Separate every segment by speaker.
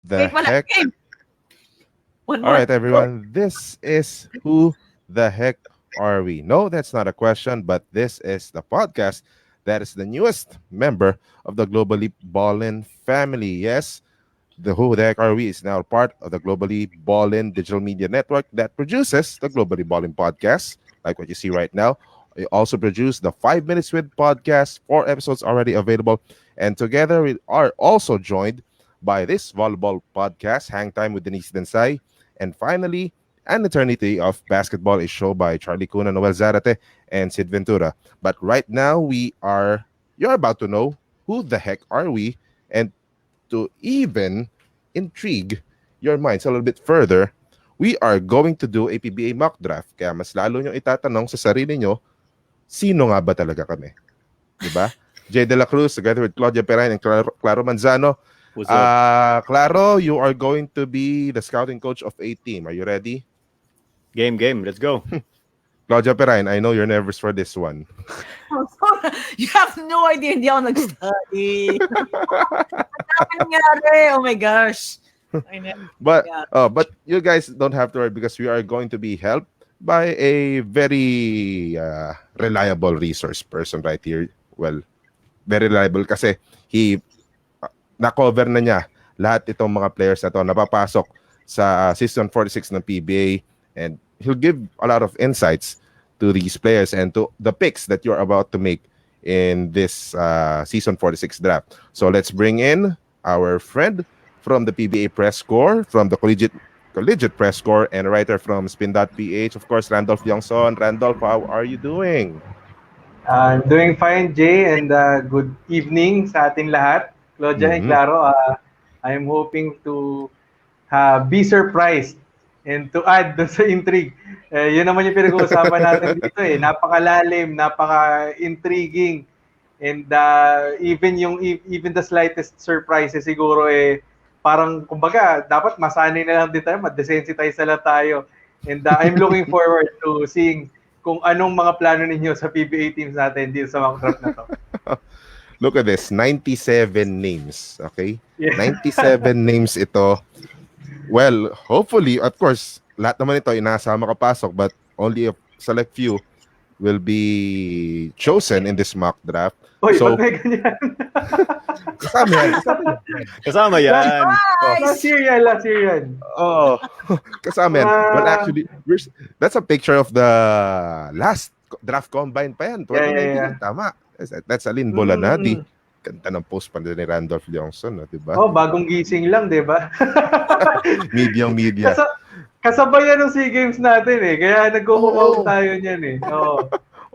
Speaker 1: the heck?
Speaker 2: One
Speaker 1: All
Speaker 2: more.
Speaker 1: right, everyone. This is Who the Heck Are We? No, that's not a question, but this is the podcast that is the newest member of the Globally Ballin family. Yes, the Who the Heck Are We is now part of the Globally Ballin digital media network that produces the Globally Ballin podcast, like what you see right now. We also produce the 5 Minutes with podcast, 4 episodes already available. And together we are also joined by this volleyball podcast, Hang Time with Denise Densai. And finally, An Eternity of Basketball is show by Charlie Cuna, Noel Zarate, and Sid Ventura. But right now you're about to know who the heck are we, and to even intrigue your minds a little bit further, we are going to do a PBA mock draft. Kaya mas lalo nyo itatanong sa sarili nyo, sino nga ba talaga kami? Diba? Jay De La Cruz together with Claudia Perain and Claro Manzano.
Speaker 3: What's up?
Speaker 1: Claro, you are going to be the scouting coach of a team. Are you ready?
Speaker 3: Game. Let's go.
Speaker 1: Claudia Perain, I know you're nervous for this one.
Speaker 2: You have no idea, hindi ako nag-study. Ang nangyari? Oh my gosh.
Speaker 1: But you guys don't have to worry because we are going to be helped by a very reliable resource person right here. Well, very reliable kasi he na-cover na niya lahat itong mga players na to napapasok sa season 46 ng PBA, and he'll give a lot of insights to these players and to the picks that you're about to make in this season 46 draft. So let's bring in our friend from the PBA Press Corps, from the Collegiate Press Corps, and a writer from Spin.ph, of course, Randolph Leongson. Randolph, how are you doing?
Speaker 4: I'm doing fine, Jay, and good evening sa ating lahat. Claudia and Claro, I am hoping to be surprised and to add doon sa intrigue. Yun naman yung pinag-uusapan natin dito eh. Napakalalim, napaka-intriguing, and even the slightest surprises siguro eh parang kumbaga dapat masanay na lang din tayo, ma-desensitize na lang tayo. And I'm looking forward to seeing kung anong mga plano ninyo sa PBA teams natin dito sa mock draft na to.
Speaker 1: Look at this, 97 names, okay?
Speaker 4: Yeah.
Speaker 1: 97 names ito. Well, hopefully, of course, lahat naman ito inasama kapasok, but only a select few will be chosen in this mock draft.
Speaker 4: Oy,
Speaker 1: so,
Speaker 4: ba't may ganyan?
Speaker 3: Kasama yan.
Speaker 4: Last year yan.
Speaker 1: Oh, kasama yan. Well, actually, that's a picture of the last draft combine pa yan. 2019,
Speaker 4: Yeah.
Speaker 1: tama. That's Alin Bolanadi. Kanta ng post pa ni Randolph Leongson, diba?
Speaker 4: Oh, bagong gising lang, di ba?
Speaker 1: Media.
Speaker 4: Kasabay yan ng SEA Games natin eh. Kaya nagkukukaw tayo niyan eh.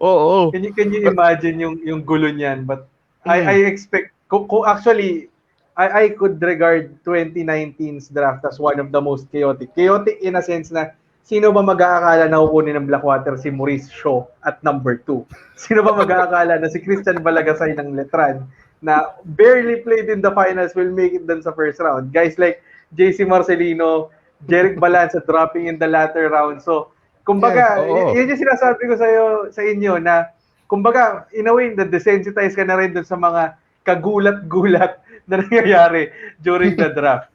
Speaker 1: Oo.
Speaker 4: Can you imagine yung gulo niyan? But I expect, actually, I could regard 2019's draft as one of the most chaotic. Chaotic in a sense na sino ba mag-aakala na kukunin ng Blackwater si Maurice Shaw at number 2? Sino ba mag-aakala na si Christian Balagasay ng Letran na barely played in the finals will make it dun sa first round? Guys like JC Marcelino, Jeric Balanza dropping in the latter round. So, kumbaga, yun yung sinasabi ko sa inyo na kumbaga, in a way, na-desensitize ka na rin dun sa mga kagulat-gulat na nangyayari during the draft.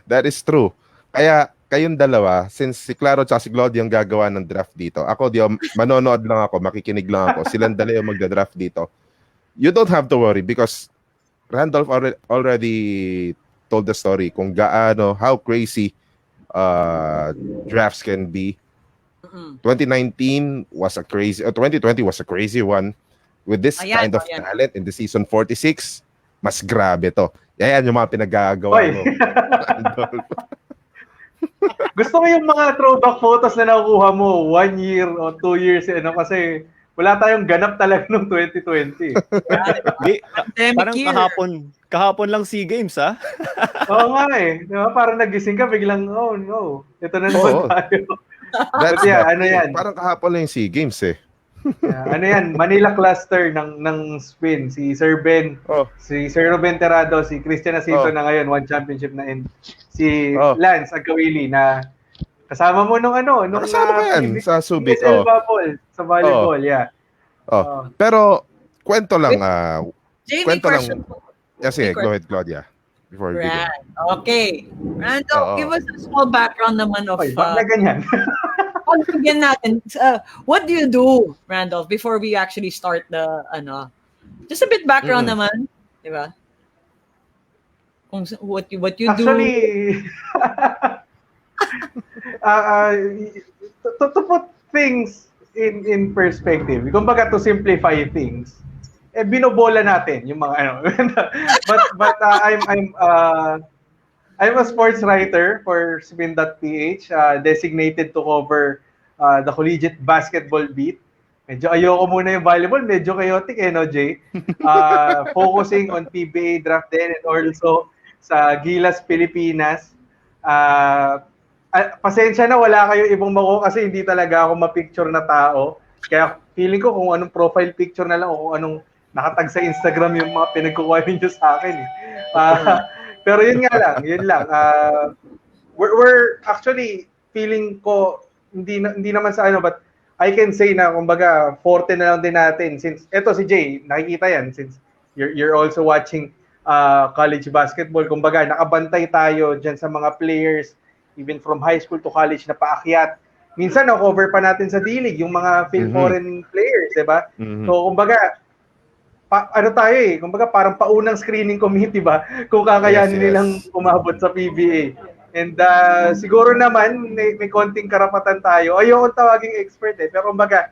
Speaker 1: That is true. Kaya, kayong dalawa, since si Claro at si Claudia ang gagawa ng draft dito, ako, manonood lang ako, makikinig lang ako, silang dalawa yung magda-draft dito. You don't have to worry because Randolph already told the story kung how crazy drafts can be. 2019 was a crazy, 2020 was a crazy one. With this kind of talent in the season 46, mas grabe to. Yan yung mga pinagagawa mo.
Speaker 4: Gusto ko yung mga throwback photos na nakukuha mo 1 year o 2 years kasi wala tayong ganap talaga noong 2020.
Speaker 3: Parang kahapon lang SEA Games, ha?
Speaker 4: Oo nga eh. Diba? Parang nagising ka, biglang, oh no, ito na naman tayo.
Speaker 1: That's
Speaker 4: ano yan?
Speaker 1: Parang kahapon lang yung SEA Games eh.
Speaker 4: Ano yan? Manila cluster ng spin. Si Sir Ben, si Sir Ruben Terrado, si Christian Jacinto na ngayon, one championship na end. Si Lance Agkawili na kasama mo nung
Speaker 1: kasama yan sa Subic.
Speaker 4: Sa volleyball, yeah.
Speaker 1: Pero kwento lang
Speaker 2: Jamie,
Speaker 1: Sige, go ahead, Claudia. before we begin.
Speaker 2: Right. Okay. Randolph, give
Speaker 1: Oo.
Speaker 2: us a small background naman of
Speaker 4: Oy, ba't na ganyan?
Speaker 2: bigyan natin. What do you do, Randolph, before we actually start the just a bit background
Speaker 1: Mm-mm.
Speaker 2: naman, 'di ba? Kung what you do.
Speaker 4: Actually, uh, to put things in perspective, kumbaga to simplify things, binobola natin yung mga ano. but I'm a sports writer for spin.ph, designated to cover the collegiate basketball beat. Medyo ayoko muna yung volleyball, medyo chaotic no, Jay? Focusing on PBA draft din and also sa Gilas, Pilipinas. Uh, Pasensya na wala kayo ibang mako kasi hindi talaga ako ma-picture na tao. Kaya feeling ko kung anong profile picture na lang o kung anong nakatag sa Instagram yung mga pinagkukuha ninyo sa akin. Pero yun nga lang, yun lang. We're actually feeling ko hindi naman sa ano, but I can say na kumbaga forte na lang din natin since eto si Jay, nakikita yan since you're also watching college basketball. Kumbaga nakabantay tayo diyan sa mga players even from high school to college na paakyat. Minsan na-cover pa natin sa dilig yung mga Phil foreign players, 'di ba? So kumbaga ano tayo kumbaga parang paunang screening committee ba kung kakayanin nilang umabot sa PBA. And siguro naman may konting karapatan tayo. Ayoko tawaging expert pero kumbaga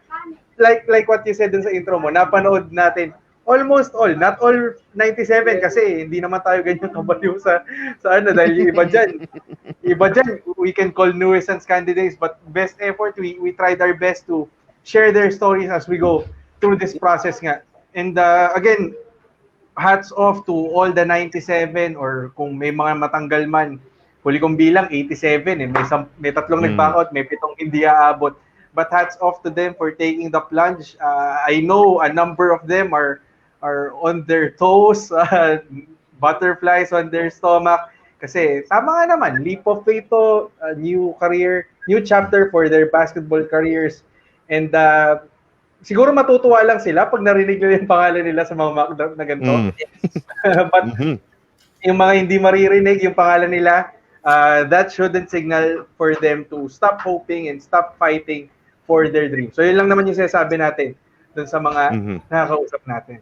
Speaker 4: like what you said dun sa intro mo, napanood natin almost all, not all 97 kasi hindi naman tayo ganyan kabaliw sa ano dahil yung iba dyan, we can call nuisance candidates but best effort, we tried our best to share their stories as we go through this process nga. And again, hats off to all the 97 or kung may mga matanggal man, huli kong bilang 87 may tatlong nag-back out, may 7 hindi aabot. But hats off to them for taking the plunge. I know a number of them are on their toes, butterflies on their stomach. Kasi tama nga naman, leap of faith to, new career, new chapter for their basketball careers. And siguro matutuwa lang sila pag narinig nila yung pangalan nila sa mga mock draft na ganito. But yung mga hindi maririnig yung pangalan nila, that shouldn't signal for them to stop hoping and stop fighting for their dreams. So yun lang naman yung sinasabi natin dun sa mga nakakausap natin.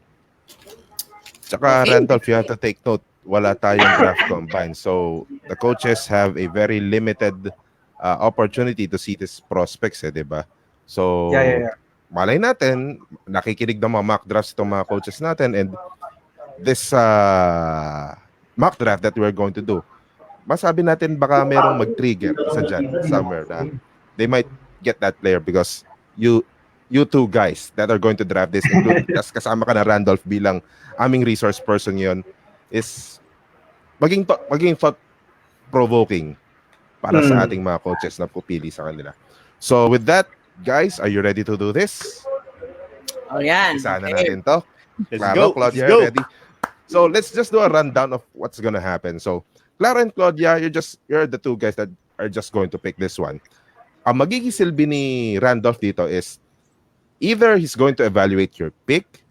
Speaker 1: Tsaka, Randolph, you have to take note, wala tayong draft combine. So, the coaches have a very limited opportunity to see these prospects, di ba? So, malay natin, nakikinig ng mga mock drafts itong mga coaches natin and this mock draft that we're going to do, masabi natin baka merong mag-trigger isa dyan somewhere na they might get that player because you two guys that are going to draft this, kasama ka na Randolph bilang aming resource person yon, is maging thought-provoking para sa ating mga coaches na pupili sa kanila. So with that, guys, are you ready to do this?
Speaker 2: Oh, yan.
Speaker 1: Isa na natin to.
Speaker 3: Claro,
Speaker 1: Claudia,
Speaker 3: let's go.
Speaker 1: ready? So let's just do a rundown of what's gonna happen. So Claro and Claudia, you're the two guys that are just going to pick this one. Ang magiging silbi ni Randolph dito is either he's going to evaluate your pick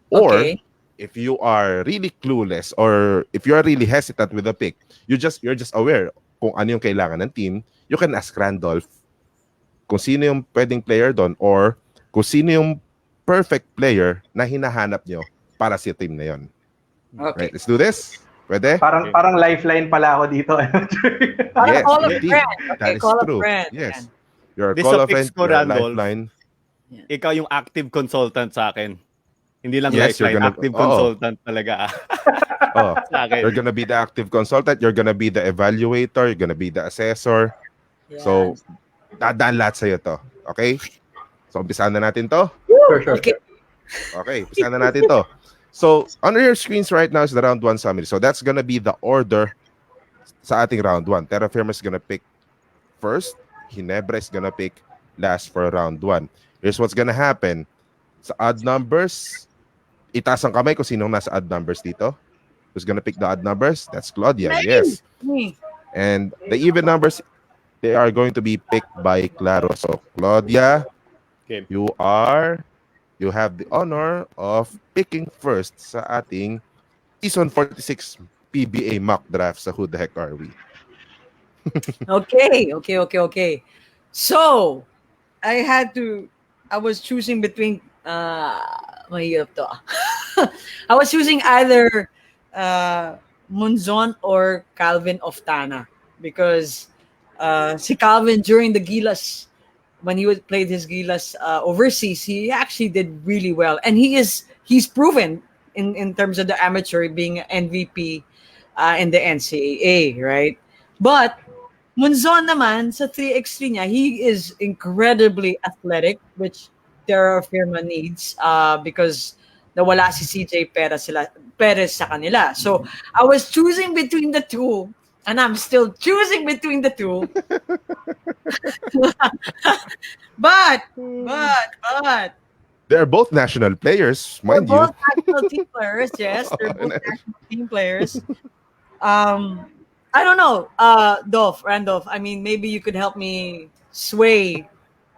Speaker 1: or if you are really clueless or if you are really hesitant with the pick, you're just aware kung ano yung kailangan ng team, you can ask Randolph kung sino yung pwedeng player doon or kung sino yung perfect player na hinahanap nyo para sa team na yon.
Speaker 2: Okay.
Speaker 1: Right, let's do this. Pwede?
Speaker 4: Parang lifeline pala ako dito.
Speaker 1: Yes,
Speaker 2: call a
Speaker 1: indeed.
Speaker 2: friend.
Speaker 1: That is
Speaker 2: call a
Speaker 1: true.
Speaker 2: friend.
Speaker 1: Yes.
Speaker 2: Yan.
Speaker 1: You're a
Speaker 3: This
Speaker 1: call a
Speaker 3: a
Speaker 1: friend,
Speaker 3: fix ko,
Speaker 1: you're a
Speaker 3: Randolph.
Speaker 1: lifeline.
Speaker 3: Ikaw yung active consultant sa akin. Hindi lang
Speaker 1: Yes, you're
Speaker 3: lifeline,
Speaker 1: gonna-
Speaker 3: active
Speaker 1: oo.
Speaker 3: consultant talaga.
Speaker 1: Oh,
Speaker 3: Sa akin.
Speaker 1: you're gonna be the active consultant, you're gonna be the evaluator, you're gonna be the assessor.
Speaker 2: Yan.
Speaker 1: So, dadaan lahat sa'yo to. Okay? So, umpisahan na natin to.
Speaker 4: Sure.
Speaker 2: Okay.
Speaker 1: Okay, umpisahan na natin to. So, on your screens right now is the round 1 summary. So, that's gonna be the order sa ating round 1. Terra Firma is gonna pick first. Ginebra is gonna pick last for round 1. Here's what's gonna happen. Sa odd numbers, itaas ang kamay kung sinong nasa odd numbers dito. Who's gonna pick the odd numbers? That's Claudia, yes.
Speaker 2: Me.
Speaker 1: And the even numbers, they are going to be picked by Claro. So, Claudia,
Speaker 3: Okay.
Speaker 1: you have the honor of picking first sa ating Season 46 PBA Mock Draft sa Who the Heck Are We?
Speaker 2: Okay. So, I was choosing between, mahirap to. I was choosing either Munzon or Calvin Oftana because si Calvin during the Gilas, when he played his Gilas overseas, he actually did really well, and he's proven in terms of the amateur being MVP in the NCAA, right? But Munzon naman, sa 3x3 niya, he is incredibly athletic, which Terra Firma needs because nawala si CJ Perez sa kanila. So, I was choosing between the two, and I'm still choosing between the two. but,
Speaker 1: They're both national players,
Speaker 2: they're
Speaker 1: mind you.
Speaker 2: both national team players, yes. They're both national team players. I don't know, Randolph. I mean, maybe you could help me sway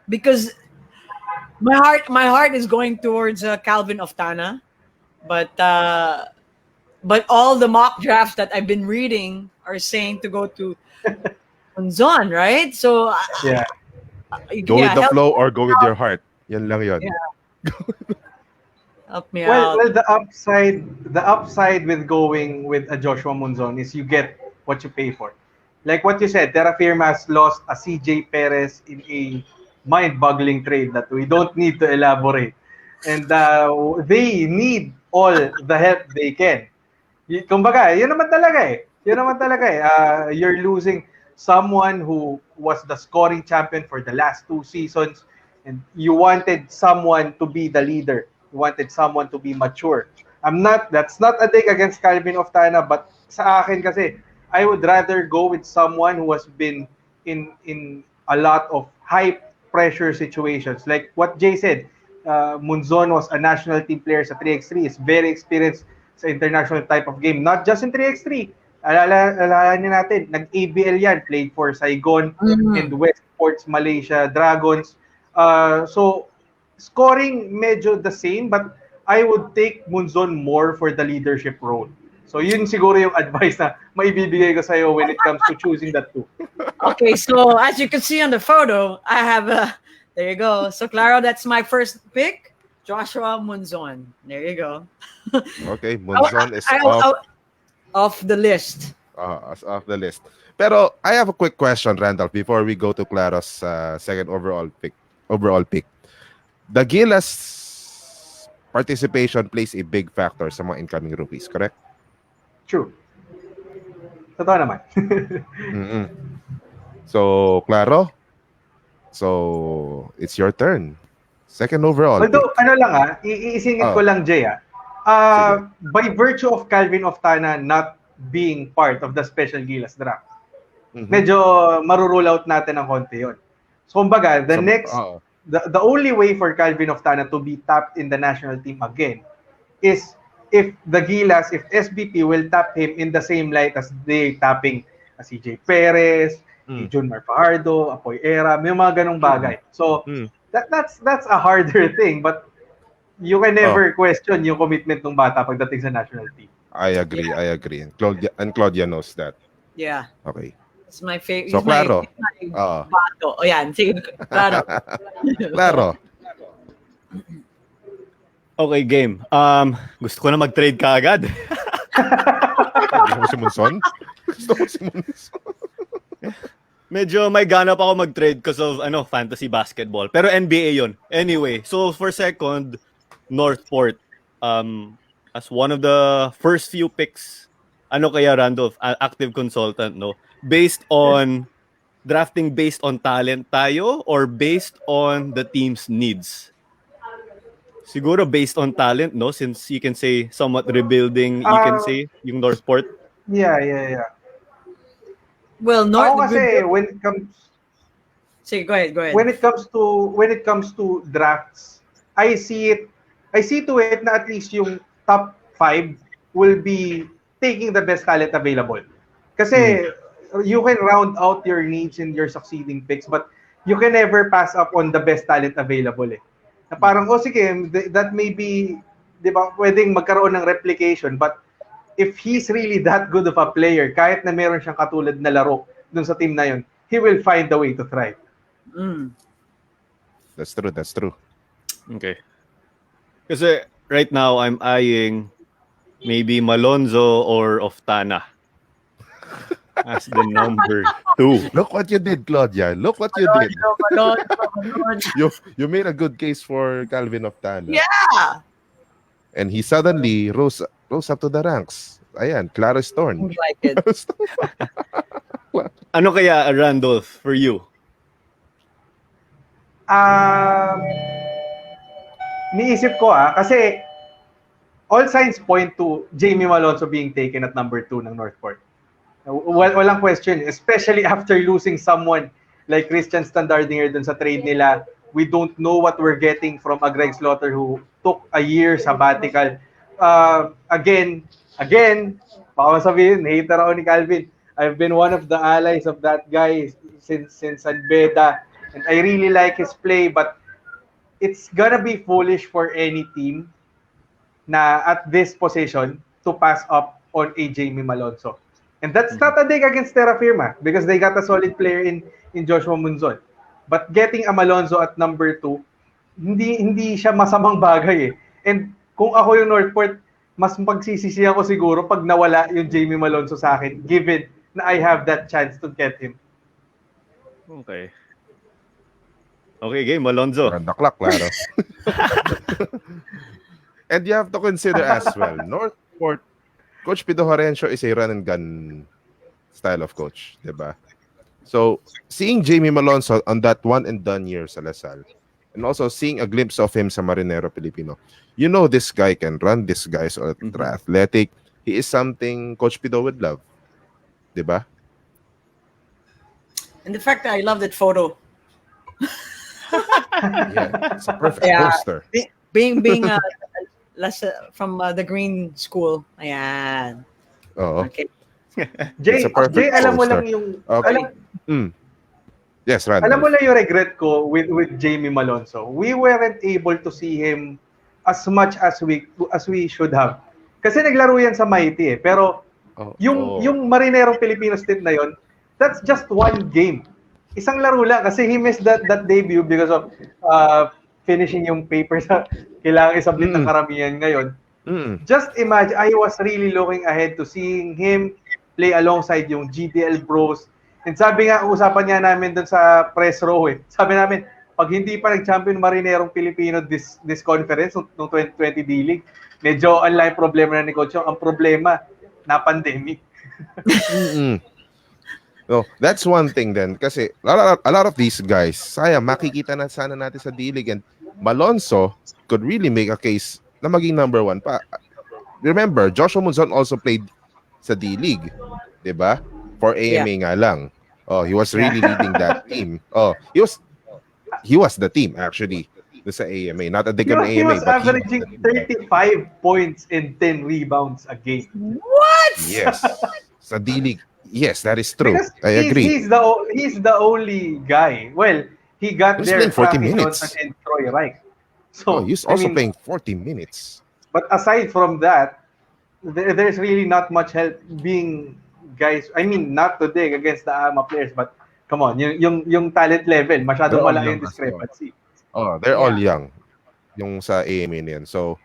Speaker 2: because my heart is going towards Calvin Oftana, but all the mock drafts that I've been reading are saying to go to Munzon, right? So
Speaker 4: Yeah.
Speaker 1: Go with the
Speaker 2: help
Speaker 1: flow or go with your heart. Yan lang yun.
Speaker 2: Yeah. help me
Speaker 4: Well,
Speaker 2: out.
Speaker 4: the upside with going with a Joshua Munzon is you get what you pay for. Like what you said, Terra Firma has lost a CJ Perez in a mind-boggling trade that we don't need to elaborate. And they need all the help they can. Kumbaga, yun naman talaga eh. Yun naman talaga eh. You're losing someone who was the scoring champion for the last 2 seasons, and you wanted someone to be the leader. You wanted someone to be mature. That's not a dig against Calvin Oftana, but sa akin kasi, I would rather go with someone who has been in a lot of high pressure situations. Like what Jay said, Munzon was a national team player sa 3x3. Is very experienced sa international type of game. Not just in 3x3. Alala niyo natin, nag-ABL yan. Played for Saigon and Westports Malaysia Dragons. So, scoring medyo the same, but I would take Munzon more for the leadership role. So, yun siguro yung advice na maibibigay ko sa'yo when it comes to choosing that two.
Speaker 2: Okay, so as you can see on the photo, I have there you go. So Claro, that's my first pick, Joshua Munzon. There you go.
Speaker 1: Okay, Munzon is off.
Speaker 2: Off the list.
Speaker 1: Off the list. Pero I have a quick question, Randolph, before we go to Claro's second overall pick. The Gilas participation plays a big factor sa mga incoming rookies, correct?
Speaker 4: True. Totoo naman.
Speaker 1: Mm-mm. So, Claro, so it's your turn. Second overall
Speaker 4: Although,
Speaker 1: pick.
Speaker 4: ano lang iisingit ko lang, Jay, by virtue of Calvin Oftana not being part of the special Gilas draft, medyo marurule out natin ng konti yun. So, kumbaga, the only way for Calvin Oftana to be tapped in the national team again is if the Gilas, if SBP will tap him in the same light as they tapping CJ Perez, Junmar Fajardo, Apoy Era, may mga ganong bagay. So, that's a harder thing, but you can never question yung commitment ng bata pagdating sa national team.
Speaker 1: I agree. Claudia knows that.
Speaker 2: Yeah.
Speaker 1: Okay.
Speaker 2: It's my favorite.
Speaker 1: So, Claro.
Speaker 2: Bato. O yan, sige, Claro.
Speaker 1: Claro.
Speaker 3: Okay, game. Gusto ko na mag-trade ka agad.
Speaker 1: Gusto mo si Munzon? Gusto mo si Munzon?
Speaker 3: Medyo may ganap ako mag-trade because of fantasy basketball. Pero NBA yun. Anyway, so for second, Northport. As one of the first few picks, kaya Randolph, active consultant, no? Drafting based on talent tayo or based on the team's needs? Siguro based on talent, no? Since you can say somewhat rebuilding, you can say, yung Northport.
Speaker 4: Yeah.
Speaker 2: Well,
Speaker 4: Ako kasi, when it comes...
Speaker 2: Sige, go ahead.
Speaker 4: When it comes to drafts, I see to it na at least yung top 5 will be taking the best talent available. Kasi you can round out your needs in your succeeding picks, but you can never pass up on the best talent available eh. Na parang, sige, that may be, di ba, pwedeng magkaroon ng replication, but if he's really that good of a player, kahit na meron siyang katulad na laro dun sa team na yun, he will find a way to thrive.
Speaker 1: That's true.
Speaker 3: Okay. Kasi right now, I'm eyeing maybe Malonzo or Oftana as the number 2.
Speaker 1: Look what you did, Claudia. Look what you did. You made a good case for Calvin Oftana.
Speaker 2: Yeah.
Speaker 1: And he suddenly rose up to the ranks. Ayan, Claro Storm.
Speaker 2: I like it.
Speaker 3: Ano kaya, Randolph, for you?
Speaker 4: Niisip ko kasi all signs point to Jamie Malonzo being taken at number 2 ng Northport. Walang question, especially after losing someone like Christian Standardinger dun sa trade nila. We don't know what we're getting from a Greg Slaughter who took a year sabbatical. Again, baka masabihin, hater ako ni Calvin. I've been one of the allies of that guy since Albeda, and I really like his play, but it's gonna be foolish for any team na at this position to pass up on a Jamie Malonzo. And that's not a dig against Terra Firma because they got a solid player in Joshua Munzon. But getting a Malonzo at number 2, hindi siya masamang bagay eh. And kung ako yung Northport, mas magsisisi ako siguro pag nawala yung Jamie Malonzo sa akin, given na I have that chance to get him.
Speaker 3: Okay. Okay, game, Malonzo.
Speaker 1: Around the clock, Claro. And you have to consider as well, Northport, Coach Pido Horencio is a run and gun style of coach, diba? So, seeing Jamie Malonzo on that one and done year sa Lasal, and also seeing a glimpse of him sa Marinero Pilipino, you know this guy can run, this guy is ultra athletic. He is something Coach Pido would love. Diba?
Speaker 2: And the fact that I love that photo.
Speaker 1: Yeah, it's a perfect poster.
Speaker 2: Being from the green school. Ayan.
Speaker 1: Oo.
Speaker 2: Okay.
Speaker 4: Jay,
Speaker 1: It's a perfect
Speaker 4: alam mo
Speaker 1: poster.
Speaker 4: lang yung
Speaker 1: Okay. Yes, Randall.
Speaker 4: alam mo lang yung regret ko with Jamie Malonzo. We weren't able to see him as much as we should have. Kasi naglaro yan sa Mighty eh. Pero yung Marinerong Pilipino stint na yon, that's just one game. Isang laro lang kasi he missed that debut because of finishing yung paper sa kailangan isubmit ng karamihan ngayon. Just imagine, I was really looking ahead to seeing him play alongside yung GTL bros. And sabi nga, usapan niya namin dun sa press row eh. Sabi namin, pag hindi pa nag-champion Marinerong Pilipino this conference noong 2020 D-League, medyo online problema na ni Coach. Ang problema, na pandemic.
Speaker 1: No, that's one thing then. Kasi a lot of these guys, sayang, makikita na sana natin sa D-League. And Malonzo could really make a case na maging number 1 pa. Remember, Joshua Munzon also played sa D-League. Diba? For AMA nga lang. Oh, he was really leading that team. Oh, he was the team actually sa AMA. Not a dig on AMA.
Speaker 4: He was
Speaker 1: but
Speaker 4: averaging 35 points and 10 rebounds a game.
Speaker 2: What?
Speaker 1: Yes. Sa D-League. Yes, that is true.
Speaker 4: Because
Speaker 1: I agree.
Speaker 4: He's the only guy. Well, he got
Speaker 1: He's
Speaker 4: there
Speaker 1: playing 40
Speaker 4: Travis
Speaker 1: minutes.
Speaker 4: Johnson and Troy Reich. So
Speaker 1: He's also playing 40 minutes.
Speaker 4: But aside from that, there's really not much help being guys. I mean, not to dig against the AMA players, but come on, yung talent level, masyadong
Speaker 1: They're all
Speaker 4: malaki
Speaker 1: young
Speaker 4: yung discrepancy.
Speaker 1: Oh, they're all young. Yung sa AMA na yan. So,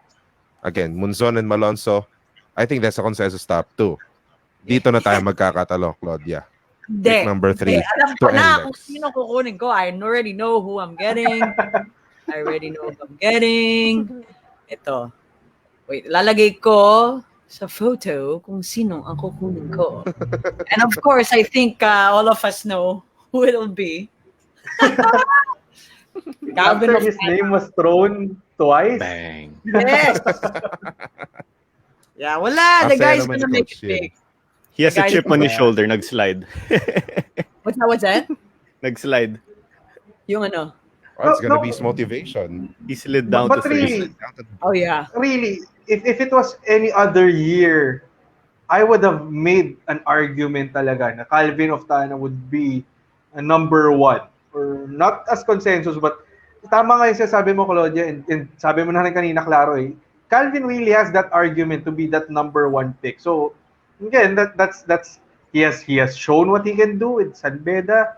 Speaker 1: again, Munzon and Malonzo, I think that's a consensus top 2. Dito na tayo magkakatalo, Claudia. Pick number 3
Speaker 2: Alam
Speaker 1: to
Speaker 2: ko na kung
Speaker 1: NLEX.
Speaker 2: sino kukunin ko. I already know who I'm getting. I already know who I'm getting. Ito. Wait, lalagay ko sa photo kung sino ang kukunin ko. And of course, I think all of us know who it'll be.
Speaker 4: After his name was thrown twice.
Speaker 3: Bang.
Speaker 2: Yes. Yeah, wala. The
Speaker 1: After
Speaker 2: guy's
Speaker 1: naman
Speaker 2: gonna
Speaker 1: ni
Speaker 2: make
Speaker 1: Coach
Speaker 2: it big.
Speaker 3: He has a
Speaker 2: Guys,
Speaker 3: chip on his shoulder, nag-slide.
Speaker 2: What's that?
Speaker 3: Nag-slide.
Speaker 2: Yung ano?
Speaker 1: Oh, it's gonna
Speaker 4: No.
Speaker 1: be his motivation.
Speaker 3: He slid down
Speaker 4: But
Speaker 3: to 3.
Speaker 4: really,
Speaker 2: Oh, yeah.
Speaker 4: really, if it was any other year, I would have made an argument talaga na Calvin Oftana would be a number 1. Or not as consensus, but tama nga yung sabi mo, Claudia, and sabi mo na rin kanina, Claro eh. Calvin really has that argument to be that number 1 pick. So again, that's he has shown what he can do with San Beda.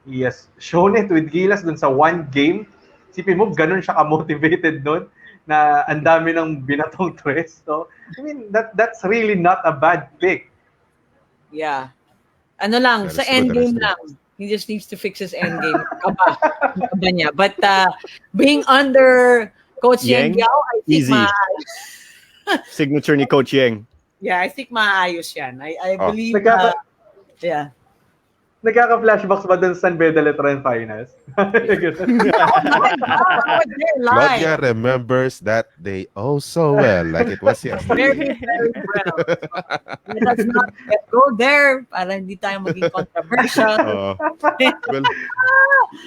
Speaker 4: He has shown it with Gilas dun sa one game. Sipin mo, ganun siya ka-motivated nun na ang dami ng binatong tres. So, I mean, that's really not a bad pick.
Speaker 2: Yeah. Ano lang,
Speaker 1: That
Speaker 2: sa
Speaker 1: is true, that is
Speaker 2: endgame
Speaker 1: true.
Speaker 2: lang. He just needs to fix his endgame. Kaba niya. But being under Coach Yang
Speaker 3: Yang,
Speaker 2: Yao, I think
Speaker 3: easy. Signature ni Coach Yang.
Speaker 2: I think maayos yan. I
Speaker 1: Oh.
Speaker 2: believe, yeah.
Speaker 4: Nagkaka-flashbacks ba dun sa San Beda Letran Finals?
Speaker 1: Claudia remembers that day oh so well, like it was yesterday.
Speaker 2: Very, very well. Let's not go there para hindi tayo maging controversial.
Speaker 1: Well,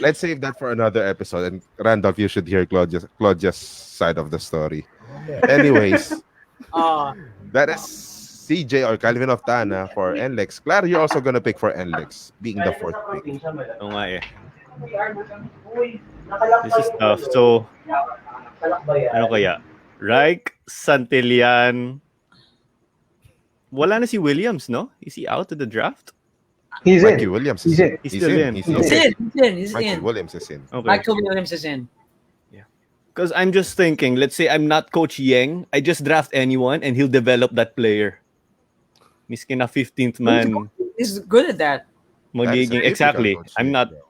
Speaker 1: let's save that for another episode. And Randolph, you should hear Claudia's side of the story. Anyways, that is CJ or Calvin of Tana for NLEX. Claro, you're also gonna pick for NLEX, being the 4th pick.
Speaker 3: Oo nga eh. This is tough. So, ano kaya? Reich, Santillan. Wala na si Williams, no? Is he out of the draft?
Speaker 4: He's
Speaker 1: Mikey
Speaker 4: in.
Speaker 1: Williams
Speaker 4: He's
Speaker 1: is
Speaker 4: in.
Speaker 3: He's still in.
Speaker 1: He's
Speaker 3: Okay.
Speaker 2: He's
Speaker 1: Mikey
Speaker 2: in.
Speaker 1: Williams is in.
Speaker 3: Okay.
Speaker 2: Michael Williams is in.
Speaker 3: Because I'm just thinking, let's say I'm not Coach Yang, I just draft anyone and he'll develop that player. Miskin na 15th man.
Speaker 2: He's good at that.
Speaker 3: Magiging,
Speaker 1: That's a
Speaker 3: exactly.
Speaker 1: typical Coach
Speaker 3: I'm
Speaker 1: Yang,
Speaker 3: not,
Speaker 1: bro.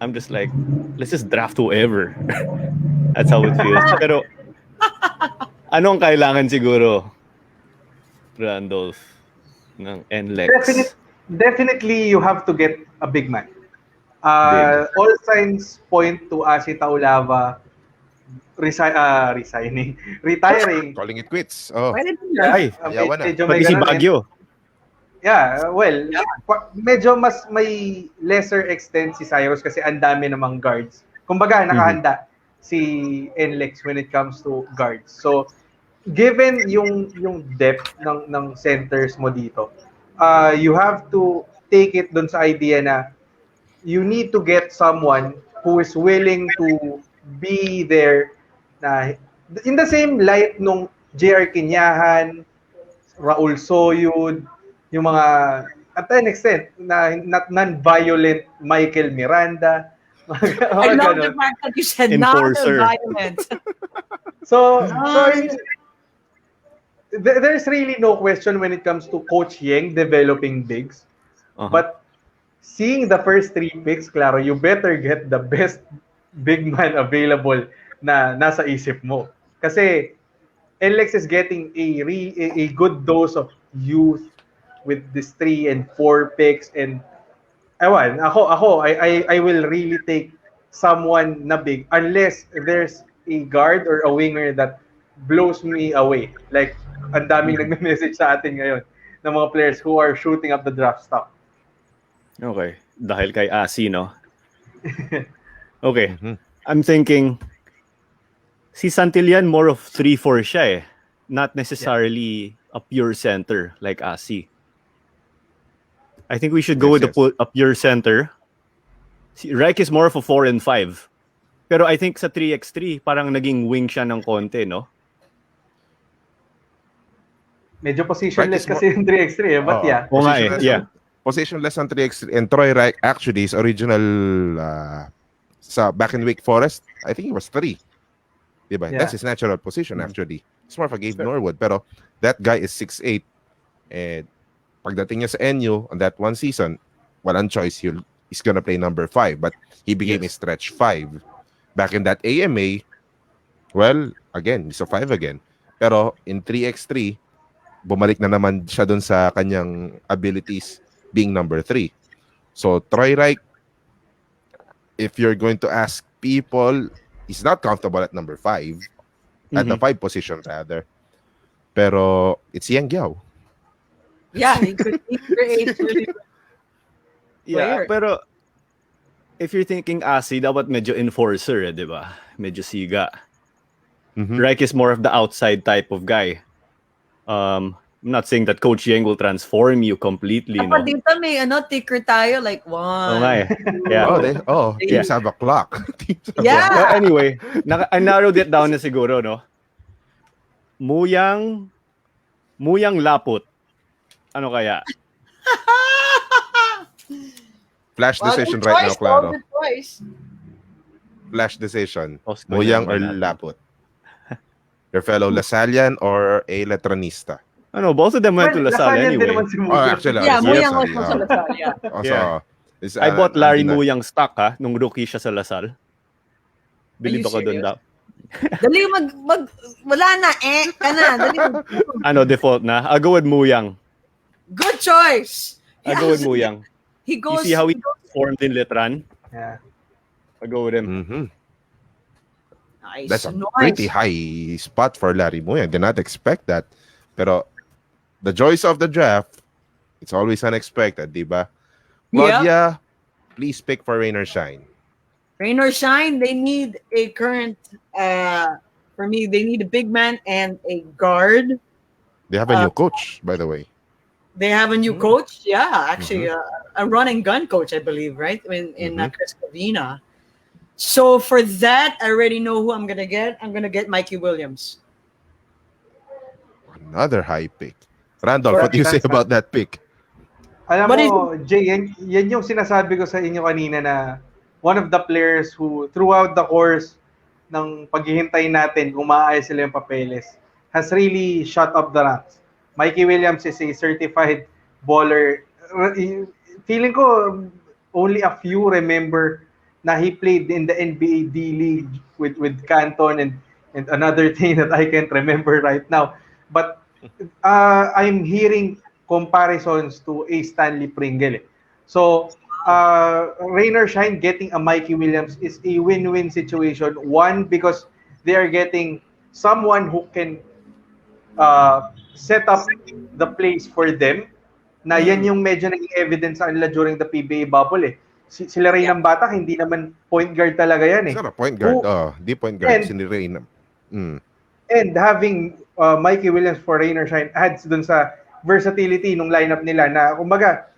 Speaker 3: I'm just like, let's just draft whoever. That's how it feels. Pero, anong kailangan siguro, Randolph, ng NLEX?
Speaker 4: Definitely, you have to get a big man. All signs point to Asi Taulava retiring.
Speaker 1: Calling it quits. Oh,
Speaker 2: Pwede din
Speaker 3: Ay,
Speaker 1: ayawan na.
Speaker 4: Medyo may
Speaker 3: pati si
Speaker 4: ganun eh.
Speaker 3: Baguio.
Speaker 4: Yeah, well, medyo mas may lesser extent si Cyrus kasi ang dami namang guards. Kumbaga, nakahanda si NLEX when it comes to guards. So, given yung depth ng centers mo dito, you have to take it dun sa idea na you need to get someone who is willing to be there na in the same light nung JR Quinyahan, Raul Soyud, yung mga at an extent na not non-violent Michael Miranda.
Speaker 2: I love the fact that you said
Speaker 3: Enforcer.
Speaker 2: non-violent.
Speaker 4: So there's really no question when it comes to Coach Yang developing bigs. But seeing the first 3 picks, Claro, you better get the best big man available na nasa isip mo. Kasi NLEX is getting a good dose of youth with this 3 and 4 picks, and I will really take someone na big unless there's a guard or a winger that blows me away. Like, ang daming nagme-message sa atin ngayon ng mga players who are shooting up the draft stock.
Speaker 3: Okay. Dahil kay Asi, no? Okay. I'm thinking, si Santillan more of 3-4 siya eh. Not necessarily a pure center like Asi. I think we should go with a pure center. Si Reich is more of a 4 and 5. Pero I think sa 3x3, parang naging wing siya ng konti, no?
Speaker 4: Medyo positionless kasi yung 3x3 eh, but yeah.
Speaker 3: Oo nga eh, yeah.
Speaker 1: Positionless on 3x3. And Troy Reich actually is original sa back in Wake Forest. I think he was 3. Diba?
Speaker 4: Yeah.
Speaker 1: That's his natural position actually. It's more of a Gabe Norwood. Pero that guy is 6'8". And pagdating niya sa NU on that one season, walang choice. He's gonna play number 5. But he became a stretch 5. Back in that AMA, well, again, he's a 5 again. Pero in 3x3, bumalik na naman siya dun sa kanyang abilities being number 3. So, Troy Reich, if you're going to ask people, he's not comfortable at number 5. At the 5 position, rather. Pero, it's Yang Yao.
Speaker 2: Yeah, he could create really
Speaker 3: Yeah,
Speaker 2: player.
Speaker 3: pero if you're thinking Asi, dapat medyo enforcer, eh, di ba? Medyo siga. Reich is more of the outside type of guy. I'm not saying that Coach Yang will transform you completely, no?
Speaker 2: Dapat dito may ticker tayo like 1.
Speaker 3: Oo nga eh. Yeah.
Speaker 1: Teams have a clock.
Speaker 2: Yeah.
Speaker 3: Well, anyway, I narrowed it down na siguro, no? Muyang Laput. Ano kaya?
Speaker 1: Flash
Speaker 2: Well,
Speaker 1: decision
Speaker 2: good
Speaker 1: right now,
Speaker 2: choice, though.
Speaker 1: Claro.
Speaker 2: Good choice.
Speaker 1: Flash decision.
Speaker 3: Oscar
Speaker 1: Muyang
Speaker 3: na
Speaker 1: or
Speaker 3: naman natin.
Speaker 1: Laput? Your fellow Lasallian or a Letranista?
Speaker 3: Ano, both of them went to
Speaker 4: Well,
Speaker 3: LaSalle
Speaker 4: Lasallian din
Speaker 3: anyway.
Speaker 4: naman si
Speaker 1: Oh,
Speaker 4: Muyo.
Speaker 1: actually,
Speaker 2: Yeah,
Speaker 1: sorry,
Speaker 2: Muyang was
Speaker 1: sorry.
Speaker 2: also Lasal, yeah.
Speaker 1: Also,
Speaker 3: Yeah. I bought Larry
Speaker 1: andun na.
Speaker 3: Muyang stock nung rookie siya sa LaSalle. Believe
Speaker 2: Are you
Speaker 3: ako doon
Speaker 2: serious?
Speaker 3: daw.
Speaker 2: Dali wala na, ka na. Dali
Speaker 3: Ano, default na? I'll go with Muyang.
Speaker 2: Good choice.
Speaker 3: I'll go with Muyang.
Speaker 2: He
Speaker 3: You
Speaker 2: goes,
Speaker 3: see how he formed in Letran?
Speaker 4: Yeah.
Speaker 3: I'll go with him.
Speaker 1: Mhm.
Speaker 2: nice,
Speaker 1: That's a
Speaker 2: nice.
Speaker 1: pretty high spot for Larry Muyang. Did not expect that. Pero the joys of the draft, it's always unexpected, di ba? Claudia, please pick for Rain or Shine.
Speaker 2: Rain or shine, they need a current, for me, they need a big man and a guard.
Speaker 1: They have a new coach, by the way.
Speaker 2: They have a new coach. Yeah, actually,
Speaker 1: Mm-hmm.
Speaker 2: a run and gun coach, I believe, right? In Chris Covina. So for that, I already know who I'm gonna get. I'm gonna get Mikey Williams.
Speaker 1: Another high pick. Randolph,
Speaker 4: For
Speaker 1: what do you say
Speaker 4: instance,
Speaker 1: about that pick?
Speaker 4: Alam
Speaker 2: But
Speaker 4: mo, Jay, yan yung sinasabi ko sa inyo kanina na one of the players who throughout the course ng paghihintay natin kung maayos sila yung papeles has really shot up the ranks. Mikey Williams is a certified baller. Feeling ko only a few remember na he played in the NBA D-League with Canton and another thing that I can't remember right now. But I'm hearing comparisons to a Stanley Pringle. So, rain or shine, getting a Mikey Williams is a win-win situation. One, because they are getting someone who can set up the place for them. Na yan yung medyo naging evidence sa kanila during the PBA bubble eh. Sila Ray ng Batak, hindi naman point guard talaga yan eh.
Speaker 1: It's not a point guard. Di point guard. Si Rain.
Speaker 4: And having Mikey Williams for rain or shine adds dun sa versatility nung lineup nila na kumbaga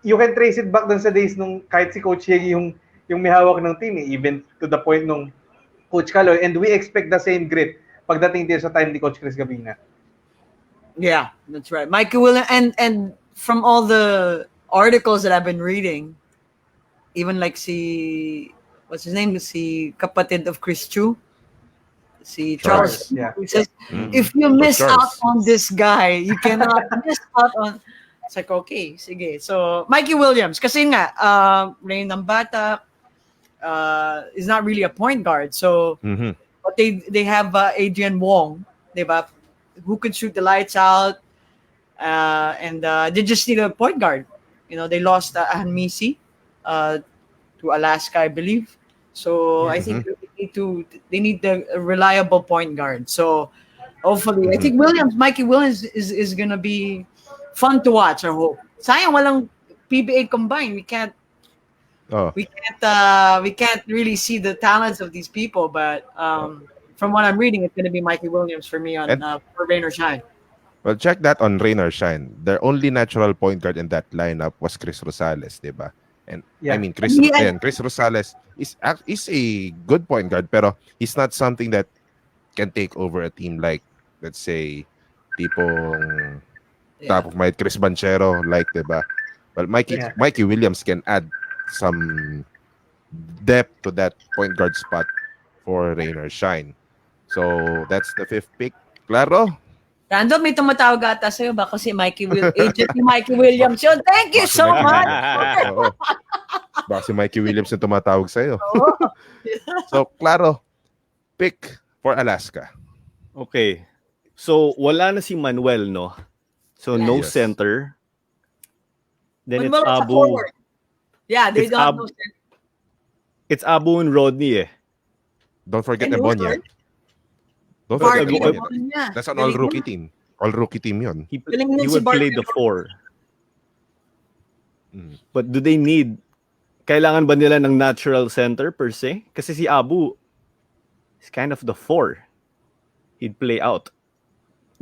Speaker 4: you can trace it back dun sa days nung kahit si Coach Yegi yung may hawak ng team eh, even to the point nung Coach Caloy, and we expect the same grit pagdating din sa time ni Coach Chris Gabina.
Speaker 2: Yeah, that's right. Mikey Williams, and from all the articles that I've been reading, even like what's his name? Si kapatid of Chris Chu. See, Charles.
Speaker 4: Yeah.
Speaker 2: He says, if you miss out on this guy, you cannot miss out on. It's like, okay, sige. So, Mikey Williams, kasi nga, Rain ng Bata is not really a point guard. So, but they have Adrian Wong, diba, who could shoot the lights out, and they just need a point guard. You know, they lost Hanmisi to Alaska, I believe. So I think they need the reliable point guard. So hopefully, I think Mikey Williams is gonna be fun to watch. I hope. Sayang walang PBA combined. We can't really see the talents of these people. But from what I'm reading, it's gonna be Mikey Williams for me on for Rain or Shine.
Speaker 1: Well, check that on Rain or Shine. Their only natural point guard in that lineup was Chris Rosales, diba? And I mean, Chris Rosales is a good point guard, pero he's not something that can take over a team like, let's say, tipong top of my Chris Banchero, like, diba? Well, Mikey Williams can add some depth to that point guard spot for Rain or Shine. So that's the fifth pick. Claro?
Speaker 2: Random, may tumatawag ata sa'yo. Baka si agent ni Mikey Williams yun. Thank you so much.
Speaker 1: Baka si Mikey Williams yung tumatawag sa'yo. So, Claro, pick for Alaska.
Speaker 3: Okay. So, wala na si Manuel, no? So, no
Speaker 1: Yes.
Speaker 3: center. Then
Speaker 2: Manuel
Speaker 3: it's
Speaker 2: is a
Speaker 3: Abu.
Speaker 2: forward. Yeah, they
Speaker 3: It's
Speaker 2: don't know.
Speaker 3: It's Abu and Rodney, eh.
Speaker 1: Don't forget
Speaker 2: And
Speaker 1: Ebonia.
Speaker 2: Woodward.
Speaker 1: Don't forget
Speaker 2: Party
Speaker 1: Ebonia.
Speaker 2: naman niya.
Speaker 1: That's an all-rookie team. All-rookie team yun.
Speaker 3: He
Speaker 2: Galing din si
Speaker 3: would play
Speaker 2: Barkley.
Speaker 3: the 4. But do they need, kailangan ba nila ng natural center per se? Kasi si Abu is kind of the 4. He'd play out.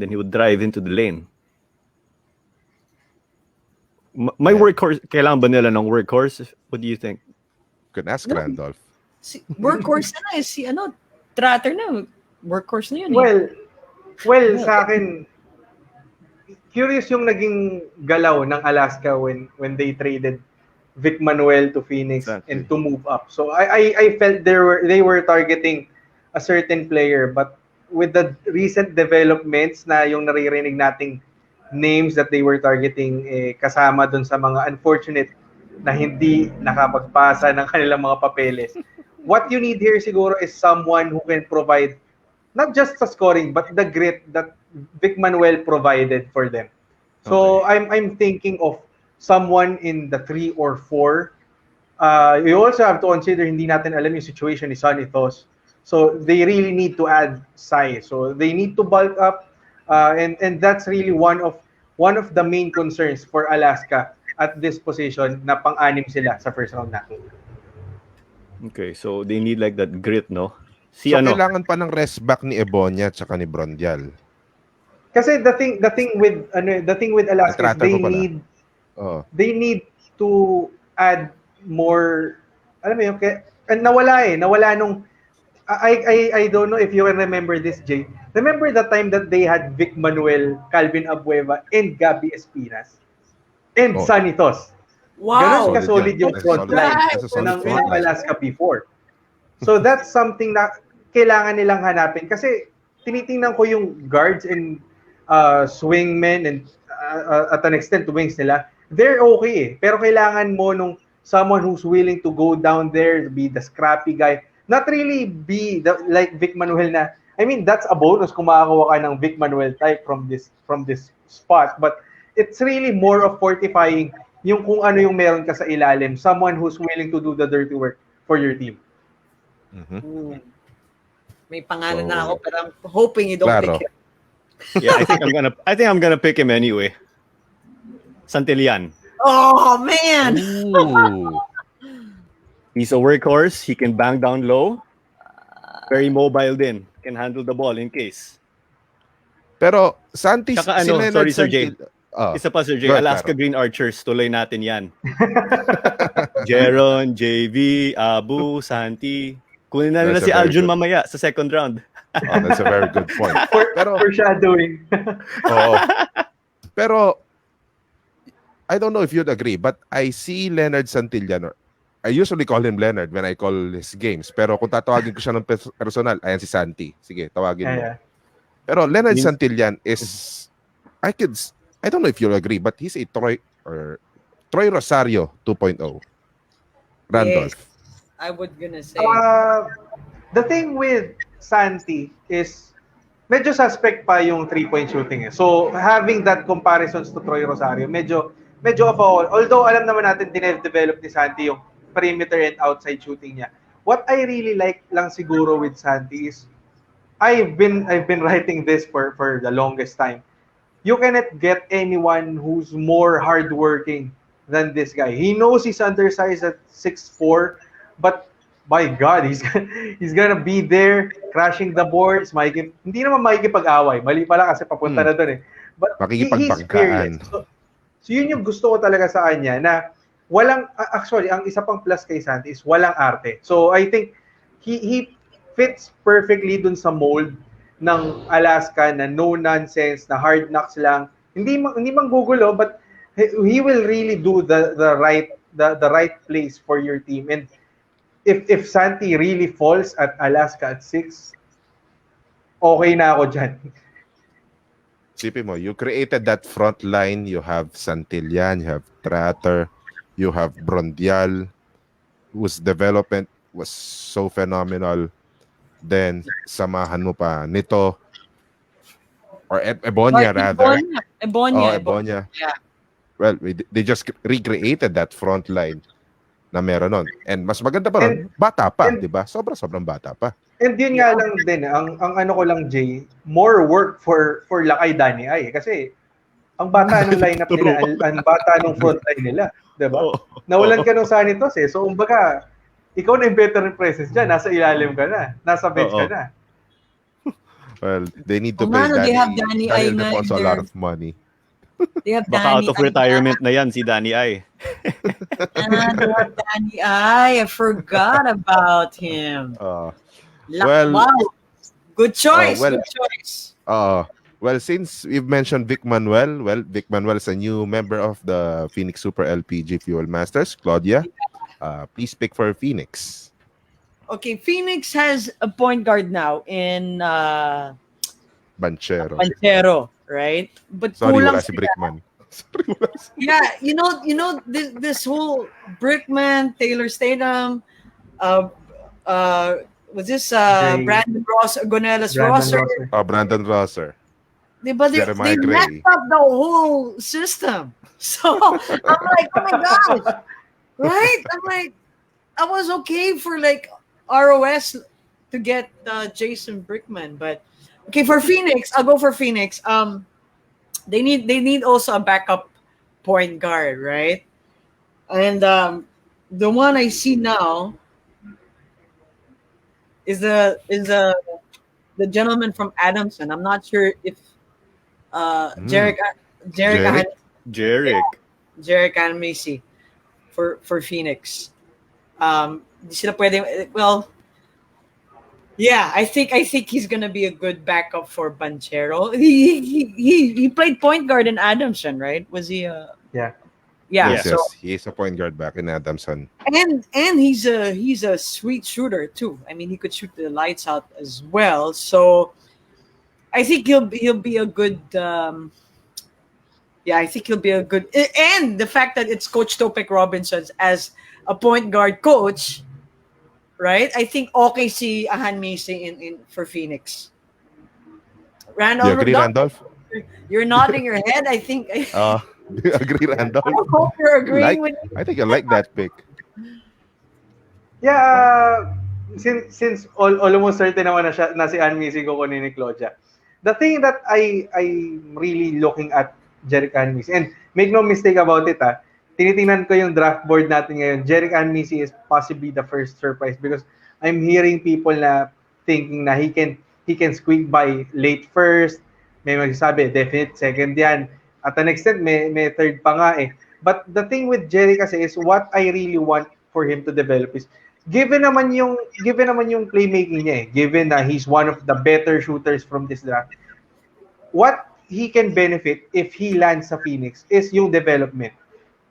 Speaker 3: Then he would drive into the lane. May workhorse, kailangan ba nila ng workhorse? What do you think?
Speaker 1: Could ask
Speaker 2: No.
Speaker 1: Randolph.
Speaker 2: Workhorse na si Tratter na. Workhorse na yun.
Speaker 4: Well, Well, sa akin, curious yung naging galaw ng Alaska when they traded Vic Manuel to Phoenix and
Speaker 3: Exactly.
Speaker 4: to move up. So I felt they were targeting a certain player, but with the recent developments na yung naririnig nating names that they were targeting, kasama dun sa mga unfortunate na hindi nakapagpasa ng kanilang mga papeles. What you need here siguro is someone who can provide not just sa scoring but the grit that Vic Manuel provided for them. So I'm thinking of someone in the 3 or 4. You also have to consider hindi natin alam yung situation ni Sonny Thos. So they really need to add size. So they need to bulk up, and that's really one of the main concerns for Alaska at this position na pang-anim sila sa first round natin.
Speaker 3: Okay, so they need like that grit, no?
Speaker 1: So kailangan pa ng rest back ni Ebonia at saka ni Brondial.
Speaker 4: Kasi the thing with Alaska is
Speaker 1: Natratar mo pala.
Speaker 4: they need to add more, alam mo yun, nawala nung I don't know if you can remember this, Jay. Remember the time that they had Vic Manuel, Calvin Abueva, and Gabby Espinas and Sanitos.
Speaker 2: Wow.
Speaker 4: Ganun ka-solid yung front line ng Alaska before. So that's something na kailangan nilang hanapin kasi tinitingnan ko yung guards and swingmen and at an extent wings nila. They're okay eh. Pero kailangan mo nung someone who's willing to go down there, be the scrappy guy. Not really be like Vic Manuel na, I mean, that's a bonus kung makakakuha ka ng Vic Manuel type from this spot. But it's really more of fortifying yung kung ano yung meron ka sa ilalim. Someone who's willing to do the dirty work for your team.
Speaker 2: Mm-hmm. May pangalan na ako, but I'm hoping you don't
Speaker 1: Claro.
Speaker 2: pick him.
Speaker 3: Yeah, I think I'm gonna pick him anyway. Santillan.
Speaker 2: Oh, man!
Speaker 1: Ooh.
Speaker 3: He's a workhorse. He can bang down low. Very mobile din. Can handle the ball in case.
Speaker 1: Pero Santi,
Speaker 3: Tsaka
Speaker 1: si Leonard
Speaker 3: sorry Sir Jay. Isa pa Sir Jay,
Speaker 1: Go ahead,
Speaker 3: Alaska
Speaker 1: Claro.
Speaker 3: Green Archers, tuloy natin yan. Jeron, JV, Abu, Santi. Kunin na nila
Speaker 1: That's
Speaker 3: si
Speaker 1: a very
Speaker 3: Aljun
Speaker 1: good-
Speaker 3: mamaya sa second round.
Speaker 1: That's a very good point. Pero
Speaker 4: Foreshadowing.
Speaker 1: Oo. Pero I don't know if you'd agree, but I see Leonard Santillan, or I usually call him Leonard when I call his games. Pero kung tatawagin ko siya ng personal, ayan si Santi. Sige, tawagin mo.
Speaker 4: Yeah.
Speaker 1: Pero Leonard Santillan is, I don't know if you'll agree, but he's a Troy Rosario 2.0. Randolph.
Speaker 2: Yes, I would gonna say.
Speaker 4: The thing with Santi is medyo suspect pa yung 3-point shooting eh. So having that comparisons to Troy Rosario, medyo of all. Although alam naman natin dinevelop ni Santi yung perimeter and outside shooting niya. What I really like lang siguro with Santi is I've been writing this for the longest time. You cannot get anyone who's more hardworking than this guy. He knows he's undersized at 6'4", but by God, he's gonna be there crashing the boards. Hindi naman makikipag-away. Mali pala kasi papunta na doon eh. But he's fearless. So yun yung gusto ko talaga sa kanya na actually, ang isa pang plus kay Santi is walang arte. So I think he fits perfectly dun sa mold ng Alaska na no nonsense, na hard knocks lang. Hindi manggugulo, but he will really do the right place for your team. And if Santi really falls at Alaska at 6, okay na ako dyan.
Speaker 1: Sipin mo, you created that front line. You have Santillan, you have Tratter, you have Brondial, whose development was so phenomenal. Then, samahan mo pa nito, or Ebonia rather.
Speaker 2: Ebonia. Yeah.
Speaker 1: Well, they just recreated that front line na meron nun. And mas maganda pa nun, bata pa, di ba? Sobrang bata pa.
Speaker 4: And yun nga lang din, ang ano ko lang, Jay, more work for Lakay Danny Ay. Kasi, ang bata ng lineup nila, ang bata ng front line nila. Diba? Nawalan ka nung Sanitos eh. So, umbaga, ikaw na yung veteran presence dyan. Nasa ilalim ka na. Nasa bench ka na.
Speaker 1: Well, they need to pay
Speaker 2: They have Danny Ay na
Speaker 1: also a lot of money.
Speaker 2: They have
Speaker 3: Baka out of retirement na yan si Danny Ay.
Speaker 2: They have Danny Ay. I forgot about him.
Speaker 1: Well,
Speaker 2: wow. Good choice.
Speaker 1: well,
Speaker 2: Good choice.
Speaker 1: Well, since we've mentioned Vic Manuel, Vic Manuel is a new member of the Phoenix Super LPG Fuel Masters. Claudia, please pick for Phoenix.
Speaker 2: Okay, Phoenix has a point guard now in
Speaker 1: Banchero.
Speaker 2: Pancero, right? But
Speaker 1: Sorry,
Speaker 2: kulang
Speaker 1: wala si
Speaker 2: sila.
Speaker 1: Brickman. Sorry, wala si...
Speaker 2: Yeah, this whole Brickman, Taylor Statham, uh, uh, was this
Speaker 4: Gray.
Speaker 2: Brandon Ross, Gonellas
Speaker 4: Brandon
Speaker 2: Rosser?
Speaker 4: Rosser.
Speaker 1: Brandon Rosser.
Speaker 2: They
Speaker 1: Jeremiah
Speaker 2: messed
Speaker 1: Gray.
Speaker 2: up the whole system. So I'm like, oh my gosh, right? I'm like, I was okay for like ROS to get Jason Brickman, but okay for Phoenix, I'll go for Phoenix. They need also a backup point guard, right? And the one I see now is the gentleman from Adamson. I'm not sure if Jarek Jarek
Speaker 1: Jerick?
Speaker 3: Jerick.
Speaker 2: Jarek Macy for Phoenix. Di sila pwede, well, yeah, I think he's gonna be a good backup for Banchero. He played point guard in Adamson, right? Was he?
Speaker 4: Yeah.
Speaker 2: Yeah.
Speaker 1: Yes,
Speaker 3: Yeah.
Speaker 2: So
Speaker 1: yes. He is a point guard back in Adamson.
Speaker 2: and he's a sweet shooter too. I mean, he could shoot the lights out as well. So I think he'll be a good. Yeah, I think he'll be a good. And the fact that it's Coach Topek Robinson as a point guard coach, right? I think okay si Ahan Misi in for Phoenix.
Speaker 1: Do you
Speaker 2: Randolph,
Speaker 1: agree, Randolph?
Speaker 2: you're nodding your head. I think
Speaker 1: Do you agree, Randolph?
Speaker 2: I hope you're agreeing
Speaker 1: Like,
Speaker 2: with me.
Speaker 1: I think I like that pick.
Speaker 4: Yeah, since almost certain naman na si Ann Missy kukunin ni Claudia. The thing that I'm really looking at Jerick Ann Missy, and make no mistake about it, tinitingnan ko yung draft board natin ngayon. Jerick Ann Missy is possibly the first surprise because I'm hearing people na thinking na he can squeak by late first. May magsasabi, definite second yan. At an extent, may third pa nga eh. But the thing with Jerry kasi is what I really want for him to develop is given naman yung playmaking niya eh, given na he's one of the better shooters from this draft, what he can benefit if he lands sa Phoenix is yung development.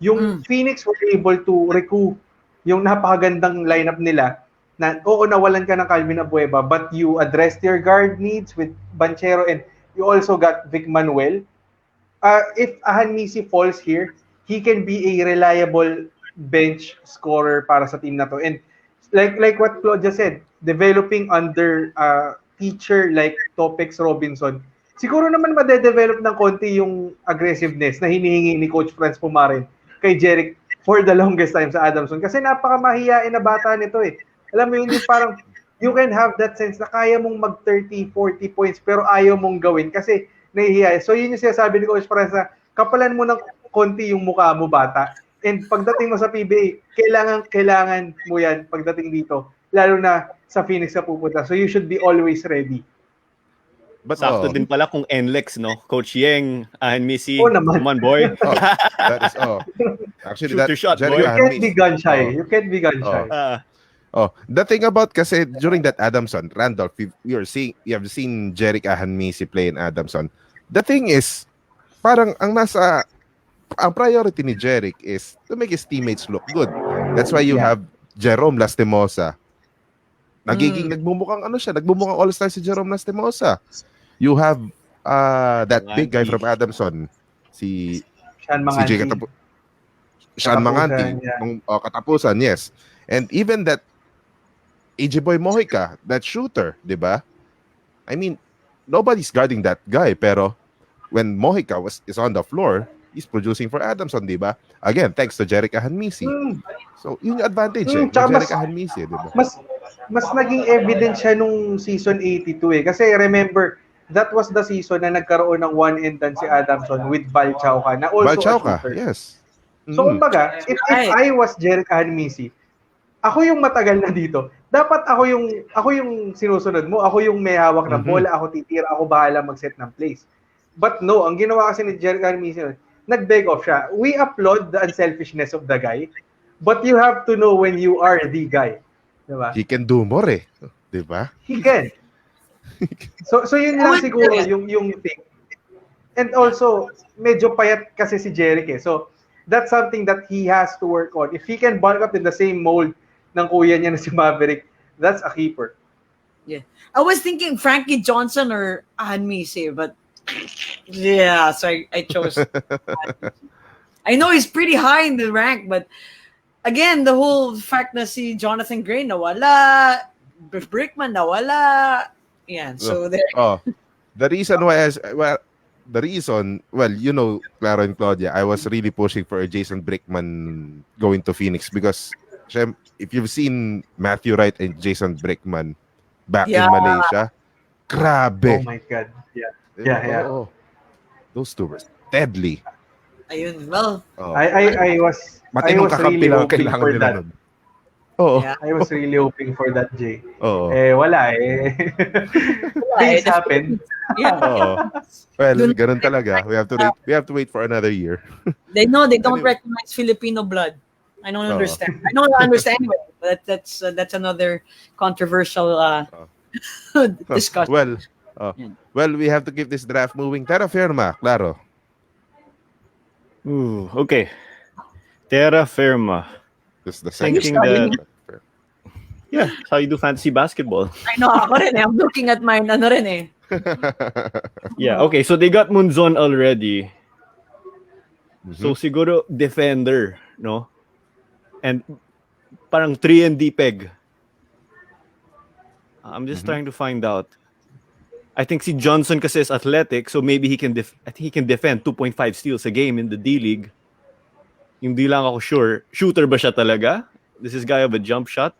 Speaker 4: Yung Phoenix were able to recoup yung napakagandang lineup nila na oo nawalan ka ng Calvin Abueva but you addressed your guard needs with Banchero and you also got Vic Manuel. If Ahan Misi falls here, he can be a reliable bench scorer para sa team na to. And like what Claudia said, developing under teacher like Topex Robinson, siguro naman madedevelop ng konti yung aggressiveness na hinihingi ni Coach Franz Pumarin kay Jerick for the longest time sa Adamson. Kasi napakamahiyain na bata nito eh. Alam mo yun, yung parang you can have that sense na kaya mong mag 30, 40 points pero ayaw mong gawin kasi nahihiya. So yun yung sinasabi ni Coach Franz na kapalan mo ng konti yung mukha mo bata. And pagdating mo sa PBA, kailangan mo yan pagdating dito. Lalo na sa Phoenix ka pupunta. So you should be always ready.
Speaker 1: But
Speaker 3: Sakto din pala kung NLEX, no? Coach Yeng, Ahan Misi,
Speaker 4: Oo naman.
Speaker 3: come on, boy.
Speaker 1: that is actually
Speaker 3: Shoot
Speaker 1: that
Speaker 3: your shot,
Speaker 1: Jerry
Speaker 3: boy.
Speaker 4: You
Speaker 1: Ahan
Speaker 4: can't be
Speaker 1: Misi-
Speaker 4: gun shy.
Speaker 1: Oh.
Speaker 4: You can't be gun shy.
Speaker 1: The thing about kasi during that Adamson, Randolph, you have seen Jerick Ahan Misi play in Adamson. The thing is, parang ang priority ni Jerick is to make his teammates look good. That's why you
Speaker 4: Yeah.
Speaker 1: have Jerome Lastimosa. Nagmumukhang all-star si Jerome Lastimosa. You have that big guy from Adamson, si
Speaker 4: Sean
Speaker 1: CJ
Speaker 4: Manganti.
Speaker 1: Sean Manganti,
Speaker 4: yeah.
Speaker 1: katapusan, yes. And even that AJ Boy Mojica, that shooter, di ba? I mean, nobody's guarding that guy, pero when Mojica is on the floor, he's producing for Adamson, di ba? Again, thanks to Jerick Ahan Misi. So, yun yung advantage ni
Speaker 4: Tsaka
Speaker 1: Jerick Ahan Misi, di ba?
Speaker 4: Mas naging evident siya nung season 82 eh. Kasi remember, that was the season na nagkaroon ng one and done si Adamson with Val Chauca na also
Speaker 1: Balchauca,
Speaker 4: a shooter.
Speaker 1: yes.
Speaker 4: So kumbaga, if I was Jerick Ahan-Misi, ako yung matagal na dito. Dapat ako yung sinusunod mo, ako yung may hawak ng bola, ako titira, ako bahala mag-set ng plays. But no, ang ginawa kasi ni Jerick Ahan-Misi, nag-beg off siya. We applaud the unselfishness of the guy, but you have to know when you are the guy. Diba?
Speaker 1: He can do more eh. Di ba?
Speaker 4: He can. So yun lang siguro yung thing. And also, medyo payat kasi si Jeric eh. So, that's something that he has to work on. If he can bulk up in the same mold ng kuya niya na si Maverick, that's a keeper.
Speaker 2: Yeah. I was thinking Frankie Johnson or Misi, but yeah, so I chose. I know he's pretty high in the rank, but again, the whole fact na si Jonathan Gray nawala, Brickman nawala. Yeah, so there.
Speaker 1: The reason why you know, Claro and Claudia, I was really pushing for a Jason Brickman going to Phoenix because if you've seen Matthew Wright and Jason Brickman back in Malaysia, grabe.
Speaker 4: Oh my God. Yeah.
Speaker 1: Oh. Those two were deadly.
Speaker 2: Ayun, well.
Speaker 4: I was really hoping for that.
Speaker 2: Yeah.
Speaker 4: I was really hoping for that, Jay.
Speaker 1: Wala
Speaker 4: eh. Things happen.
Speaker 2: Yeah.
Speaker 1: Well, ganun talaga. We have to wait for another year.
Speaker 2: They don't recognize Filipino blood. I don't understand. I don't understand anyway. But that's another controversial discussion.
Speaker 1: Well, we have to keep this draft moving. Terra firma, Claro.
Speaker 3: Ooh, okay. Terra firma.
Speaker 1: This is the second.
Speaker 3: Thinking that, yeah, how you do fantasy basketball.
Speaker 2: I know, ako rin eh. I'm looking at mine, ano rin eh.
Speaker 3: Yeah, okay, so they got Munzon already. So siguro defender, no? And parang 3 and D peg. I'm just trying to find out. I think si Johnson kasi is athletic, so maybe he can defend 2.5 steals a game in the D-League. Hindi lang ako sure. Shooter ba siya talaga? Does this guy have a jump shot?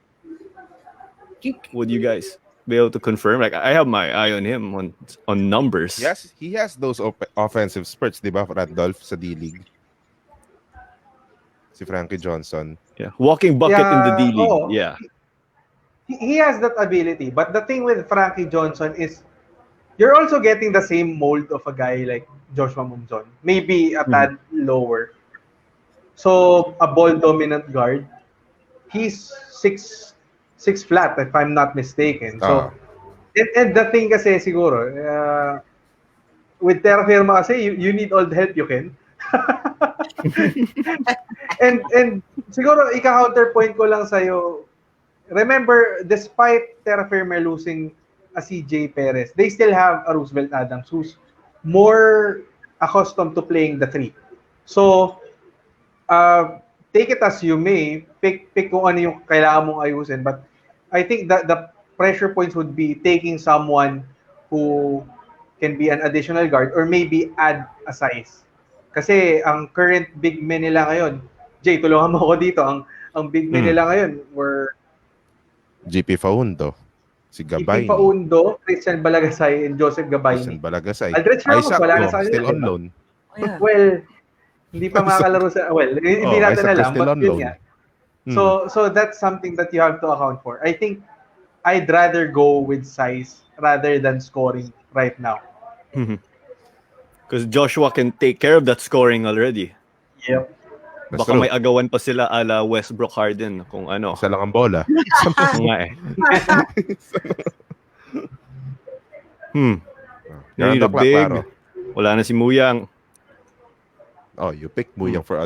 Speaker 3: Would you guys be able to confirm? Like, I have my eye on him on numbers.
Speaker 1: Yes, he has those offensive spurts, di ba, Randolph, sa D-League? Si Frankie Johnson.
Speaker 3: Yeah, walking bucket in the D-League. Yeah.
Speaker 4: He has that ability. But the thing with Frankie Johnson is you're also getting the same mold of a guy like Joshua Munzon. Maybe a tad lower. So, a ball-dominant guard. He's 6 flat, if I'm not mistaken. So, and the thing kasi siguro, with Terra Firma kasi, you need all the help you can. and siguro, ika-counterpoint ko lang sa'yo, remember, despite Terra Firma losing a CJ Perez, they still have a Roosevelt Adams who's more accustomed to playing the 3. So, take it as you may, pick kung ano yung kailangan mong ayusin. But I think that the pressure points would be taking someone who can be an additional guard or maybe add a size. Kasi ang current big men nila ngayon, Jay, tulungan mo ako dito, ang big men nila ngayon were
Speaker 1: JP Faundo, si Gabay.
Speaker 4: JP Faundo, Christian Balagasay, and Joseph Gabay.
Speaker 1: Christian Balagasay.
Speaker 4: Aldrich Ramos, wala na sa
Speaker 1: still
Speaker 4: kanila,
Speaker 1: on loan.
Speaker 2: Yeah.
Speaker 4: Well, hindi pa makakalaro sa hindi natin alam, but yun nga. So that's something that you have to account for. I think I'd rather go with size rather than scoring right now.
Speaker 3: Because Joshua can take care of that scoring already.
Speaker 4: Yep.
Speaker 3: Baka may agawan pa sila ala Westbrook Harden kung ano.
Speaker 1: Isa lang ang bola.
Speaker 3: Nga eh. Need a big. Wala na si Muyang.
Speaker 1: Oh, you picked Muyang for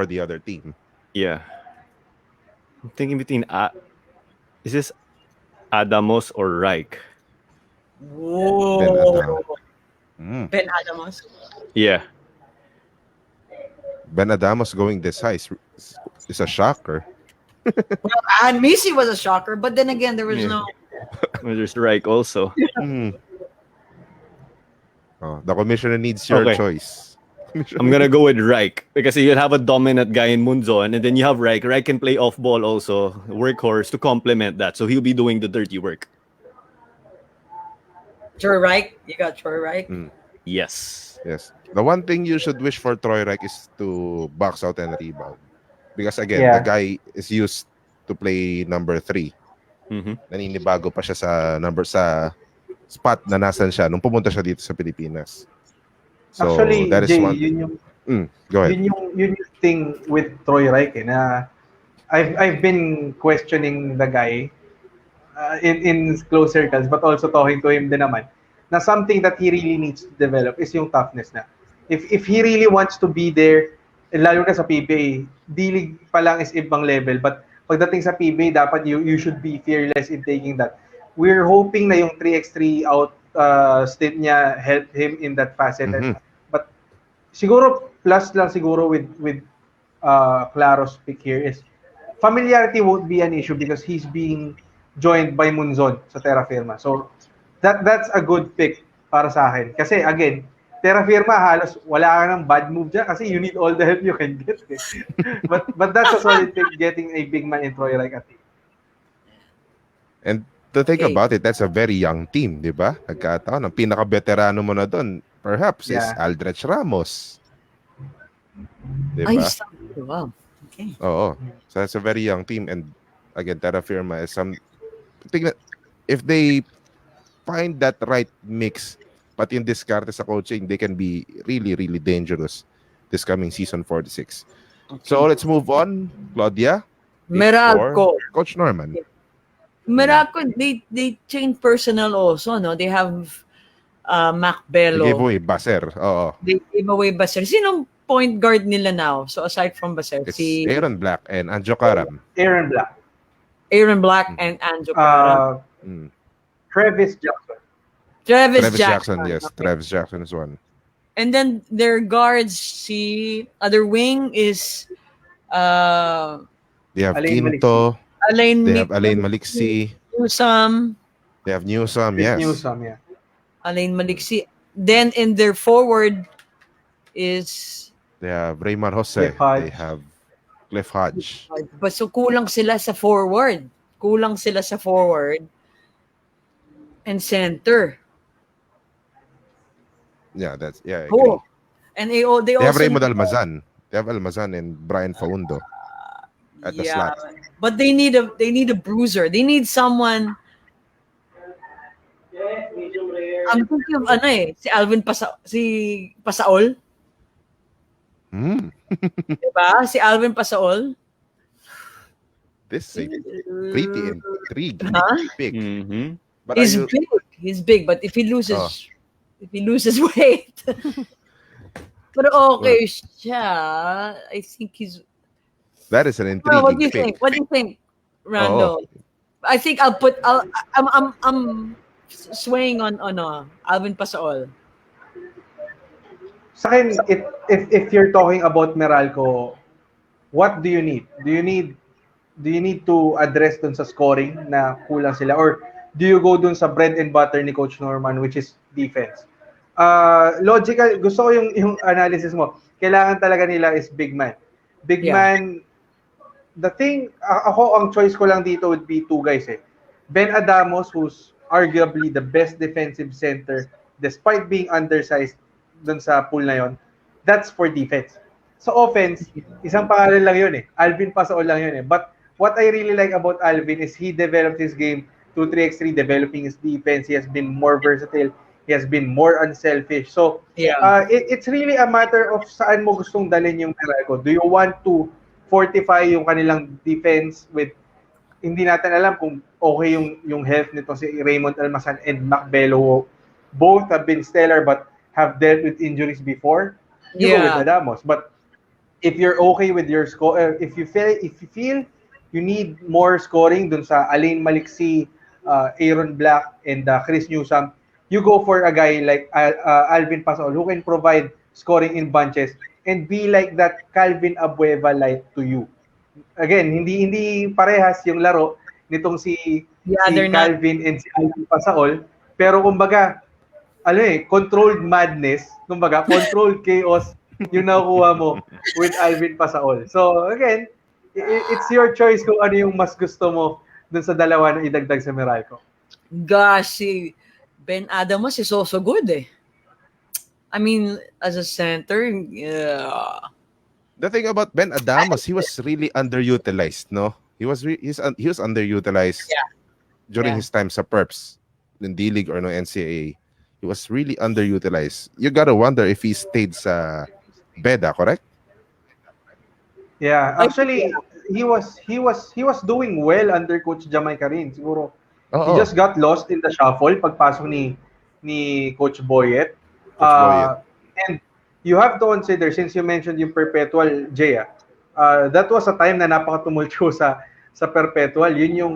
Speaker 1: the other team.
Speaker 3: Yeah. I'm thinking between is this Adamos or Reich?
Speaker 2: Whoa. Ben Adamos.
Speaker 3: Yeah.
Speaker 1: Ben Adamos going this high is a shocker.
Speaker 2: Well, and Misi was a shocker, but then again, there was no.
Speaker 3: There's Reich also.
Speaker 1: The commissioner needs your choice.
Speaker 3: I'm gonna go with Reich because you'll have a dominant guy in Munzon, and then you have Reich. Reich can play off ball also, workhorse to complement that. So he'll be doing the dirty work.
Speaker 2: Troy Reich, you got Troy Reich.
Speaker 3: Yes.
Speaker 1: The one thing you should wish for Troy Reich is to box out and rebound, because again, the guy is used to play number 3. Naninibago pa siya sa spot na nasan siya nung pumunta siya dito sa Pilipinas. So,
Speaker 4: actually,
Speaker 1: that is
Speaker 4: Jay,
Speaker 1: one. Go ahead.
Speaker 4: Yun yung thing with Troy Reich na I've been questioning the guy in close circles, but also talking to him din naman, na something that he really needs to develop is yung toughness na. If he really wants to be there, lalo na sa PBA, D-League pa lang is ibang level, but pagdating sa PBA, dapat you should be fearless in taking that. We're hoping na yung 3x3 out stint niya helped him in that facet. But siguro plus lang siguro with Claro's pick here is familiarity won't be an issue because he's being joined by Munzon sa Terra Firma. So that's a good pick para sa akin. Kasi again, Terra Firma halos wala ka ng bad move dyan kasi you need all the help you can get. But that's a solid pick getting a big man in Troy Reich at team.
Speaker 1: And to think about it, that's a very young team, di ba? Nagkataon, ang pinaka-veterano mo na doon, perhaps, is Aldrich Ramos. Di ba?
Speaker 2: Wow. Okay.
Speaker 1: Oo. So that's a very young team. And again, Terra Firma is if they find that right mix, but in this carte sa coaching, they can be really, really dangerous this coming season 46. Okay. So let's move on. Claudia.
Speaker 2: Meralco.
Speaker 1: Coach Norman.
Speaker 2: Meralco, they changed personnel also, no? They have Mac Bello.
Speaker 1: They gave away Baser. Oo.
Speaker 2: They gave away Baser. Sinong point guard nila now? So aside from Baser,
Speaker 1: it's Aaron Black and Anjo Karam.
Speaker 4: Aaron Black
Speaker 2: and Anjo Karam.
Speaker 4: Travis Jackson.
Speaker 2: Travis Jackson.
Speaker 1: Yes. Okay. Travis Jackson is one.
Speaker 2: And then their guards, other wing is
Speaker 1: they have Quinto.
Speaker 2: They
Speaker 1: have Alain Maliksi.
Speaker 2: Newsome.
Speaker 1: They have Newsome, yes.
Speaker 4: Newsome, yeah.
Speaker 2: Alain Maliksi. Then in their forward is
Speaker 1: they have Raymond Jose. They have Cliff Hodge.
Speaker 2: But so kulang sila sa forward. And center.
Speaker 1: Yeah, that's I agree.
Speaker 2: Oh. And they also
Speaker 1: have Raymond Almazan. They have Almazan and Brian Faundo at the slot.
Speaker 2: But they need a bruiser. They need someone. I'm thinking of si Alvin Pasaol. Diba? Si Alvin Pasaol.
Speaker 1: This is pretty intriguing pick.
Speaker 3: Mm-hmm.
Speaker 1: But
Speaker 2: He's big, but if he loses weight. But okay siya. I think he's.
Speaker 1: That is an intriguing
Speaker 2: What do you
Speaker 1: pick.
Speaker 2: think? What do you think, Rando? I think I'm swaying on Alvin Pasaol.
Speaker 4: Sa akin, if you're talking about Meralco, what do you need? Do you need to address dun sa scoring na kulang sila, or do you go dun sa bread and butter ni Coach Norman, which is defense? Logical, gusto ko yung analysis mo. Kailangan talaga nila is big man. Man, the thing, ako ang choice ko lang dito would be two guys eh. Ben Adamos, who's arguably the best defensive center despite being undersized dun sa pool na yon. That's for defense. So offense, isang pangalan lang yun eh. Alvin Pasaol lang yun eh. But what I really like about Alvin is he developed his game 2-3x3, developing his defense. He has been more versatile. He has been more unselfish. So it's really a matter of saan mo gustong dalhin yung Meralco. Do you want to fortify yung kanilang defense with, hindi natin alam kung okay yung health nito si Raymond Almazan and Mac Bello. Both have been stellar but have dealt with injuries before. You go with Adamos. But if you're okay with your score, if you feel you need more scoring dun sa Alain Maliksi, Aaron Black, and Chris Newsome, you go for a guy like Alvin Pasaol who can provide scoring in bunches and be like that Calvin Abueva light to you. Again, hindi parehas yung laro nitong si Calvin and si Alvin Pasaol, pero kumbaga controlled madness, kumbaga controlled chaos yung nakuha mo with Alvin Pasaol. So again, it's your choice kung ano yung mas gusto mo dun sa dalawa na idagdag sa Meralco.
Speaker 2: Gosh, si Ben Adamos is also good eh. I mean, as a center,
Speaker 1: The thing about Ben Adamos, he was really underutilized, no? He was underutilized during his time sa Perps, in D-League or no NCAA. He was really underutilized. You gotta wonder if he stayed sa Beda, correct?
Speaker 4: Yeah, actually he was doing well under Coach Jamaica rin. Siguro He
Speaker 1: Oo,
Speaker 4: just got lost in the shuffle pagpasok ni Coach Boyet.
Speaker 1: Coach Boyet.
Speaker 4: And you have to consider, since you mentioned yung perpetual, Jay, that was a time na napakatumultyo sa perpetual. Yun yung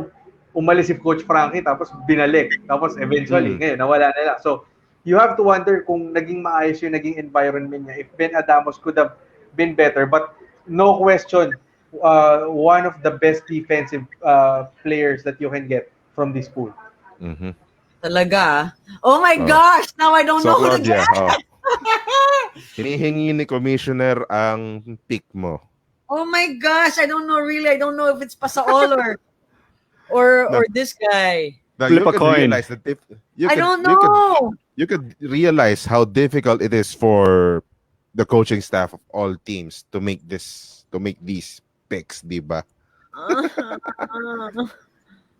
Speaker 4: umalis si Coach Frankie tapos binalik. Tapos eventually,
Speaker 1: Mm.
Speaker 4: ngayon, nawala na lang. So, you have to wonder kung naging maayos yung naging environment niya. If Ben Adamos could have been better. But no question, one of the best defensive players that you can get from this pool.
Speaker 1: Mhm.
Speaker 2: Talaga. Oh my
Speaker 1: Oh.
Speaker 2: gosh! Now I don't
Speaker 1: So
Speaker 2: know who to
Speaker 1: Claudia,
Speaker 2: get.
Speaker 1: hinihingi ni Commissioner ang pick mo.
Speaker 2: Oh my gosh! I don't know really. I don't know if it's Pasaol or this guy.
Speaker 1: Now
Speaker 3: Flip
Speaker 1: you
Speaker 3: a
Speaker 1: could
Speaker 3: coin.
Speaker 1: realize that
Speaker 2: I don't know.
Speaker 1: you could realize how difficult it is for the coaching staff of all teams to make these picks, diba?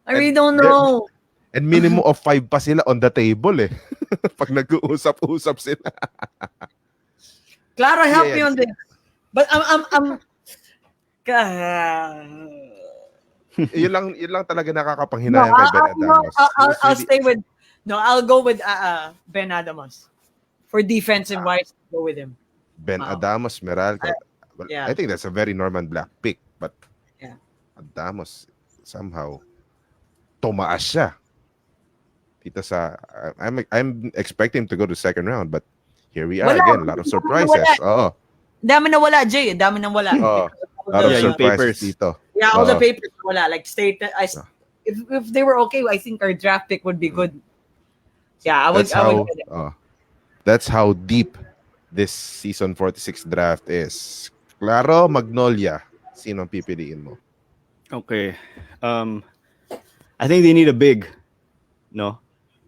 Speaker 2: I really don't know.
Speaker 1: And minimum of 5 pa sila on the table eh. Pag nag-uusap-usap sila.
Speaker 2: Claro, help
Speaker 1: Yeah,
Speaker 2: me on this. But
Speaker 1: yun lang talaga
Speaker 2: no,
Speaker 1: nakakapanghinayang kay Ben Adamos.
Speaker 2: I'll stay with. No, I'll go with Ben Adamos. For defensive wise, go with him.
Speaker 1: Ben
Speaker 2: Wow.
Speaker 1: Adamos, Meralco. Well,
Speaker 2: yeah.
Speaker 1: I think that's a very Norman Black pick, but
Speaker 2: Yeah.
Speaker 1: Adamos somehow tumaas siya. Dito sa I'm expecting him to go to second round, but here we are
Speaker 2: Wala.
Speaker 1: again, a lot of surprises.
Speaker 2: Wala.
Speaker 1: Oo.
Speaker 2: Dami na wala, Jay. Dami na wala.
Speaker 1: Oo. A lot of
Speaker 3: Yeah, yung
Speaker 1: surprises
Speaker 3: papers.
Speaker 1: dito.
Speaker 2: Yeah, all the
Speaker 1: Oo.
Speaker 2: papers wala. Like state, if they were okay, I think our draft pick would be good. Yeah, I would.
Speaker 1: That's how deep this season 46 draft is. Claro, Magnolia. Sino ang pipiliin mo?
Speaker 3: Okay. I think they need a big. No?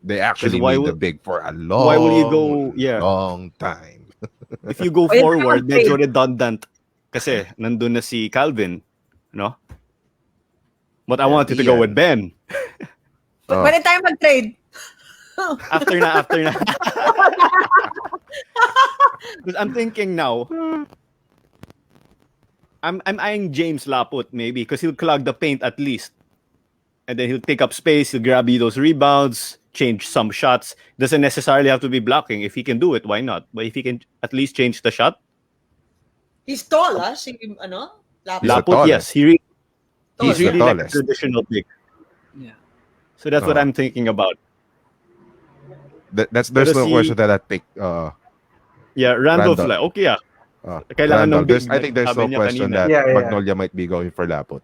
Speaker 1: They actually
Speaker 3: why
Speaker 1: need the
Speaker 3: would-
Speaker 1: big for a long,
Speaker 3: why will you go- yeah.
Speaker 1: long time.
Speaker 3: If you go
Speaker 2: Well,
Speaker 3: forward,
Speaker 2: okay.
Speaker 3: medyo redundant. Kasi nandun na si Calvin. No? But I wanted to go with Ben.
Speaker 1: Oh.
Speaker 2: By the time mag-trade,
Speaker 3: After na. Because I'm thinking now, I'm eyeing James Laput maybe because he'll clog the paint at least. And then he'll take up space, he'll grab you those rebounds, change some shots. Doesn't necessarily have to be blocking. If he can do it, why not? But if he can at least change the shot.
Speaker 2: he's tall, Si, ano?
Speaker 1: He's the
Speaker 3: Laput,
Speaker 1: tallest.
Speaker 3: yes. He's
Speaker 1: He's the
Speaker 3: really like a
Speaker 1: tallest.
Speaker 3: traditional big.
Speaker 2: Yeah.
Speaker 3: So that's what
Speaker 1: Oh.
Speaker 3: I'm thinking about.
Speaker 1: There's
Speaker 3: Pero
Speaker 1: no
Speaker 3: si-
Speaker 1: question that pick.
Speaker 3: Yeah, Randolph,
Speaker 1: Randolph.
Speaker 3: like, okay
Speaker 1: Randolph,
Speaker 3: Kailangan ng big,
Speaker 1: I think there's
Speaker 3: sabi
Speaker 1: no
Speaker 3: niya
Speaker 1: question
Speaker 3: kanina.
Speaker 1: that
Speaker 4: Yeah.
Speaker 1: Magnolia might be going for Laput.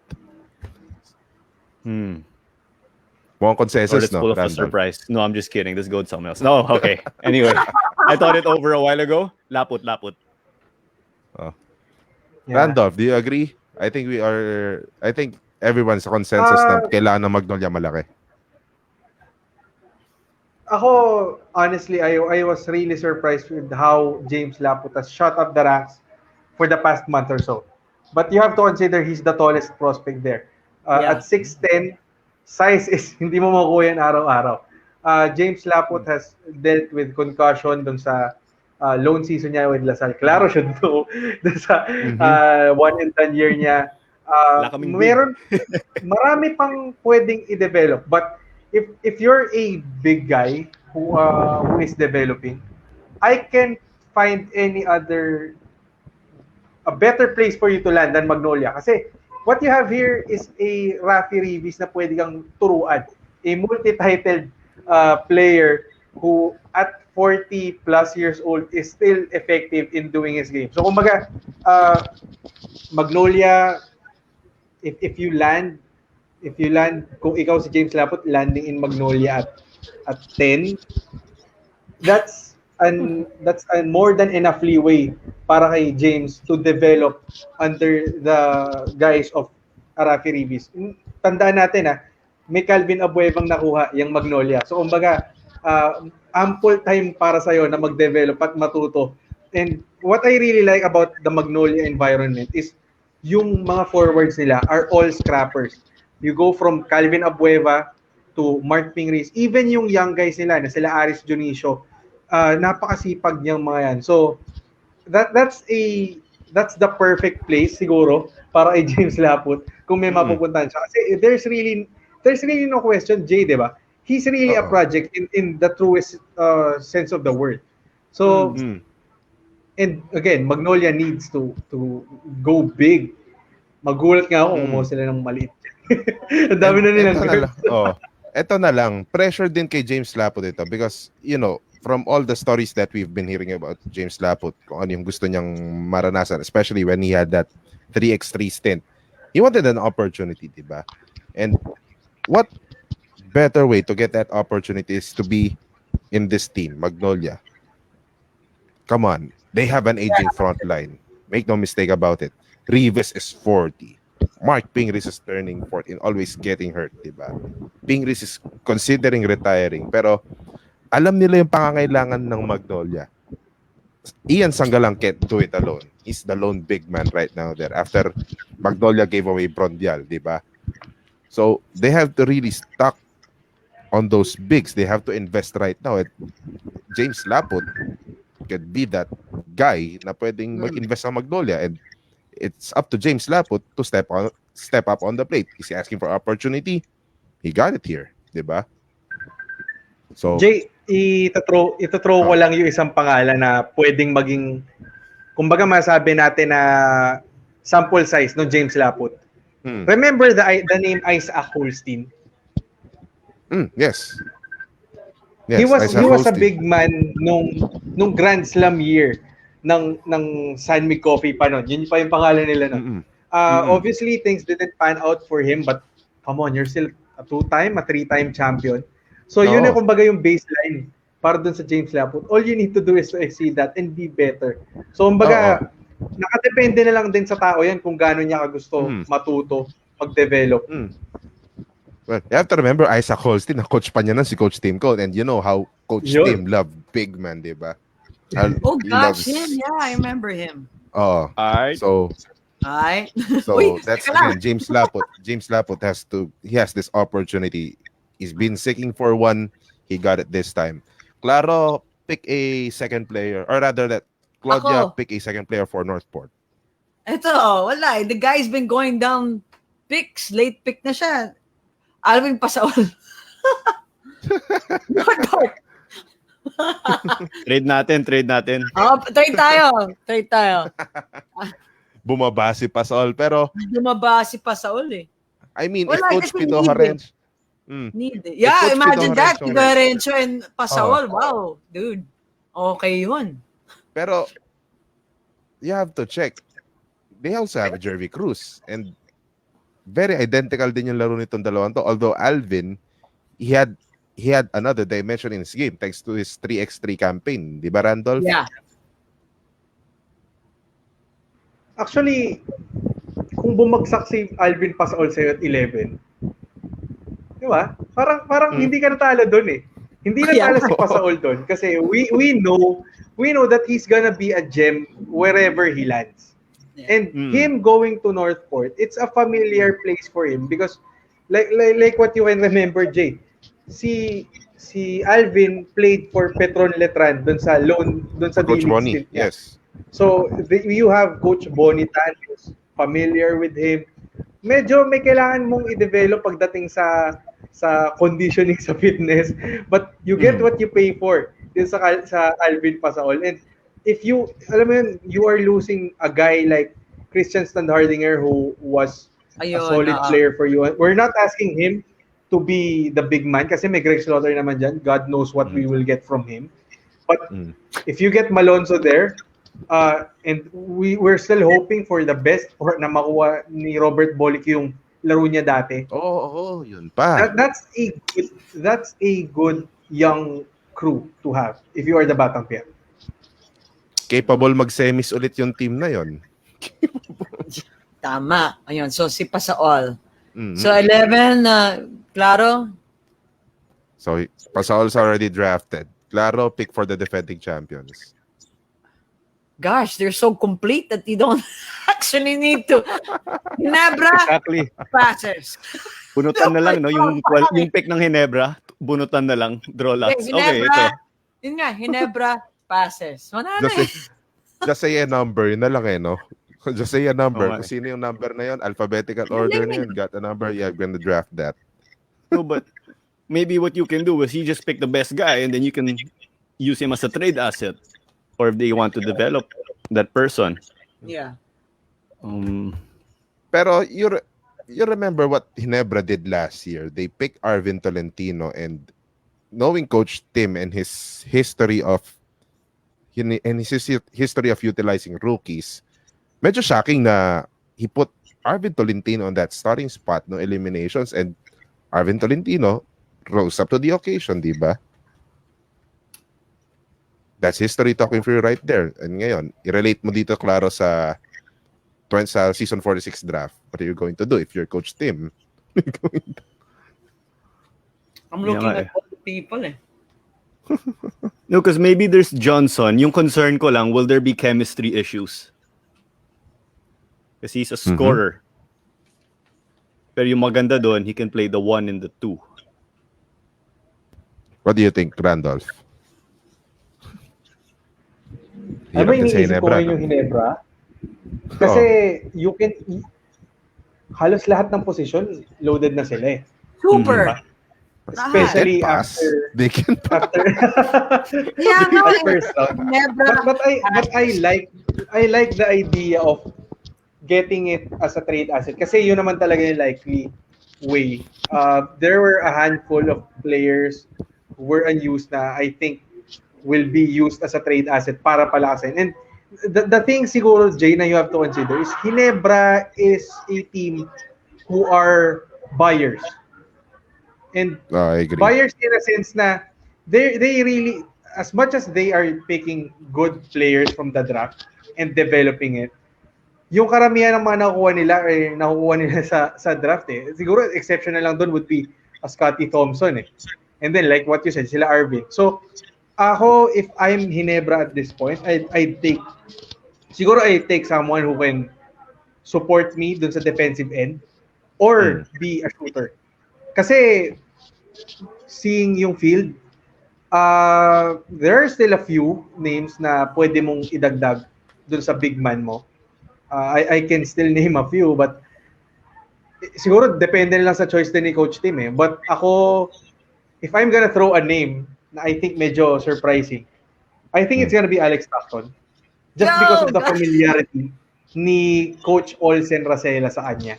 Speaker 1: Mukhang
Speaker 3: Or
Speaker 1: consensus,
Speaker 3: let's
Speaker 1: no?
Speaker 3: pull off a
Speaker 1: Randolph.
Speaker 3: surprise. No, I'm just kidding. Let's go with something else. No, okay. Anyway, I thought it over a while ago. Laput.
Speaker 4: Yeah.
Speaker 1: Randolph, do you agree? I think everyone's consensus na kailangan ng Magnolia malaki.
Speaker 4: Ako, honestly, I was really surprised with how James Laput has shot up the ranks for the past month or so. But you have to consider he's the tallest prospect there.
Speaker 2: Yeah.
Speaker 4: At 6'10", size is hindi mo makuha yan araw-araw. James Laput has dealt with concussion dun sa loan season niya with Lasal. Claro should know. Dun sa 1 and 10 year niya.
Speaker 3: Wala kaming
Speaker 4: Meron, marami pang pwedeng i-develop. But if you're a big guy who is developing, I can't find a better place for you to land than Magnolia. Kasi what you have here is a Rafi Rivas na pwede kang turuan. A multi-titled player who at 40 plus years old is still effective in doing his game. So kumbaga, Magnolia, if you land, kung ikaw si James Laput, landing in Magnolia at 10, that's a more than enough leeway para kay James to develop under the guise of Rafi Rivas. Tandaan natin may Calvin Abuevang nakuha yung Magnolia. So kumbaga, ample time para sa'yo na mag-develop at matuto. And what I really like about the Magnolia environment is yung mga forwards nila are all scrappers. You go from Calvin Abueva to Mark Pingris, even yung young guys nila na sila Aris Dionisio, napakasipag niyang mga yan. So that's the perfect place siguro para kay James Laput kung may mapupuntahan siya. Kasi there's really there's really no question, Jay, di ba? He's really a
Speaker 1: Oo.
Speaker 4: project in the truest sense of the word. So,
Speaker 3: Mm.
Speaker 4: and again, Magnolia needs to go big. Magulat nga ako kung
Speaker 3: Mm.
Speaker 4: kumuha sila ng maliit. Ang dami
Speaker 1: And
Speaker 4: na nilang
Speaker 1: eto na lang,
Speaker 4: guards.
Speaker 1: eto na lang, pressure din kay James Laput ito because, from all the stories that we've been hearing about James Laput, kung ano yung gusto niyang maranasan, especially when he had that 3x3 stint, he wanted an opportunity, diba? And what better way to get that opportunity is to be in this team, Magnolia. Come on, they have an aging front line. Make no mistake about it. Rivas is 40. Mark Pingris is turning 40 and always getting hurt, diba? Pingris is considering retiring, pero alam nila yung pangangailangan ng Magnolia. Ian Sangalang can't do it alone. He's the lone big man right now there after Magnolia gave away Brondial, diba? So they have to really stock on those bigs. They have to invest right now. At James Laput could be that guy na pwedeng mag-invest sa Magnolia, and it's up to James Laput to step up on the plate. He's asking for opportunity. He got it here, diba? So
Speaker 4: Jay, ito-throw ko lang yung isang pangalan na pwedeng maging, kumbaga masabi natin na sample size no James Laput. Remember the name Isaac Holstein?
Speaker 1: Yes.
Speaker 4: He was
Speaker 1: Isaac
Speaker 4: a
Speaker 1: Holstein.
Speaker 4: big man nung Grand Slam year ng San Mig Coffee pa noon. Yun pa yung pangalan nila noon. Obviously things didn't pan out for him, but come on, you're still a 2-time, a 3-time champion. So yun na kumbaga yung baseline para dun sa James Laput. All you need to do is to exceed that and be better. So kumbaga nakadepende na lang din sa tao yan kung gaano niya kagusto matuto, mag-develop.
Speaker 1: Well, you have to remember Isaac Holstein, na coach pa niya nun si Coach Tim Cole, and you know how Coach Tim loved big man, diba?
Speaker 2: Oh
Speaker 1: He
Speaker 2: gosh,
Speaker 1: loves-
Speaker 2: him. Yeah, I remember him.
Speaker 3: Alright.
Speaker 1: So
Speaker 2: Alright.
Speaker 1: that's again, James Laput. James Laput he has this opportunity. He's been seeking for one. He got it this time. Claro, pick a second player, or rather that Claudia
Speaker 2: Ako.
Speaker 1: pick a second player for Northport.
Speaker 2: Ito, wala. The guy's been going down picks. Late pick na siya. Alvin Pasaol. Northport.
Speaker 3: Trade natin.
Speaker 2: Trade tayo.
Speaker 1: Bumaba si Pasol, pero
Speaker 2: Lumaba si Pasaol eh.
Speaker 1: I mean,
Speaker 2: Wala,
Speaker 1: if Coach
Speaker 2: kasi
Speaker 1: Pito
Speaker 2: need
Speaker 1: Harench,
Speaker 2: Need it. Yeah,
Speaker 1: Coach
Speaker 2: imagine
Speaker 1: Pito
Speaker 2: that.
Speaker 1: Harencho,
Speaker 2: Pito Harencho and Pasaol. Wow, dude. Okay yun.
Speaker 1: pero you have to check. They also have Jervy Cruz, and very identical din yung laro nitong dalawang to. Although Alvin, he had another dimension in his game thanks to his 3x3 campaign, di ba, Randolph?
Speaker 2: Yeah.
Speaker 4: Actually, kung bumagsak si Alvin Pasaol sa'yo at 11, di ba? Parang hindi ka natalo doon eh. Hindi natalo si Pasaol doon kasi we know that he's gonna be a gem wherever he lands. And him going to Northport, it's a familiar place for him because like what you can remember, Jay, si Alvin played for Petron Letran doon sa
Speaker 1: Coach
Speaker 4: D-League
Speaker 1: Bonnie,
Speaker 4: stint niya.
Speaker 1: yes.
Speaker 4: So you have Coach Bonnie Tan who's familiar with him. Medyo may kailangan mong i-develop pagdating sa conditioning, sa fitness, but you get what you pay for din sa Alvin Pasaol. And if you are losing a guy like Christian Standhardinger who was a solid player for you. We're not asking him to be the big man kasi may Greg Slaughter naman dyan. God knows what we will get from him. But if you get Malonzo there, and we're still hoping for the best or na makuha ni Robert Bolick yung laro niya dati.
Speaker 1: Yun pa.
Speaker 4: That's a good young crew to have if you are the Batang Pier.
Speaker 1: Capable mag-semis ulit yung team na yon.
Speaker 2: Tama. Ayun. So, si Pasaol. So, 11, Claro?
Speaker 1: So, Pasaol's already drafted. Claro, pick for the defending champions.
Speaker 2: Gosh, they're so complete that you don't actually need to. Ginebra,
Speaker 3: Exactly.
Speaker 2: passes.
Speaker 3: Bunutan na lang, no? Yung pick ng Ginebra, bunutan na lang, draw lots. Okay, ito.
Speaker 2: Yun nga, Ginebra, passes. Wala na eh.
Speaker 1: Just say a number, yun na lang eh, no? Just say a number.
Speaker 3: Okay.
Speaker 1: Kung sino yung number na yun, alphabetical order na yun, got a number, you're gonna draft that.
Speaker 3: No, but maybe what you can do is you just pick the best guy and then you can use him as a trade asset. Or if they want to develop that person.
Speaker 2: Yeah.
Speaker 1: Pero you remember what Ginebra did last year? They picked Arvin Tolentino, and knowing Coach Tim and his history of utilizing rookies, medyo shocking na he put Arvin Tolentino on that starting spot no eliminations, and Arvin Tolentino rose up to the occasion, di ba? That's history talking for you right there. And ngayon, i-relate mo dito, Claro, sa season 46 draft. What are you going to do if you're Coach Tim?
Speaker 2: I'm looking at all the people eh.
Speaker 3: No, because maybe there's Johnson. Yung concern ko lang, will there be chemistry issues? Because he's a scorer. Pero yung maganda doon, he can play the 1 and the 2.
Speaker 1: What do you think, Randolph?
Speaker 4: Ano iniisip ko ngayon yung Ginebra? Kasi you can halos lahat ng position loaded na sila eh.
Speaker 2: Super.
Speaker 4: Especially after
Speaker 1: they can pass.
Speaker 2: Yeah, no,
Speaker 4: first round. But I like the idea of getting it as a trade asset kasi yun naman talaga yung likely way. There were a handful of players who were unused na I think will be used as a trade asset para palakasin. And the thing siguro, Jay, na you have to consider is Ginebra is a team who are buyers. And
Speaker 1: I agree.
Speaker 4: Buyers in a sense na they really, as much as they are picking good players from the draft and developing it, yung karamihan ng mga nakukuha nila sa draft eh. Siguro exceptional lang doon would be Scotty Thompson eh. And then like what you said, sila Arvin. So ako, if I'm Ginebra at this point, I take someone who can support me dun sa defensive end or be a shooter. Kasi seeing yung field, there are still a few names na pwede mong idagdag dun sa big man mo. I can still name a few, but siguro depende lang sa choice din ni Coach Tim eh. But ako, if I'm gonna throw a name na I think medyo surprising, I think it's gonna be Alex Stockton. Just because of the familiarity ni Coach Olsen Racela sa kanya.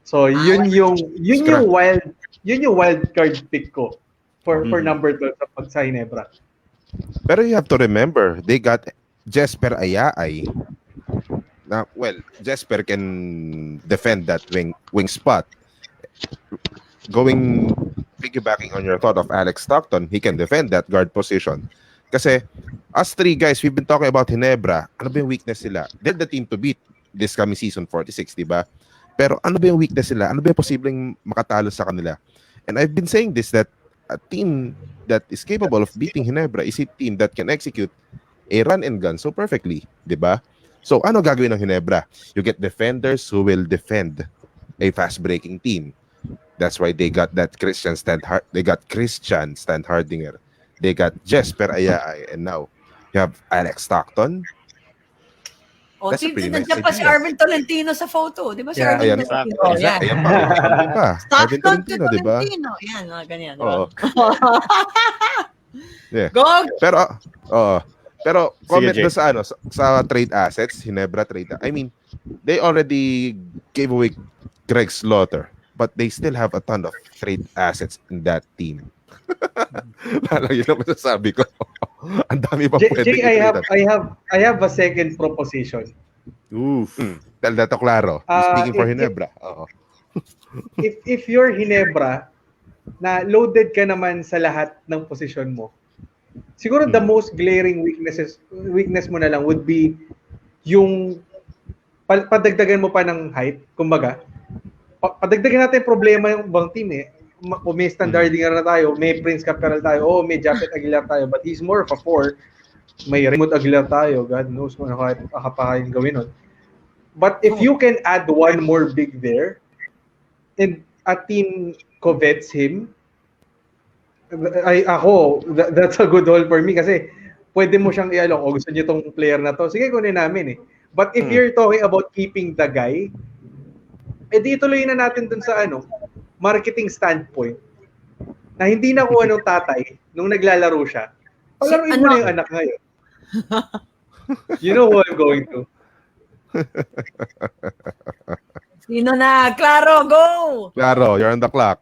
Speaker 4: So yun yung wild card pick ko for number 12 sa Ginebra.
Speaker 1: Pero you have to remember, they got Jesper Ayaay. Now, well, Jesper can defend that wing spot. Piggybacking on your thought of Alex Stockton, he can defend that guard position. Kasi, us three guys, we've been talking about Ginebra. Ano ba yung weakness sila? They're the team to beat this coming season 46, di ba? Pero ano ba yung weakness sila? Ano ba yung posibleng makatalo sa kanila? And I've been saying this, that a team that is capable of beating Ginebra is a team that can execute a run and gun so perfectly, di ba? So, ano gagawin ng Ginebra? You get defenders who will defend a fast-breaking team. That's why they got that Christian Standhardinger. They got Jesper Ayaay, and now you have Alex Stockton.
Speaker 2: O,
Speaker 1: That's a pretty nice
Speaker 2: nandiyan pa si
Speaker 1: idea.
Speaker 2: Arvin Tolentino sa photo. Di ba si
Speaker 4: Yeah,
Speaker 2: Arvin
Speaker 1: ayan.
Speaker 2: Tolentino?
Speaker 1: Exactly. Ayan pa. Arvin
Speaker 2: Stockton to
Speaker 1: Tolentino, di ba?
Speaker 2: Tolentino. Yan, ganyan. Di ba?
Speaker 1: Oo. Yeah.
Speaker 2: Go!
Speaker 1: Pero comment
Speaker 3: Jay.
Speaker 1: doon sa trade assets, Ginebra trade. I mean, they already gave away Greg Slaughter, but they still have a ton of trade assets in that team. Yun ang masasabi ko. Ang dami pa pwede
Speaker 4: Jay, I have a second proposition.
Speaker 3: Oof.
Speaker 1: Tell that to Claro. Speaking for Ginebra.
Speaker 4: If you're Ginebra, na loaded ka naman sa lahat ng position mo, siguro the most glaring weakness mo na lang would be yung padagdagan mo pa ng height. Kumbaga, padagdagan natin problema yung ibang team eh. May Standardinger na tayo, may Prince Caperal tayo, may Japet Aguilar tayo, but he's more of a 4. May Raymond Aguilar tayo, God knows kung ano kakapakain gawin nun. But if you can add one more big there, and a team covets him, that's a good haul for me kasi pwede mo siyang ialok, gusto niyo tong player na to, sige kunin namin eh. But if you're talking about keeping the guy, edi ituloy na natin dun sa marketing standpoint na hindi nakuha ng tatay nung naglalaro siya, palaruin mo na yung anak ngayon. You know who I'm going to.
Speaker 2: Sino na? Claro, go!
Speaker 1: Claro, you're on the clock.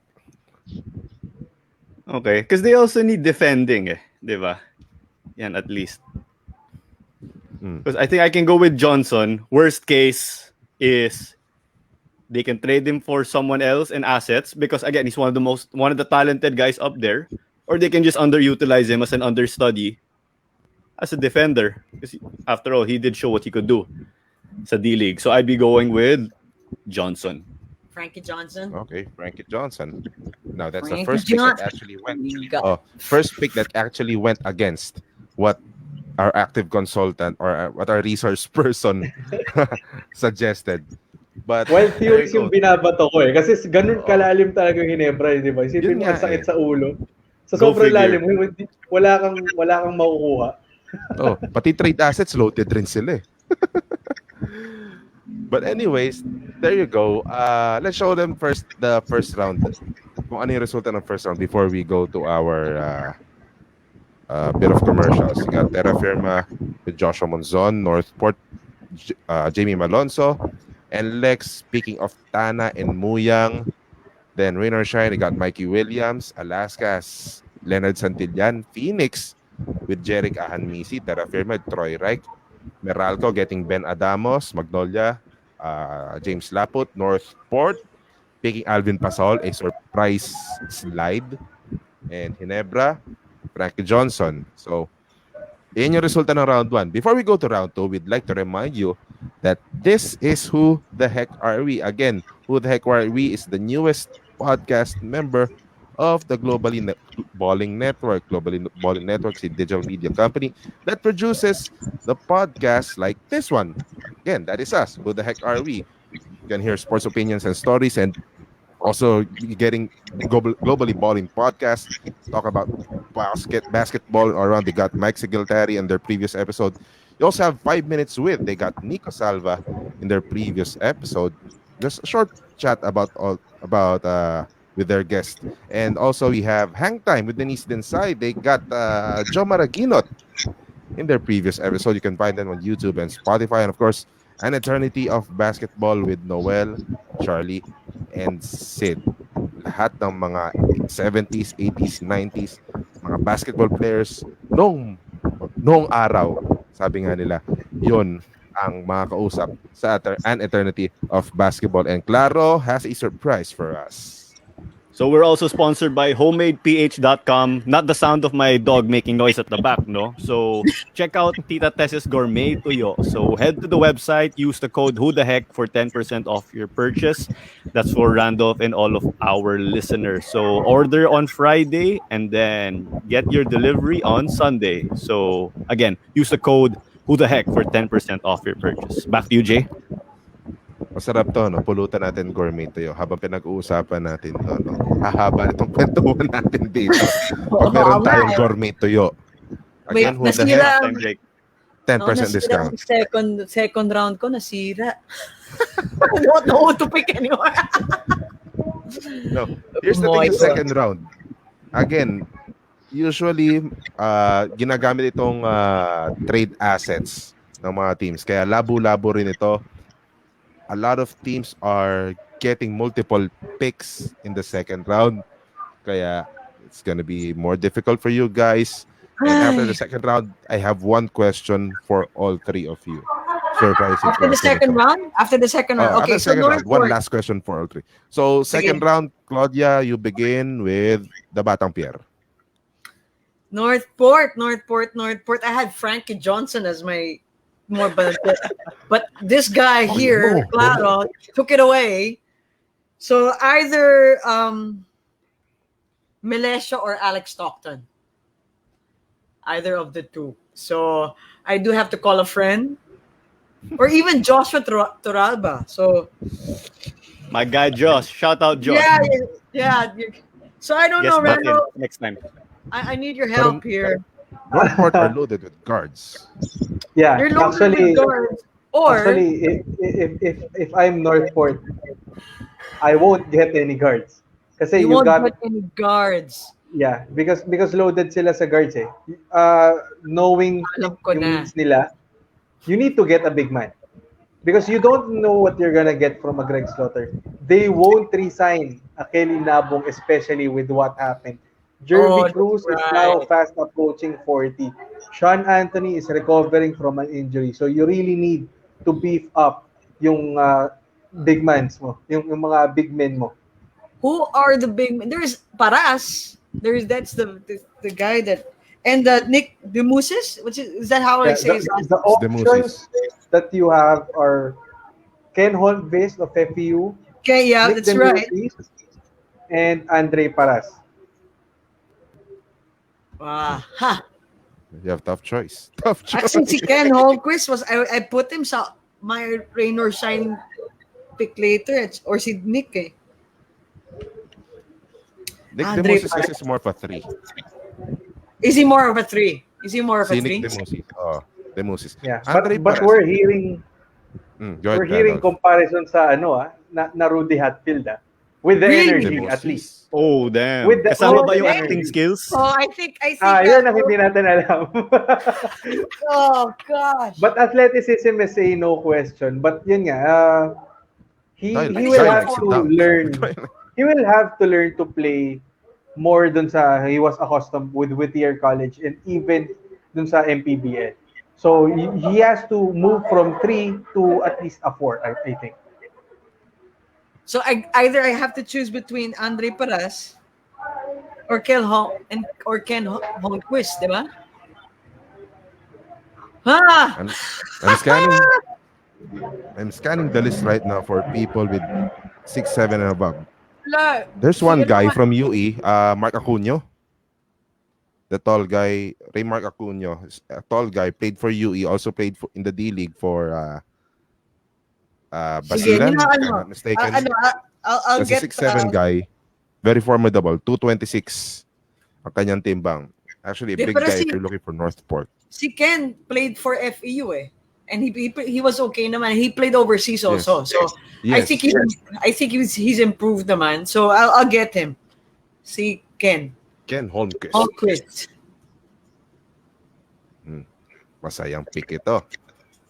Speaker 3: Okay, because they also need defending, di ba? Yan, at least. Because I think I can go with Johnson. Worst case is they can trade him for someone else and assets because again he's one of the talented guys up there, or they can just underutilize him as an understudy as a defender because after all he did show what he could do sa D-League. So I'd be going with Johnson.
Speaker 2: Frankie Johnson.
Speaker 1: Okay, Frankie Johnson. Now that's
Speaker 2: Frankie
Speaker 1: the first pick
Speaker 2: Johnson.
Speaker 1: that actually went. First pick that actually went against what our active consultant or what our resource person suggested. But
Speaker 4: Wild theories yung binabato ko eh. Kasi ganun kalalim talaga yung Ginebra, di ba? Isipin mo ang sakit sa ulo. Sa sobrang lalim, wala kang makukuha.
Speaker 1: Pati trade assets loaded rin sila eh. But anyways, there you go. Let's show them first the first round. Kung ano yung resulta ng first round before we go to our bit of commercials. We got Terra Firma with Joshua Monzon, Northport, Jamie Malonzo, and Lex. Speaking of Tana and Muyang, then Rain or Shine, we got Mikey Williams, Alaska's Leonard Santillan, Phoenix with Jeric Ahanmisi, Terra Firma, Troy Reich, Meralco getting Ben Adamos, Magnolia, James Laput, Northport, picking Alvin Pasol, a surprise slide, and Ginebra, Frankie Johnson. So, yan yung resulta ng round 1. Before we go to round 2, we'd like to remind you that this is Who the Heck Are We? Again, Who the Heck Are We is the newest podcast member of the Ballin Network. Ballin Network is a digital media company that produces the podcasts like this one. Again, that is us. Who the Heck Are We? You can hear sports opinions and stories, and also getting globally balling podcasts talk about basketball around. They got Mike Sigiltari in their previous episode. You also have 5 minutes with. They got Nico Salva in their previous episode. Just a short chat about with their guest. And also we have Hang Time with Denise Densai. They got Joe Maraginot in their previous episode. You can find them on YouTube and Spotify. And of course, An Eternity of Basketball with Noel, Charlie, and Sid. Lahat ng mga 70s, 80s, 90s, mga basketball players noong araw, sabi nga nila, yun ang mga kausap sa An Eternity of Basketball. And Claro has a surprise for us.
Speaker 3: So we're also sponsored by homemadeph.com. Not the sound of my dog making noise at the back, no? So check out Tita Tess's Gourmet Tuyo. So head to the website, use the code WhoTheHeck for 10% off your purchase. That's for Randolph and all of our listeners. So order on Friday and then get your delivery on Sunday. So again, use the code WhoTheHeck for 10% off your purchase. Back to you, Jay.
Speaker 1: Masarap to, no? Pulutan natin gourmet tuyo. Habang pinag-uusapan natin to, no? Hahaba itong kwentuhan natin dito. Pag meron tayong gourmet tuyo. Again, Who the Heck? 10% discount.
Speaker 2: Second round ko, nasira. What no to pick anymore.
Speaker 1: No. Here's the thing, second round. Again, usually, ginagamit itong trade assets ng mga teams. Kaya labo-labo rin ito. A lot of teams are getting multiple picks in the second round. Kaya it's gonna be more difficult for you guys. And after the second round, I have one question for all three of you. Surprising.
Speaker 2: After the second round? After the second round. Okay,
Speaker 1: so one last question for all three. So second round, Claudia, you begin with the Batang Pierre.
Speaker 2: Northport. I had Frankie Johnson as my but this guy here, Claro, took it away. So either Melesio or Alex Stockton. Either of the two. So I do have to call a friend. Or even Joshua Turalba. So
Speaker 3: my guy Josh. Shout out Josh.
Speaker 2: Yeah. So I don't know, Randall.
Speaker 3: Next time.
Speaker 2: I need your help here.
Speaker 1: Northport are loaded with guards.
Speaker 4: Yeah,
Speaker 2: You're loaded with guards. Or
Speaker 4: actually, if I'm Northport, I won't get any guards. Kasi
Speaker 2: You
Speaker 4: you
Speaker 2: won't
Speaker 4: got
Speaker 2: get any guards.
Speaker 4: yeah, because loaded sila sa guards eh. Knowing
Speaker 2: Alam ko
Speaker 4: yung
Speaker 2: na.
Speaker 4: needs nila, you need to get a big man. Because you don't know what you're gonna get from a Greg Slaughter. They won't resign a Kelly Nabong, especially with what happened.
Speaker 2: Oh,
Speaker 4: Jervy
Speaker 2: that's
Speaker 4: Cruz is now
Speaker 2: right.
Speaker 4: fast approaching 40. Sean Anthony is recovering from an injury. So you really need to beef up yung big mans mo, yung mga big men mo.
Speaker 2: Who are the big men? There's Paras. That's the guy that and Nick Demusis. Is that how I
Speaker 4: Yeah,
Speaker 2: say his last
Speaker 4: the
Speaker 2: name?
Speaker 1: It's the Moses.
Speaker 4: options that you have are Ken Holmqvist of FEU,
Speaker 2: Okay, yeah,
Speaker 4: Nick
Speaker 2: that's right.
Speaker 4: Demusis, and Andre Paras.
Speaker 2: Ha.
Speaker 1: You have tough choice. Tough choice.
Speaker 2: Actually, si Ken Holmquist was I put him sa my rain or shine pick later or si Nick eh.
Speaker 1: Nick
Speaker 2: Andre
Speaker 1: Demosis
Speaker 2: Paras.
Speaker 1: is more of a 3.
Speaker 2: Is he more of a 3? Is he more of a
Speaker 1: Si Nick
Speaker 2: 3?
Speaker 1: Demosis. Oh, Demosis.
Speaker 4: Yeah,
Speaker 1: Andre
Speaker 4: but
Speaker 1: Paras.
Speaker 4: we're hearing
Speaker 1: Go
Speaker 4: we're
Speaker 1: ahead,
Speaker 4: hearing
Speaker 1: Randolph.
Speaker 4: comparison sa na Rudy Hatfield with the
Speaker 2: Really?
Speaker 4: energy at least.
Speaker 1: Demosis.
Speaker 3: Oh, damn.
Speaker 4: With the-
Speaker 3: Kasama
Speaker 2: with
Speaker 3: ba
Speaker 2: the
Speaker 3: yung
Speaker 2: energy.
Speaker 3: acting skills?
Speaker 2: Oh, I think
Speaker 4: Yun ang hindi natin alam.
Speaker 2: oh gosh.
Speaker 4: But athleticism is a no question. But yun nga, he
Speaker 1: Dahil
Speaker 4: will
Speaker 1: guy
Speaker 4: have
Speaker 1: likes to
Speaker 4: to
Speaker 1: dunk.
Speaker 4: learn. He will have to learn to play more dun sa he was accustomed with Whittier College and even dun sa MPBL. So he has to move from 3 to at least a 4, I think.
Speaker 2: So either I have to choose between Andre Paras or Ken Holmquist, di ba? Ha!
Speaker 1: I'm scanning. I'm scanning the list right now for people with 6'7" and above.
Speaker 2: Wala.
Speaker 1: There's one
Speaker 2: Sige
Speaker 1: guy
Speaker 2: naman.
Speaker 1: from UE, Mark Acunyo. The tall guy, Ray Mark Acunyo, is a tall guy, played for UE, also played in the D League for
Speaker 2: Sige,
Speaker 1: Basilan,
Speaker 2: you know,
Speaker 1: if I'm not mistaken.
Speaker 2: I'll
Speaker 1: That's a
Speaker 2: get
Speaker 1: 6'7" guy, very formidable, 226 ang kanyang timbang. Actually, a
Speaker 2: Di,
Speaker 1: big
Speaker 2: pero
Speaker 1: guy if you're looking for Northport.
Speaker 2: si Ken played for FEU eh. And he was okay naman. He played overseas also. So
Speaker 1: Yes.
Speaker 2: I think he's improved naman. So I'll get him. Si Ken.
Speaker 1: Ken Holmquist.
Speaker 2: Holmquist.
Speaker 1: Masayang pick ito.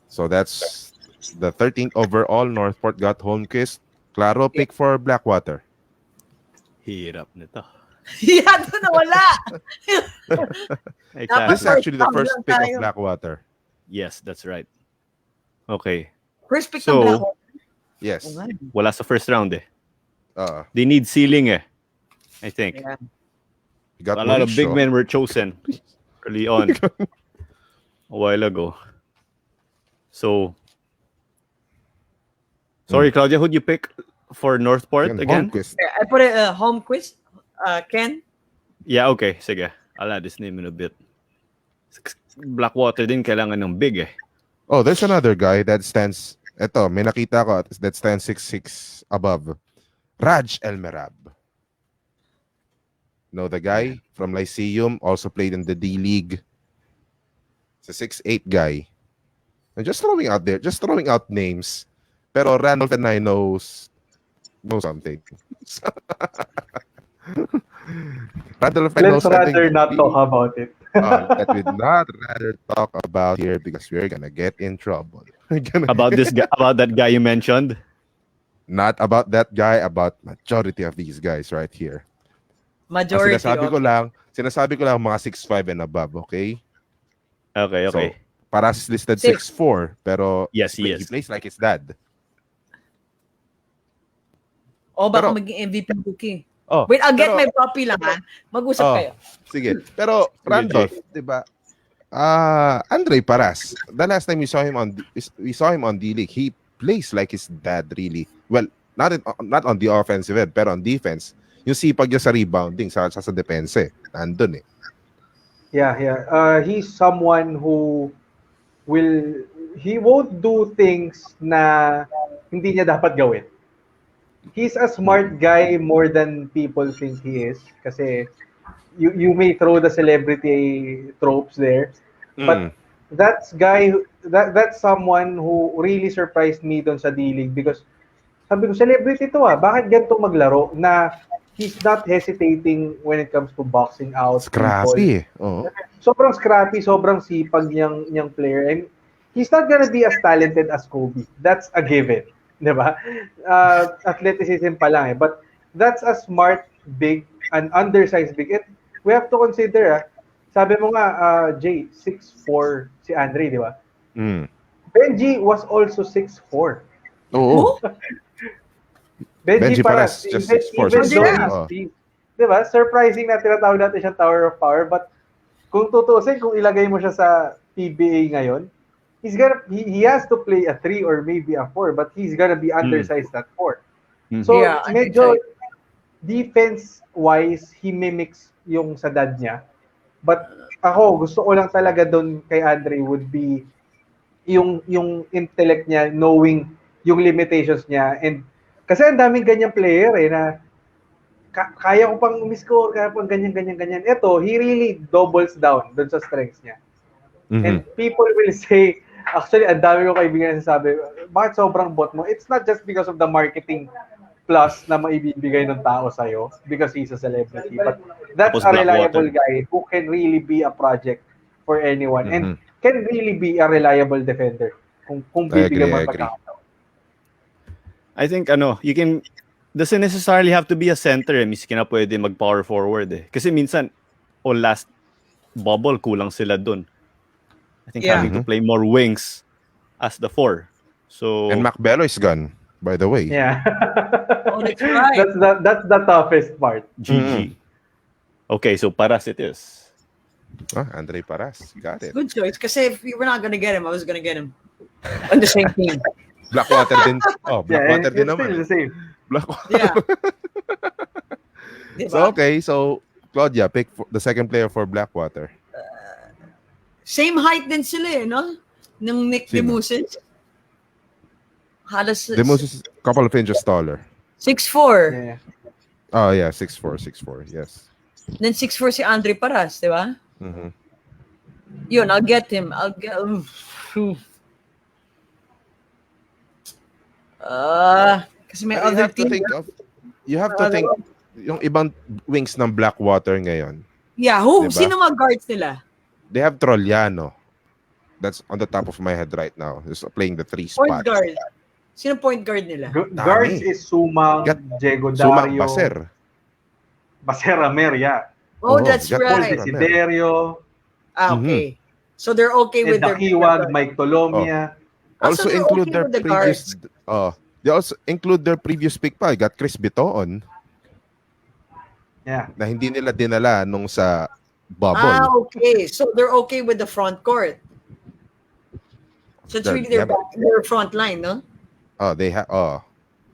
Speaker 1: So that's the 13th overall. Northport got Holmquist. Claro pick for Blackwater.
Speaker 3: Hirap nito.
Speaker 2: Yeah, doon na wala.
Speaker 3: Exactly.
Speaker 1: This is actually the first
Speaker 2: First
Speaker 1: pick
Speaker 2: tayo.
Speaker 1: of Blackwater.
Speaker 3: Yes, that's right. Okay.
Speaker 2: First pick
Speaker 3: So,
Speaker 2: ng Blackwater.
Speaker 1: Yes.
Speaker 3: Wala sa first round eh.
Speaker 1: Uh,
Speaker 3: They need ceiling eh. I think.
Speaker 2: Yeah.
Speaker 1: you got
Speaker 3: A lot of big
Speaker 1: Mauricio.
Speaker 3: men were chosen early on. A while ago. So, sorry, Claudia, who'd you pick for Northport
Speaker 1: Ken
Speaker 3: again?
Speaker 1: Holmquist.
Speaker 2: I put it Holmquist. Ken.
Speaker 3: Yeah, okay. Sige. I'll add his name in a bit. Blackwater din kailangan ng big eh.
Speaker 1: Oh, there's another guy that stands. Ito, may nakita ko that stands 6'6" above. Raj Elmerab. Know the guy from Lyceum, also played in the D League. It's a 6'8" guy. I'm just throwing out names. Pero Randolph and I know something. Randolph and I know
Speaker 4: Let's
Speaker 1: something.
Speaker 4: rather not talk about it.
Speaker 1: That we'd not rather talk about here because we're gonna get in trouble.
Speaker 3: About this guy, about that guy you mentioned.
Speaker 1: Not about that guy, about majority of these guys right here. Ang
Speaker 2: Majority.
Speaker 1: sinasabi ko lang mga 6'5" and above, okay?
Speaker 3: Okay.
Speaker 1: So, Paras listed 6'4", pero
Speaker 3: Yes, he
Speaker 1: he
Speaker 3: is.
Speaker 1: plays like his dad.
Speaker 2: Baka
Speaker 1: Pero-
Speaker 2: maging MVP Cookie.
Speaker 1: Oh,
Speaker 2: Wait, I'll get
Speaker 1: pero-
Speaker 2: my puppy lang ha. Mag-usap
Speaker 1: Oh.
Speaker 2: kayo.
Speaker 1: Sige. Pero Randolph, 'di ba? Andre Paras, the last time we saw him on D League, he plays like his dad really. Well, not on the offensive end, pero on defense. Yung sipag niya sa rebounding, sa depense, nandun eh.
Speaker 4: Yeah. He's someone who he won't do things na hindi niya dapat gawin. He's a smart guy more than people think he is. Kasi you may throw the celebrity tropes there, but that's someone who really surprised me doon sa D-League because sabi ko, celebrity to bakit ganito maglaro na he's not hesitating when it comes to boxing out people.
Speaker 1: Scrappy. Oh.
Speaker 4: Sobrang scrappy, sobrang sipag niyang player. And he's not gonna be as talented as Kobe. That's a given. Di ba? Athleticism pa lang eh. But that's a smart, big, an undersized big. And we have to consider, sabi mo nga, Jay, 6'4 si Andre, di ba?
Speaker 1: Mm.
Speaker 4: Benji was also 6'4.
Speaker 1: Oo. Benji Paras, just 6'4",
Speaker 4: Even though
Speaker 1: 6'4",
Speaker 4: he's big, di ba? Surprising na tinatawag natin siyang Tower of Power, but kung tutuusin, kung ilagay mo siya sa PBA ngayon, he has to play a 3 or maybe a 4, but he's gonna be undersized at 4. So,
Speaker 2: Yeah,
Speaker 4: medyo defense-wise, he mimics yung sa dad niya. But ako, gusto ko lang talaga doon kay Andre would be yung intellect niya, knowing yung limitations niya. And kasi ang daming ganyang player na kaya ko pang umiscore, kaya pang ganyan. Ito, he really doubles down doon sa strengths niya.
Speaker 1: Mm-hmm.
Speaker 4: And people will say, actually, ang dami ko kaibigan na sabi, bakit sobrang bot mo? It's not just because of the marketing plus na maibibigay ng tao sa'yo because he's a celebrity. But that's a reliable guy who can really be a project for anyone and can really be a reliable defender kung bibigyan mo pagkakataon.
Speaker 3: I think you can doesn't necessarily have to be a center miski na pwede mag power forward kasi minsan last bubble kulang sila dun. I think having to play more wings as the 4. So
Speaker 1: and Macbello is gone, by the way.
Speaker 4: Yeah.
Speaker 2: Oh, that's right.
Speaker 4: That's the toughest part.
Speaker 3: GG. Okay, so Paras it is.
Speaker 1: Andre Paras. Got it.
Speaker 2: Good choice. Kasi if we were not gonna get him, I was gonna get him on the same team.
Speaker 1: Blackwater din. Blackwater din naman.
Speaker 4: Still the same.
Speaker 1: Blackwater.
Speaker 2: Yeah.
Speaker 1: So, okay. So, Claudia, pick the second player for Blackwater.
Speaker 2: Same height din sila no? Ng Nick DeMusis. Halos
Speaker 1: DeMusis is a couple of inches taller.
Speaker 2: 6'4".
Speaker 4: Yeah.
Speaker 1: Oh, yeah. 6'4", yes.
Speaker 2: Then 6'4" si Andre Paras, di ba?
Speaker 1: Mm-hmm.
Speaker 2: Yun, I'll get him. Kasi may other team.
Speaker 1: You have to think yung ibang wings ng Blackwater ngayon.
Speaker 2: Yeah, who?
Speaker 1: Diba?
Speaker 2: Sino mga guards nila?
Speaker 1: They have Trollano. That's on the top of my head right now. He's playing the 3 spot.
Speaker 2: Point guard. Sino point guard nila?
Speaker 4: Guards is Sumang, Diego Dario.
Speaker 1: Sumang Baser.
Speaker 4: Baser Amer, yeah.
Speaker 2: Oh, that's
Speaker 1: Paul
Speaker 2: right.
Speaker 4: Desiderio.
Speaker 2: Okay. So they're okay with their
Speaker 4: Dakiwag, Mike Tolomia.
Speaker 1: Also
Speaker 2: they're
Speaker 1: include
Speaker 2: okay
Speaker 1: their
Speaker 2: with the
Speaker 1: previous they also include their previous pick pa. Got Chris Bitoon.
Speaker 4: Yeah.
Speaker 1: Na hindi nila dinala nung sa bubble.
Speaker 2: Okay. So they're okay with the front court. So it's really their front line, no?
Speaker 1: They have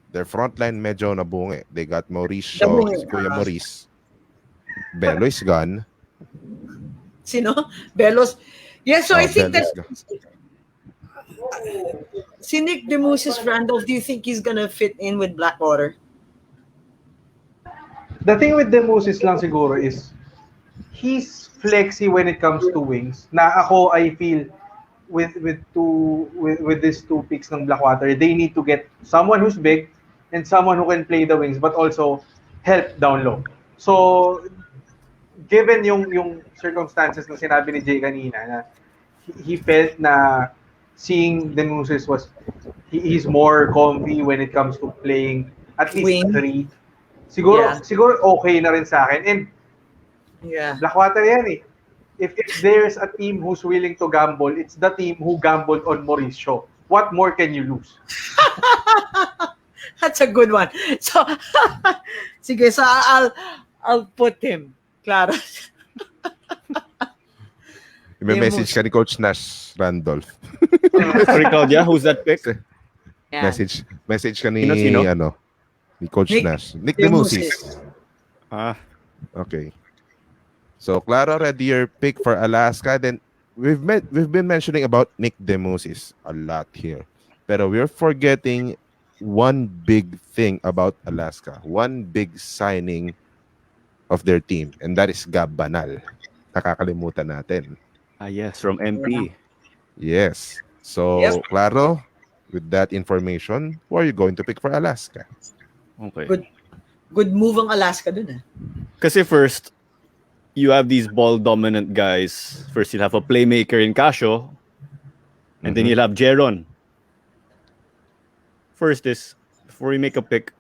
Speaker 1: their front line medyo nabungi. They got Maurice Shaw, Kuya Maurice. Bello is gone.
Speaker 2: Sino? Belos. Yeah, so I think that si Nick DeMusis Randolph, do you think he's gonna fit in with Blackwater?
Speaker 4: The thing with DeMusis lang siguro is he's flexy when it comes to wings. Na ako, I feel with these 2 picks ng Blackwater, they need to get someone who's big and someone who can play the wings but also help down low. So given yung circumstances na sinabi ni Jay kanina na he felt na seeing DeMusis he's more comfy when it comes to playing at least 3. Siguro okay na rin sa akin. And Blackwater yan eh. If there's a team who's willing to gamble, it's the team who gambled on Mauricio. What more can you lose?
Speaker 2: That's a good one. So, sige, so I'll put him. Claro.
Speaker 1: May message ka ni Coach Nash Randolph.
Speaker 3: Sorry, Claudia, who's that pick?
Speaker 1: Yeah. Message ka ni
Speaker 3: Sino?
Speaker 1: Ni Coach Nash. Nick DeMusis. Okay. So, Claro, already your pick for Alaska. Then, we've been mentioning about Nick DeMusis a lot here. Pero we're forgetting one big thing about Alaska. One big signing of their team. And that is Gab Banal. Nakakalimutan natin.
Speaker 3: Yes, from MP.
Speaker 1: Yes. So, Claro, with that information, who are you going to pick for Alaska?
Speaker 3: Okay.
Speaker 2: Good. good move ang Alaska dun eh.
Speaker 3: Kasi first, you have these ball-dominant guys. First, you'll have a playmaker in Casio, and then you'll have Jeron. First is, before you make a pick,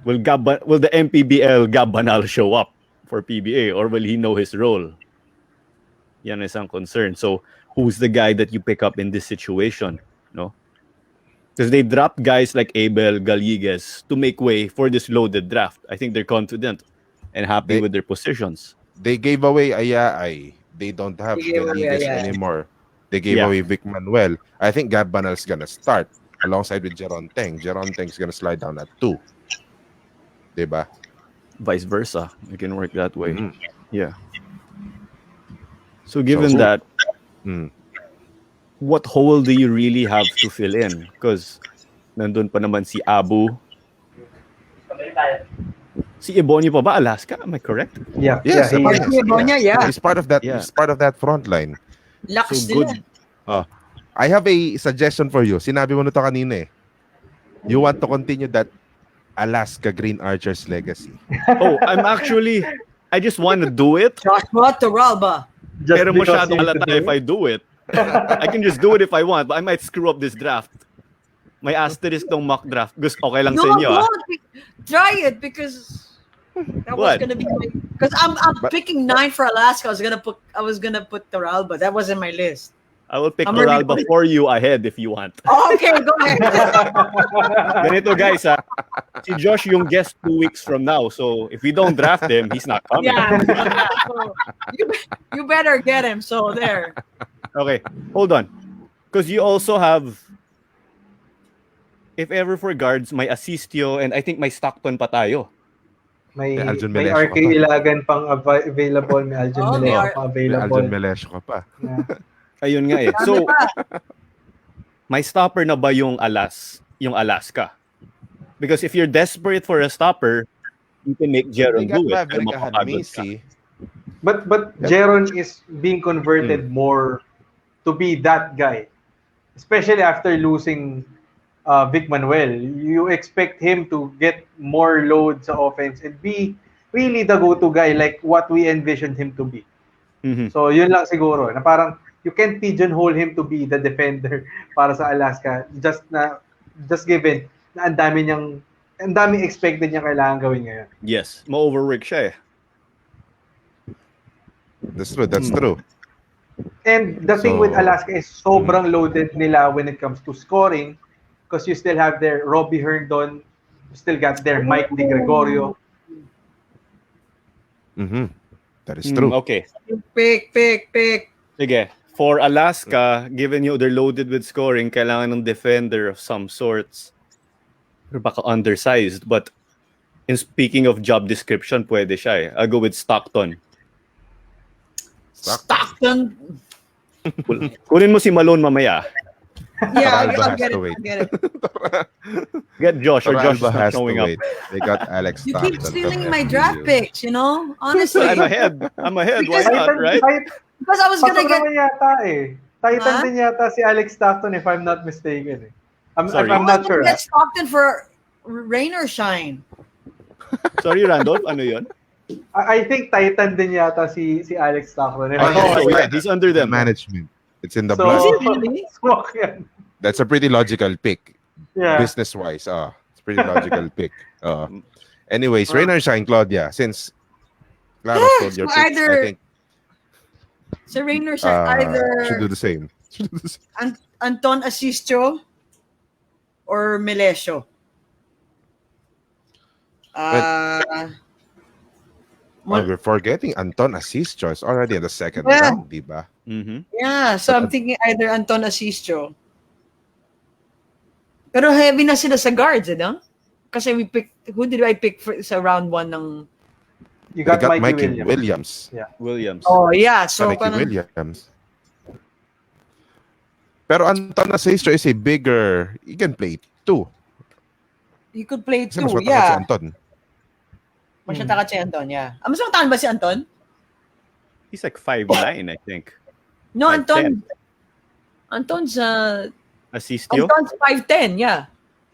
Speaker 3: will the MPBL Gab Banal show up for PBA, or will he know his role? Yan is ang concern. So, who's the guy that you pick up in this situation? No? Because they dropped guys like Abel, Gallegues to make way for this loaded draft. I think they're confident and happy with their positions.
Speaker 1: They gave away Ayay. They don't have
Speaker 2: They gave away
Speaker 1: Gallegues
Speaker 2: Ayay.
Speaker 1: anymore. They gave away Vic Manuel. I think Gab Banal's gonna start alongside with Jeron Teng. Jeron Teng's gonna slide down at 2. Diba?
Speaker 3: Vice versa. It can work that way. Yeah. So given that, what hole do you really have to fill in? Because nandun pa naman si Abu. Si Ebonyo pa ba? Alaska? Am I correct?
Speaker 4: Yeah.
Speaker 1: Yes,
Speaker 4: he-
Speaker 2: Ebonyo, yeah.
Speaker 1: He's part of that.
Speaker 3: Yeah.
Speaker 1: He's part of that front line.
Speaker 2: Lakas
Speaker 3: So
Speaker 2: nila.
Speaker 3: good.
Speaker 1: I have a suggestion for you. Sinabi mo na to kanina eh. You want to continue that Alaska Green Archers legacy.
Speaker 3: Oh, I just want to do it.
Speaker 2: Joshua Toralba.
Speaker 4: just
Speaker 3: Pero
Speaker 4: because
Speaker 3: masyadong
Speaker 4: you
Speaker 3: halata
Speaker 4: do
Speaker 3: if
Speaker 4: it.
Speaker 3: I do it. I can just do it if I want, but I might screw up this draft. May asterisk tong mock draft. Gusto okay lang
Speaker 2: No,
Speaker 3: sa inyo, ah.
Speaker 2: don't. Try it because that was
Speaker 3: What?
Speaker 2: gonna be because I'm picking 9 for Alaska. I was gonna put Toralba. That was in my list.
Speaker 3: I will pick
Speaker 2: I'm already
Speaker 3: Toralba
Speaker 2: putting-
Speaker 3: for you ahead if you want.
Speaker 2: Oh, okay, go ahead.
Speaker 3: Ganito guys, ha. Si Josh yung guest 2 weeks from now. So if we don't draft him, he's not coming.
Speaker 2: Yeah. So, you better get him. So there.
Speaker 3: Okay, hold on. Because you also have, if ever for guards, may Asistio and I think may Stockton pa tayo.
Speaker 4: May
Speaker 1: Aljon
Speaker 4: may
Speaker 1: Melesio
Speaker 4: RK
Speaker 1: ka pa.
Speaker 4: Ilagan pang available, may Aljon
Speaker 2: Oh,
Speaker 4: Melesio
Speaker 2: may
Speaker 4: pang
Speaker 1: May
Speaker 4: available.
Speaker 1: Aljon Melesio ka pa.
Speaker 4: Yeah.
Speaker 3: Ayun nga eh.
Speaker 2: Dami
Speaker 3: So,
Speaker 2: pa.
Speaker 3: may stopper na ba yung Alaska? Because if you're desperate for a stopper, you can make
Speaker 1: They
Speaker 3: Jeron
Speaker 1: got
Speaker 3: do it.
Speaker 1: Maverick
Speaker 3: Pero
Speaker 1: had
Speaker 3: mapapagod ka.
Speaker 1: Macy.
Speaker 4: But Jeron is being converted more to be that guy. Especially after losing Vic Manuel. You expect him to get more load sa offense and be really the go-to guy like what we envisioned him to be.
Speaker 3: Mhm.
Speaker 4: So yun lang siguro na parang you can't pigeonhole him to be the defender para sa Alaska just given na ang daming expected niya kailangan gawin ngayon.
Speaker 3: Yes, ma-overwork siya eh.
Speaker 1: That's true. That's true.
Speaker 4: And the thing
Speaker 1: So,
Speaker 4: with Alaska is sobrang loaded nila when it comes to scoring because you still have their Robbie Herndon, you still got their Mike Di Gregorio.
Speaker 1: That is true.
Speaker 3: Okay.
Speaker 2: Pick.
Speaker 3: Sige. For Alaska, given they're loaded with scoring, kailangan ng defender of some sorts. Pero baka undersized. But in speaking of job description, pwede siya eh. I'll go with Stockton.
Speaker 2: Stockton.
Speaker 3: Kunin mo si Malone mamaya.
Speaker 2: Yeah,
Speaker 1: Toralba
Speaker 2: I'll
Speaker 1: has
Speaker 2: get
Speaker 1: to
Speaker 2: it.
Speaker 1: wait.
Speaker 2: I'll get it.
Speaker 3: Get Josh, or Josh is
Speaker 1: Toralba
Speaker 3: not
Speaker 1: has to
Speaker 3: showing up.
Speaker 1: wait. They got Alex
Speaker 2: You
Speaker 1: Stockton
Speaker 2: keep
Speaker 1: from
Speaker 2: stealing my
Speaker 1: FGU.
Speaker 2: draft picks, you know? Honestly.
Speaker 3: I'm ahead. Why not, right?
Speaker 2: Because I was gonna
Speaker 4: Patron
Speaker 2: get
Speaker 4: naman yata eh. Titan
Speaker 2: Huh?
Speaker 4: din yata si Alex Stockton if I'm not mistaken eh.
Speaker 3: Sorry?
Speaker 4: I'm not sure.
Speaker 2: Get Stockton for rain or shine.
Speaker 3: Sorry, Randolph. Ano yun?
Speaker 4: I think Titan din yata si Alex Stockton. If
Speaker 1: Oh,
Speaker 4: I'm
Speaker 1: yeah,
Speaker 4: not
Speaker 3: Oh,
Speaker 1: so
Speaker 3: yeah.
Speaker 1: yeah.
Speaker 3: He's under
Speaker 1: The
Speaker 3: them.
Speaker 1: management. It's in the
Speaker 4: So,
Speaker 1: blood.
Speaker 2: Is it really?
Speaker 4: swak yan.
Speaker 1: That's a pretty logical pick.
Speaker 4: Yeah.
Speaker 1: Business-wise. It's a pretty logical pick. Anyways, rain or shine, Claudia. Since Claro told your
Speaker 2: So
Speaker 1: picks, I
Speaker 2: either-
Speaker 1: think
Speaker 2: So rain or shine,
Speaker 1: should do
Speaker 2: either
Speaker 1: the same.
Speaker 2: Anton Asistio or Melesio.
Speaker 1: We're forgetting Anton Asistio is already in the second
Speaker 2: Yeah.
Speaker 1: round, diba?
Speaker 3: Mhm.
Speaker 2: Yeah, so I'm thinking either Anton Asistio. Pero heavy na sila sa guards, no? Kasi who did I pick sa round 1 ng...
Speaker 4: You
Speaker 1: They
Speaker 4: got,
Speaker 1: got
Speaker 4: Mikey
Speaker 1: Mikey
Speaker 4: Williams.
Speaker 1: Williams.
Speaker 3: Williams.
Speaker 2: Oh, yeah. So,
Speaker 1: Mikey
Speaker 2: parang,
Speaker 1: Williams. Pero Anton Asistio is a bigger... He can play two.
Speaker 2: you could play
Speaker 1: Kasi
Speaker 2: two,
Speaker 1: mas matangkad
Speaker 2: yeah.
Speaker 1: si Anton.
Speaker 2: Mas matakat si Anton, yeah. Mas matakat ba si Anton?
Speaker 3: He's like 5'9", I think.
Speaker 2: No,
Speaker 3: 5'10".
Speaker 2: Anton's
Speaker 3: Asistio?
Speaker 2: Anton's 5'10", yeah.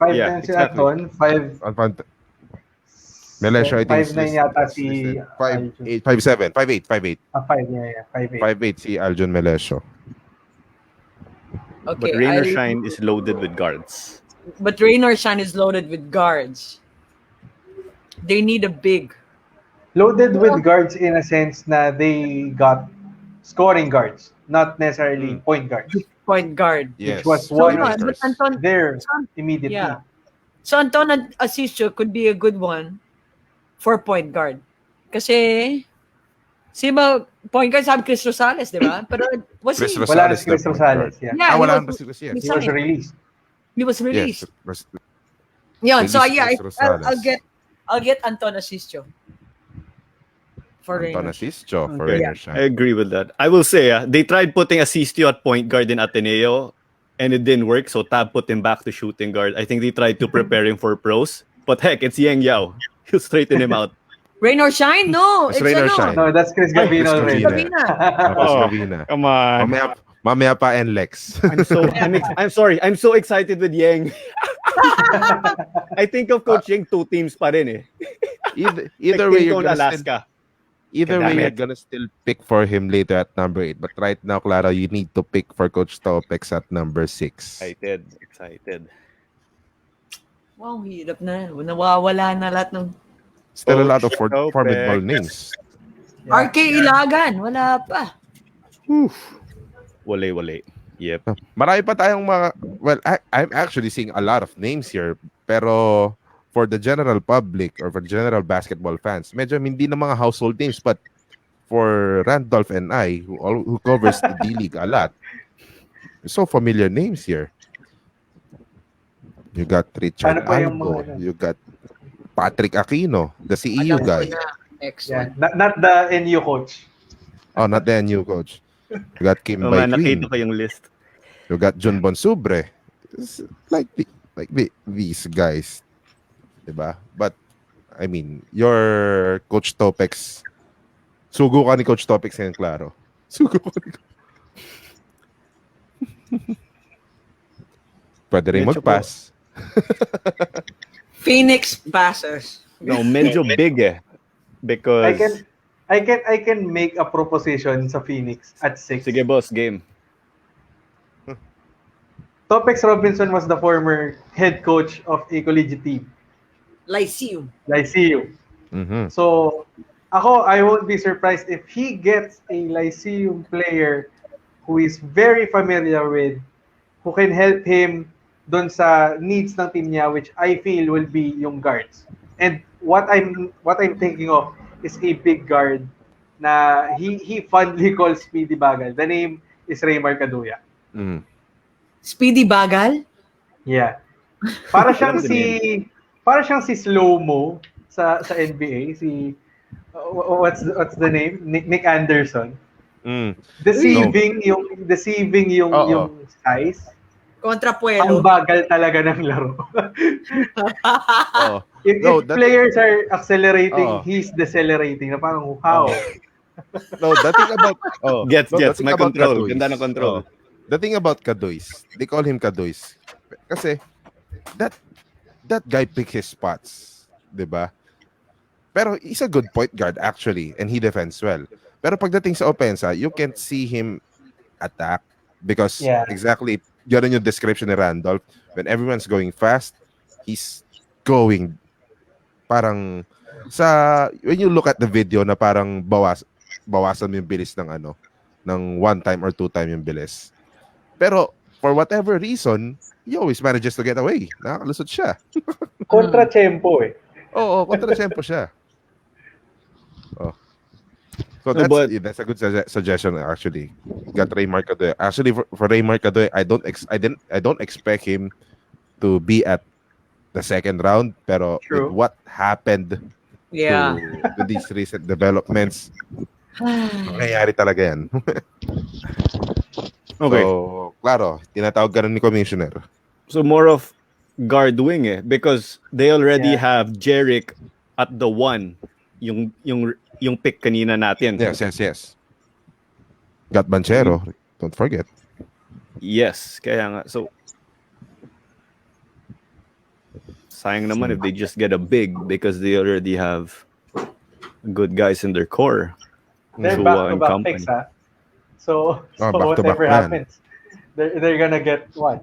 Speaker 4: 5'10
Speaker 3: Yeah,
Speaker 4: si
Speaker 3: exactly.
Speaker 4: Anton, 5'6"
Speaker 1: Melesio, I think is
Speaker 4: 5'9" yata
Speaker 1: is listed.
Speaker 4: si
Speaker 1: 5'8",
Speaker 4: Aljun.
Speaker 1: 5'7", 5'8", 5'8",
Speaker 4: 5, yeah, 5'8".
Speaker 1: 5'8" si Aljun Melesio.
Speaker 3: But
Speaker 2: Okay,
Speaker 3: Rain or Shine is loaded with guards.
Speaker 2: but Rain or Shine is loaded with guards. They need a big.
Speaker 4: Loaded with guards in a sense na they got scoring guards, not necessarily point guards,
Speaker 2: Point guard.
Speaker 4: which was
Speaker 1: Yes,
Speaker 2: So
Speaker 4: one of
Speaker 2: yeah, but
Speaker 1: playmakers.
Speaker 2: Anton,
Speaker 4: their
Speaker 2: so,
Speaker 4: immediate
Speaker 2: yeah.
Speaker 4: need.
Speaker 2: So Anton Asisio could be a good one for point guard. Kasi, si ba, point guard sabi Chris Rosales, di ba? Pero was
Speaker 1: Chris
Speaker 2: he?
Speaker 4: Wala na
Speaker 1: Rosales,
Speaker 4: si
Speaker 1: the
Speaker 4: Chris
Speaker 1: point guard.
Speaker 4: Rosales, yeah.
Speaker 2: Yeah,
Speaker 1: Wala na si Chris,
Speaker 2: he
Speaker 1: yes.
Speaker 4: He was
Speaker 2: signed.
Speaker 4: released.
Speaker 2: He was
Speaker 1: Yes,
Speaker 2: released. Yeah, so
Speaker 1: released
Speaker 2: yeah,
Speaker 1: Chris Rosales.
Speaker 2: I'll get Anton Asisio for
Speaker 1: Anton
Speaker 2: Rain.
Speaker 1: Asisio for
Speaker 3: Okay.
Speaker 1: Rain or
Speaker 3: I
Speaker 1: Shine.
Speaker 3: agree with that. I will say, they tried putting Asistio at point guard in Ateneo, and it didn't work. So Tab put him back to shooting guard. I think they tried to prepare him for pros. But heck, it's Yang Yao. He'll straighten him out.
Speaker 2: Rain or Shine? No,
Speaker 1: It's
Speaker 2: it's
Speaker 1: Rain or
Speaker 2: ano.
Speaker 1: Shine.
Speaker 4: No, that's Chris
Speaker 3: Ay,
Speaker 4: Gavino
Speaker 1: Chris
Speaker 4: already.
Speaker 1: Gavina. Chris
Speaker 3: Oh,
Speaker 1: Gavina.
Speaker 3: come on.
Speaker 1: Mamaya pa and Lex.
Speaker 3: I'm sorry. I'm so excited with Yang. I think of coaching two teams pa rin eh.
Speaker 1: Either
Speaker 3: Like
Speaker 1: way, you're
Speaker 3: Tinto
Speaker 1: gonna
Speaker 3: and
Speaker 1: still
Speaker 3: Alaska.
Speaker 1: Either
Speaker 3: Damn
Speaker 1: way, you're
Speaker 3: it.
Speaker 1: gonna still pick for him later at number 8. But right now, Claro, you need to pick for Coach Topex at number 6.
Speaker 3: Excited.
Speaker 2: Wow, hirap na. Nawawala na lahat ng...
Speaker 1: Still a lot of
Speaker 3: Coach Topex.
Speaker 1: formidable names.
Speaker 4: Yeah.
Speaker 2: RK Ilagan, wala pa.
Speaker 3: Wale. Yep.
Speaker 1: Marami pa tayong mga... Well, I'm actually seeing a lot of names here. Pero for the general public or for general basketball fans, medyo hindi na mga household names. But for Randolph and I, who covers the D-League a lot, so familiar names here. You got Richard
Speaker 4: Ano pa yung
Speaker 1: Albo.
Speaker 4: mga ano?
Speaker 1: You got Patrick Aquino, the CEU
Speaker 2: Alam ko
Speaker 1: guy.
Speaker 2: na. Next
Speaker 4: Yeah,
Speaker 2: one.
Speaker 4: not the NU coach.
Speaker 1: Oh, not the new coach. You got Kim
Speaker 3: Oh
Speaker 1: Bai
Speaker 3: man,
Speaker 1: Queen.
Speaker 3: nakita ko yung list.
Speaker 1: You got Jun Bonsubre. It's these guys. Diba? But, I mean, your Coach Topex, sugo ka ni Coach Topex ngayon, Claro. Sugo ka ni Pwede rin
Speaker 3: Medyo
Speaker 1: mag-pass.
Speaker 2: Phoenix Passers.
Speaker 3: No, medyo big eh. Because...
Speaker 4: I can make a proposition sa Phoenix at 6.
Speaker 3: Sige boss, game.
Speaker 4: Topex Robinson was the former head coach of a collegiate team,
Speaker 2: Lyceum.
Speaker 4: Lyceum.
Speaker 1: Mhm.
Speaker 4: So, I won't be surprised if he gets a Lyceum player who is very familiar with, who can help him dun sa needs ng team niya, which I feel will be yung guards. And what I'm thinking of is a big guard na he fondly calls Speedy Bagal. The name is Raymar Caduya.
Speaker 1: Mm.
Speaker 2: Speedy Bagal?
Speaker 4: Yeah. Para siyang si slow-mo sa NBA, si what's the name? Nick Anderson.
Speaker 1: Mm.
Speaker 4: Deceiving yung
Speaker 1: Oo.
Speaker 4: yung size.
Speaker 2: Kontra
Speaker 4: Ang
Speaker 2: Puelo.
Speaker 4: bagal talaga ng laro.
Speaker 1: Oh.
Speaker 4: if
Speaker 1: No, that-
Speaker 4: players are accelerating,
Speaker 1: Oo.
Speaker 4: he's decelerating. Na parang, how?
Speaker 1: No, the thing about... Oh,
Speaker 3: Gets.
Speaker 1: the thing
Speaker 3: May
Speaker 1: about
Speaker 3: control.
Speaker 1: Kadoys,
Speaker 3: Ganda ng control.
Speaker 1: the thing about Kadoys, they call him Kadoys. Kasi, that guy picks his spots. Diba? Pero he's a good point guard actually, and he defends well. Pero pagdating sa opensa, you can't see him attack because
Speaker 4: Yeah.
Speaker 1: exactly ganun yung description ni Randolph. When everyone's going fast, he's going parang when you look at the video na parang bawasan mo yung bilis ng ng 1 time or 2 time yung bilis. Pero for whatever reason, he always manages to get away. Nakakalusot siya.
Speaker 4: Kontra-tempo eh.
Speaker 1: Oo, kontra-tempo siya. Oh. So
Speaker 3: No,
Speaker 1: that's a good suggestion actually. Got Raymar Cadoy. Actually for Raymar Cadoy, I don't expect him to be at the second round, pero
Speaker 4: True.
Speaker 1: with what happened
Speaker 2: Yeah.
Speaker 1: to these recent developments, nangyayari talaga yan.
Speaker 3: Okay.
Speaker 1: So, klaro, tinatawag ka rin ni Commissioner.
Speaker 3: So more of guard wing eh, because they already
Speaker 4: Yeah.
Speaker 3: have Jerick at the 1, yung pick kanina natin.
Speaker 1: Yes. Got Banchero, don't forget.
Speaker 3: Yes, kaya nga. So Sayang naman if they just get a big because they already have good guys in their core.
Speaker 4: They're
Speaker 3: Chua and
Speaker 4: back-to-back picks,
Speaker 3: company.
Speaker 4: So
Speaker 1: back-to-back
Speaker 4: whatever
Speaker 1: plan.
Speaker 4: happens, they're gonna get one.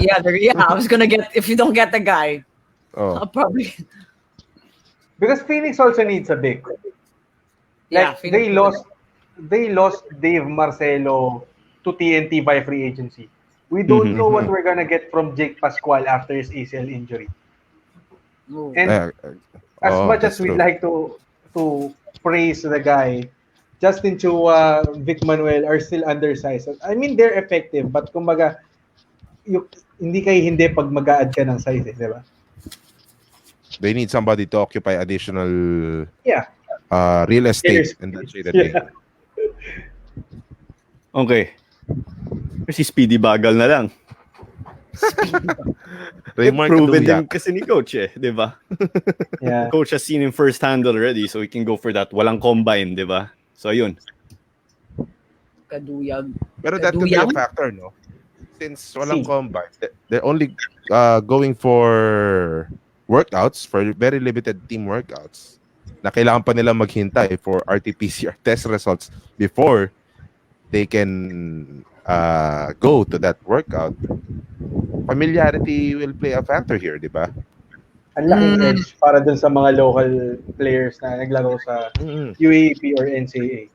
Speaker 2: Yeah, I was gonna get if you don't get the guy,
Speaker 1: Oh,
Speaker 2: I'll probably
Speaker 4: Because Phoenix also needs a big.
Speaker 2: yeah.
Speaker 4: Like they lost Dave Marcelo to TNT by free agency. We don't know what we're gonna get from Jake Pascual after his ACL injury.
Speaker 2: Ooh.
Speaker 4: And
Speaker 1: eh,
Speaker 4: as much
Speaker 1: that's
Speaker 4: as we'd
Speaker 1: true.
Speaker 4: like to praise the guy, Justin Chua, Vic Manuel are still undersized. I mean, they're effective, but kumbaga, hindi kayo hindi pag mag-a-add ka ng size, di ba?
Speaker 1: They need somebody to occupy additional
Speaker 4: Yeah.
Speaker 1: real estate
Speaker 4: Players.
Speaker 1: in that shaded
Speaker 4: Yeah.
Speaker 1: lane.
Speaker 3: Okay. Si Speedy Bagal na lang.
Speaker 1: Raymond
Speaker 3: Proven
Speaker 1: Kaduya.
Speaker 3: din kasi ni Coach di ba?
Speaker 4: Yeah.
Speaker 3: Coach has seen him firsthand already, so he can go for that. Walang combine, di ba? So, ayun.
Speaker 2: Kaduyag.
Speaker 1: Pero that could be a
Speaker 2: Kaduyang?
Speaker 1: factor, no? Since walang
Speaker 4: See.
Speaker 1: combine, they're only going for workouts, for very limited team workouts, na kailangan pa nila maghintay for RT-PCR test results before they can go to that workout. Familiarity will play a factor here, di ba?
Speaker 4: Ang laking edge para dun sa mga local players na naglaro sa UAP or NCAA.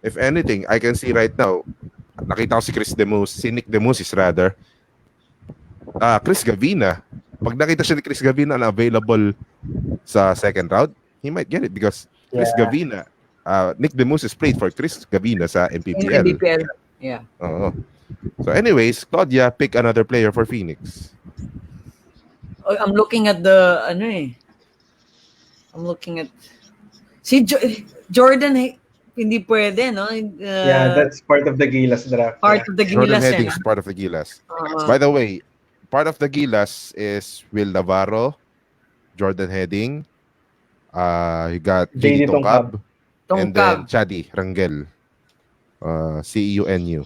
Speaker 1: If anything, I can see right now, nakita ko si Nick Demusis rather, Chris Gavina. Pag nakita siya ni Chris Gavina na available sa second round, he might get it because Chris
Speaker 4: Yeah.
Speaker 1: Gavina, Nick Demusis played for Chris Gavina sa
Speaker 2: In
Speaker 1: MPPL.
Speaker 2: NBPL. Yeah.
Speaker 1: Oo. So anyways, Claudia, pick another player for Phoenix.
Speaker 2: Oh, I'm looking at the I'm looking at si Jordan hindi pwede, no?
Speaker 4: Yeah, that's part of the Gilas draft.
Speaker 2: part
Speaker 4: Yeah.
Speaker 2: of the
Speaker 1: Jordan
Speaker 2: Gilas.
Speaker 1: Heading is part of the Gilas.
Speaker 2: Uh,
Speaker 1: By the way, part of the Gilas is Will Navarro, Jordan Heading, you got JD
Speaker 4: JD
Speaker 1: Tongkab, and then
Speaker 2: Tongkab.
Speaker 1: Chadi Rangel, CEUNU.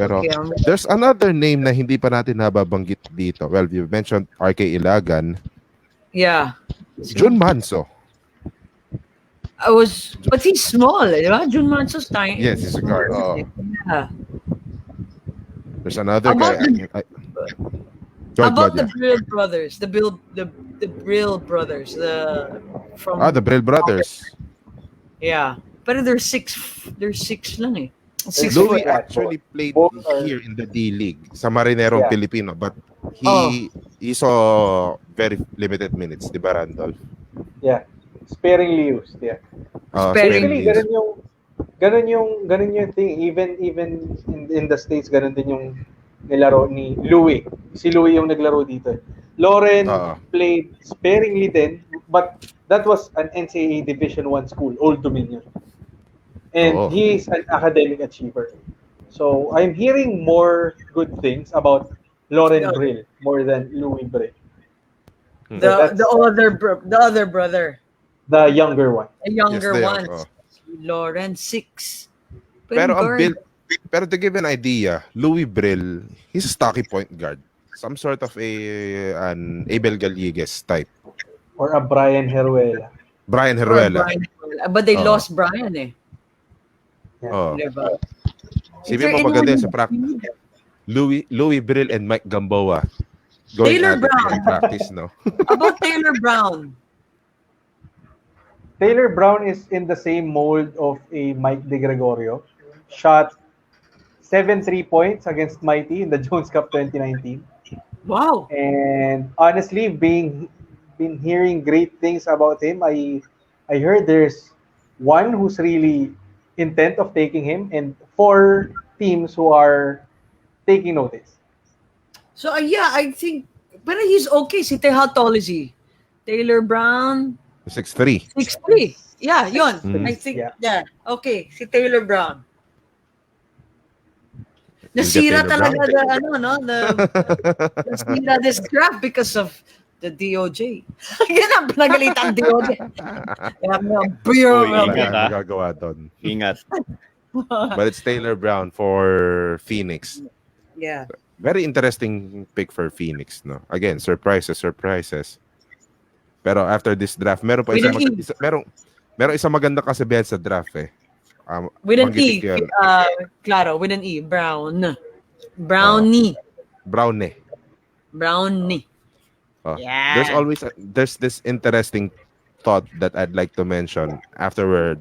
Speaker 1: Pero
Speaker 2: Okay,
Speaker 1: there's another name na hindi pa natin nababanggit dito. Well, you mentioned RK Ilagan.
Speaker 2: yeah.
Speaker 1: Jun Manso.
Speaker 2: But he's small, di ba? Jun Manso's tiny.
Speaker 1: Yes, he's a guard. Oh.
Speaker 2: Yeah.
Speaker 1: There's another
Speaker 2: About
Speaker 1: guy.
Speaker 2: How about the
Speaker 1: Claudia.
Speaker 2: Brill brothers? The Brill brothers. From
Speaker 1: The Brill brothers.
Speaker 2: yeah. But they're six lang eh. Six
Speaker 1: Louis
Speaker 2: foot.
Speaker 1: actually played
Speaker 4: Both are-
Speaker 1: here in the D-League sa Marinerong
Speaker 4: Yeah.
Speaker 1: Pilipino, but he saw very limited minutes, di ba, Randolph?
Speaker 4: Yeah. Sparingly used. Yeah.
Speaker 2: Sparingly
Speaker 4: Basically,
Speaker 1: used.
Speaker 4: ganun yung thing. Even in the States, ganun din yung nilaro ni Louis. Si Louis yung naglaro dito. Lauren played sparingly then, but that was an NCAA Division 1 school, Old Dominion. And he's an academic achiever. So I'm hearing more good things about Lauren Brill more than Louis Brill.
Speaker 2: The other brother.
Speaker 4: The younger one.
Speaker 2: The younger
Speaker 1: Yes,
Speaker 2: one.
Speaker 1: oh.
Speaker 2: Lauren 6.
Speaker 1: Pero to give an idea, Louis Brill, he's a stocky point guard. Some sort of an Abel Gallegues type.
Speaker 4: Or a Brian Heruela.
Speaker 1: Brian Heruela.
Speaker 2: But they lost Brian eh.
Speaker 1: Oh.
Speaker 2: Diba?
Speaker 1: Sabi mo maganda sa practice. Louis Brill and Mike Gamboa going
Speaker 2: Taylor
Speaker 1: at it
Speaker 2: Brown.
Speaker 1: in practice, no?
Speaker 2: About Taylor Brown.
Speaker 4: Taylor Brown is in the same mold of a Mike De Gregorio. Shot 7 3-points against Mighty in the Jones Cup 2019.
Speaker 2: Wow.
Speaker 4: And honestly, been hearing great things about him. I heard there's one who's really intent of taking him and 4 teams who are taking notice.
Speaker 2: So I think but he's okay. How tall is he? Taylor Brown
Speaker 1: 6'3".
Speaker 2: 6'3". Yeah, yun. I think
Speaker 4: Yeah.
Speaker 2: Okay, si Taylor Brown.
Speaker 1: You'll get
Speaker 2: Nasira
Speaker 1: Taylor
Speaker 2: talaga nasira this draft because of the DOJ. Yan ang pinagalitan DOJ.
Speaker 3: Ingat, ah.
Speaker 1: Magagawa doon.
Speaker 3: Ingat.
Speaker 1: But it's Taylor Brown for Phoenix.
Speaker 2: Yeah.
Speaker 1: Very interesting pick for Phoenix, no? Again, surprises. Pero after this draft, meron pa
Speaker 2: With
Speaker 1: isang
Speaker 2: an E.
Speaker 1: merong isang maganda kasabihan sa draft eh.
Speaker 2: With an
Speaker 1: Banggitin
Speaker 2: E.
Speaker 1: ko yun.
Speaker 2: Claro, with an E. Brown. Brownie.
Speaker 1: Brownie.
Speaker 2: Brownie.
Speaker 1: Oh.
Speaker 2: Yeah.
Speaker 1: There's this interesting thought that I'd like to mention after we're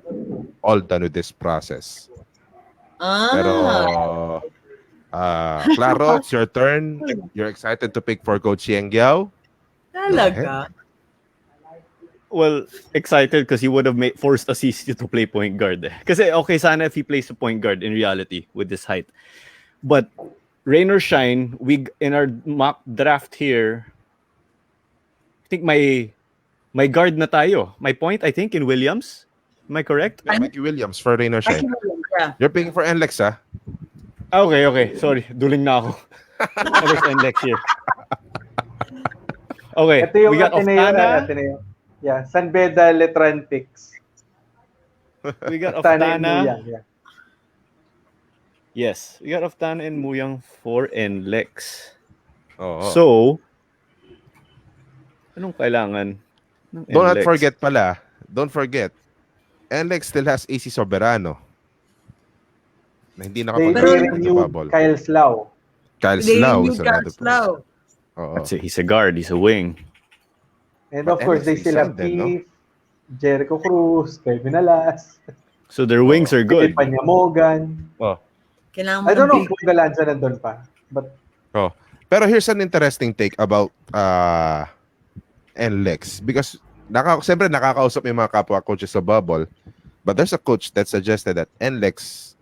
Speaker 1: all done with this process. Pero Claro, it's your turn. You're excited to pick for Coach Yang Yao?
Speaker 2: Talaga?
Speaker 3: Well, excited because he would have forced Assisi to play point guard. Kasi okay sana if he plays the point guard in reality with this height. But rain or shine, we in our mock draft here, I think my guard na tayo. My point, I think, in Williams. Am I correct?
Speaker 1: Yeah, Mikey Williams for Rain or Shine.
Speaker 2: Yeah.
Speaker 1: You're picking for NLEX, ha?
Speaker 3: Okay. Sorry, duling na ako. There's NLEX here. Okay,
Speaker 4: Ito yung
Speaker 3: we got
Speaker 4: Ateneo. Yeah, San Beda Letran picks.
Speaker 3: We got
Speaker 4: Oftana and
Speaker 3: Oftana.
Speaker 4: Muyang, yeah.
Speaker 3: Yes, we got Oftana and Muyang for NLEX.
Speaker 1: Oo.
Speaker 3: So, anong kailangan ng
Speaker 1: Don't
Speaker 3: NLEX?
Speaker 1: forget, NLEX still has AC Soberano. Na hindi
Speaker 4: They
Speaker 1: nakapag-graduate sa
Speaker 4: renewed
Speaker 1: bubble.
Speaker 4: Kyle Slough.
Speaker 1: Kyle
Speaker 2: They
Speaker 1: Slough
Speaker 2: knew
Speaker 1: is another
Speaker 2: Kyle Slough.
Speaker 1: person. Oo.
Speaker 3: That's it. He's a guard. He's a wing.
Speaker 4: And
Speaker 1: But
Speaker 4: of course, they
Speaker 1: NLEX
Speaker 4: still have
Speaker 1: signed them, no?
Speaker 4: Keith, Jericho Cruz, Kevin Alas,
Speaker 3: So their wings are good.
Speaker 4: Panya Mogan.
Speaker 1: Oh.
Speaker 2: Kailangan mo
Speaker 4: I don't
Speaker 2: ng
Speaker 4: know
Speaker 2: big-
Speaker 4: kung Galanza nandun pa. But
Speaker 1: Oh. Pero here's an interesting take about NLEX because siyempre nakakausap yung mga kapwa coaches sa bubble, but there's a coach that suggested that NLEX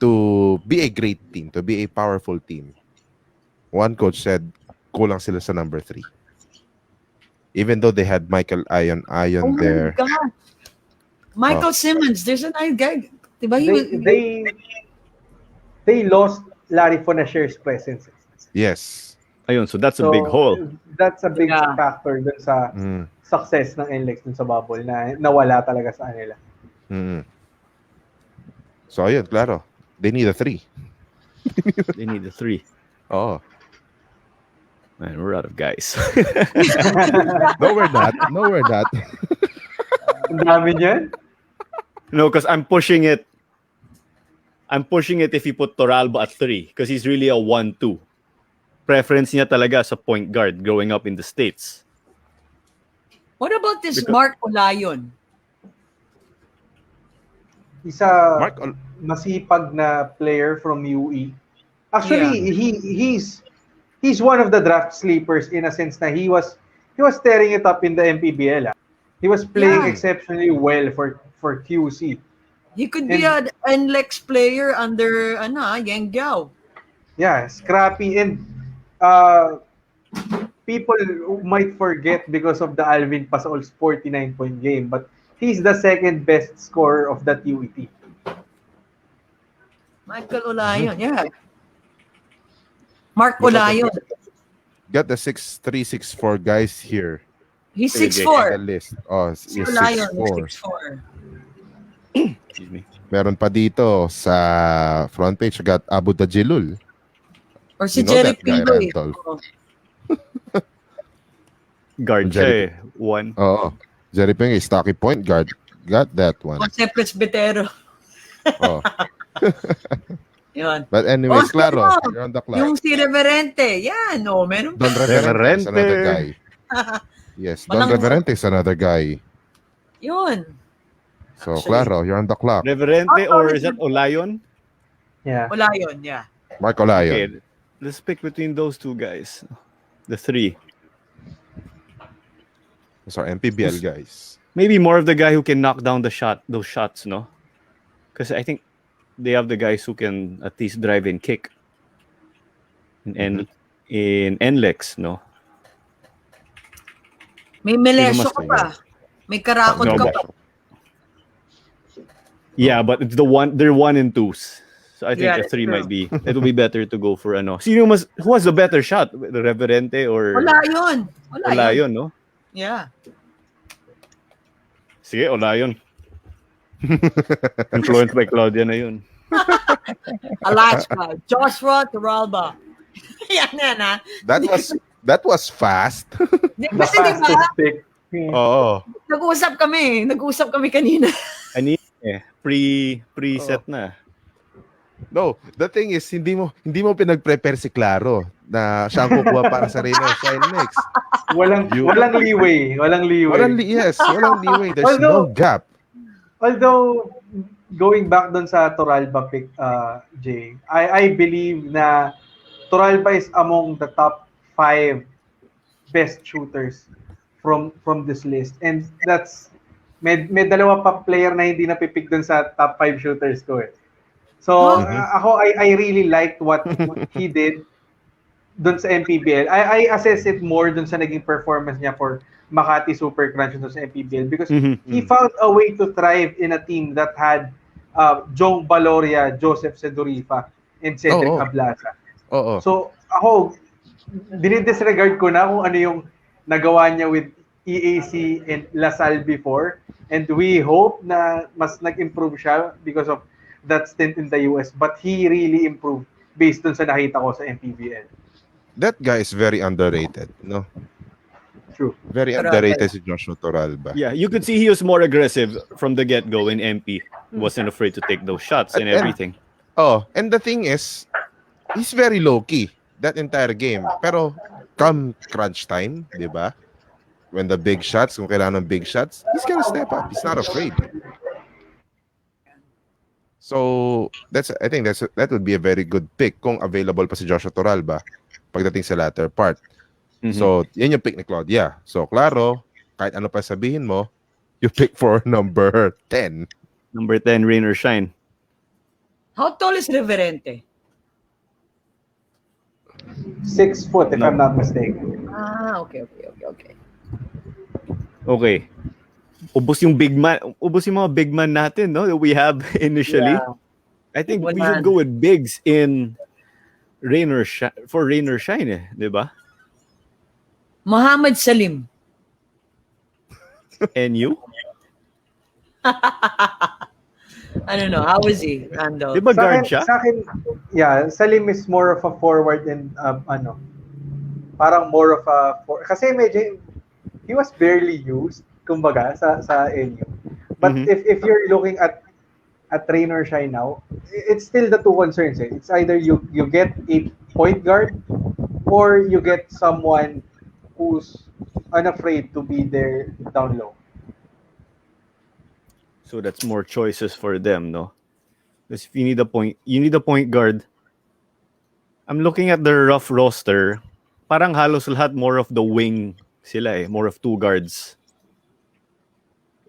Speaker 1: to be a great team, to be a powerful team. One coach said kulang sila sa number 3. Even though they had Michael Ion
Speaker 2: Oh
Speaker 1: there.
Speaker 2: my God. Michael Simmons, there's another guy. Diba
Speaker 4: they lost Larry Fonasher's presence.
Speaker 1: Yes.
Speaker 3: Ayun, so that's a big hole.
Speaker 4: That's a big
Speaker 2: Yeah.
Speaker 4: factor dun sa success ng NLEX dun sa bubble na nawala talaga sa kanila.
Speaker 1: So ayun, klaro. They need a 3.
Speaker 3: They need a 3.
Speaker 1: Oh.
Speaker 3: Man, we're out of guys.
Speaker 1: No, we're not.
Speaker 4: Ang dami niyan.
Speaker 3: No, because I'm pushing it if you put Toralba at 3 because he's really a 1-2. Preference niya talaga sa point guard growing up in the States.
Speaker 2: What about this Mark Olayon?
Speaker 4: Isa masipag na player from UE. Actually, he's one of the draft sleepers in a sense na he was tearing it up in the MPBL. He was playing exceptionally well for QC.
Speaker 2: He could be an NLEX player under Yang Yao.
Speaker 4: Yeah, scrappy and people might forget because of the Alvin Pasaol's 49-point game, but he's the second best scorer of that UET.
Speaker 2: Michael Olayon, yeah. Mark Olayon.
Speaker 1: Got the 6'3", 6'4" guys here.
Speaker 2: He's
Speaker 1: on
Speaker 2: 6'4".
Speaker 1: the list. Oh, he's
Speaker 2: Olayon,
Speaker 1: 6'4".
Speaker 2: 6'4".
Speaker 3: Excuse me.
Speaker 1: Meron pa dito sa front page, got Abu Dajilul.
Speaker 2: Or si
Speaker 1: You know
Speaker 2: Jerry
Speaker 1: that guy,
Speaker 2: Pindoy.
Speaker 1: Randolph.
Speaker 3: Guard
Speaker 1: Jerry-
Speaker 3: siya eh. 1.
Speaker 1: Oo. Jerry Ping, stocky point guard. Got that one.
Speaker 2: Jose Presbitero.
Speaker 1: Oh.
Speaker 2: Yun.
Speaker 1: But anyways,
Speaker 2: Oh,
Speaker 1: Claro,
Speaker 2: no.
Speaker 1: you're on the clock.
Speaker 2: Yung si Reverente. Yan, meron
Speaker 1: Don
Speaker 2: pa.
Speaker 1: Reverente is another
Speaker 3: Reverente.
Speaker 1: guy. Yes, Don
Speaker 2: Walang-
Speaker 1: Reverente is another guy.
Speaker 2: Yun.
Speaker 1: So,
Speaker 2: Actually-
Speaker 1: Claro, you're on the clock.
Speaker 3: Reverente or is that Olayon?
Speaker 4: Yeah.
Speaker 2: Olayon, yeah.
Speaker 1: Mark Olayon.
Speaker 3: Okay, let's pick between those two guys. The 3.
Speaker 1: Those are MPBL guys.
Speaker 3: Maybe more of the guy who can knock down those shots, no? Because I think they have the guys who can at least drive and kick. In NLEX, no?
Speaker 2: May Melesio
Speaker 3: Sino
Speaker 2: ka
Speaker 3: mas
Speaker 2: pa. May Karakot
Speaker 3: No,
Speaker 2: ka
Speaker 3: but-
Speaker 2: pa.
Speaker 3: Yeah, but it's they're 1 and 2s. So I think
Speaker 2: Yeah,
Speaker 3: the
Speaker 2: that's
Speaker 3: 3
Speaker 2: true.
Speaker 3: might be. It will be better to go for ano. Who has the better shot? The Reverente or
Speaker 2: Olayon.
Speaker 3: Olayon, no?
Speaker 2: Yeah.
Speaker 3: Sige, Olayon. Influenced by Claudia na yun.
Speaker 2: Alaska. Joshua Toralba. yan ha.
Speaker 1: That was fast.
Speaker 4: The
Speaker 2: Kasi di ba,
Speaker 4: fastest pick.
Speaker 1: Oo.
Speaker 2: nag-uusap kami kanina.
Speaker 3: Ani preset na.
Speaker 1: No, the thing is hindi mo pinag-prepare si Claro na siya ang kukuha para sa Rain or Shine next.
Speaker 4: Walang leeway. Walang
Speaker 1: leeway. There's no
Speaker 4: Although-
Speaker 1: gap.
Speaker 4: Although, going back dun sa Toralba pick, Jay, I believe na Toralba is among the top 5 best shooters from this list. And that's, may dalawa pa player na hindi napipick dun sa top 5 shooters ko eh. So, ako, I really liked what he did dun sa MPBL. I assess it more dun sa naging performance niya for Makati Super Crunch dun sa MPBL because he found a way to thrive in a team that had Jong Baloria, Joseph Sedurifa, and Cedric Ablasa.
Speaker 1: Oo.
Speaker 4: So, ako, dinidisregard ko na kung ano yung nagawa niya with EAC and Lasal before. And we hope na mas nag-improve siya because of that stint in the US. But he really improved based dun sa nakita ko sa MPBL.
Speaker 1: That guy is very underrated, no?
Speaker 4: True.
Speaker 1: Very underrated si Joshua Toralba.
Speaker 3: Yeah, you could see he was more aggressive from the get-go in MP. Wasn't afraid to take those shots and everything.
Speaker 1: And the thing is, he's very low-key that entire game. Pero come crunch time, di ba? When the big shots, kung kailangan ng big shots, he's gonna step up. He's not afraid. So, I think that would be a very good pick kung available pa si Joshua Toralba pagdating sa latter part. So, yan yung pick ni Claudia. So, Claro, kahit ano pa sabihin mo, you pick for number 10.
Speaker 3: Number 10, Rain or Shine.
Speaker 2: How tall is Reverente?
Speaker 4: 6 foot, if I'm not mistaken.
Speaker 2: Okay.
Speaker 3: Okay. Ubos yung mga big man natin, no? That we have initially.
Speaker 2: Yeah.
Speaker 3: I think we
Speaker 2: Wala.
Speaker 3: should go with bigs in Rain or Shine, eh, di ba?
Speaker 2: Muhammad Salim.
Speaker 3: And you?
Speaker 2: I don't know. How is he, Randall?
Speaker 3: Di ba guard siya?
Speaker 4: Sa akin, yeah, Salim is more of a forward and parang more of a kasi medyo he was barely used kumbaga sa NU. But if you're looking at Rain or Shine now, it's still the two concerns. Eh. It's either you get a point guard or you get someone who's unafraid to be there down low.
Speaker 3: So that's more choices for them, no? Because if you need a point guard. I'm looking at the rough roster. Parang halos lahat more of the wing sila eh. More of two guards.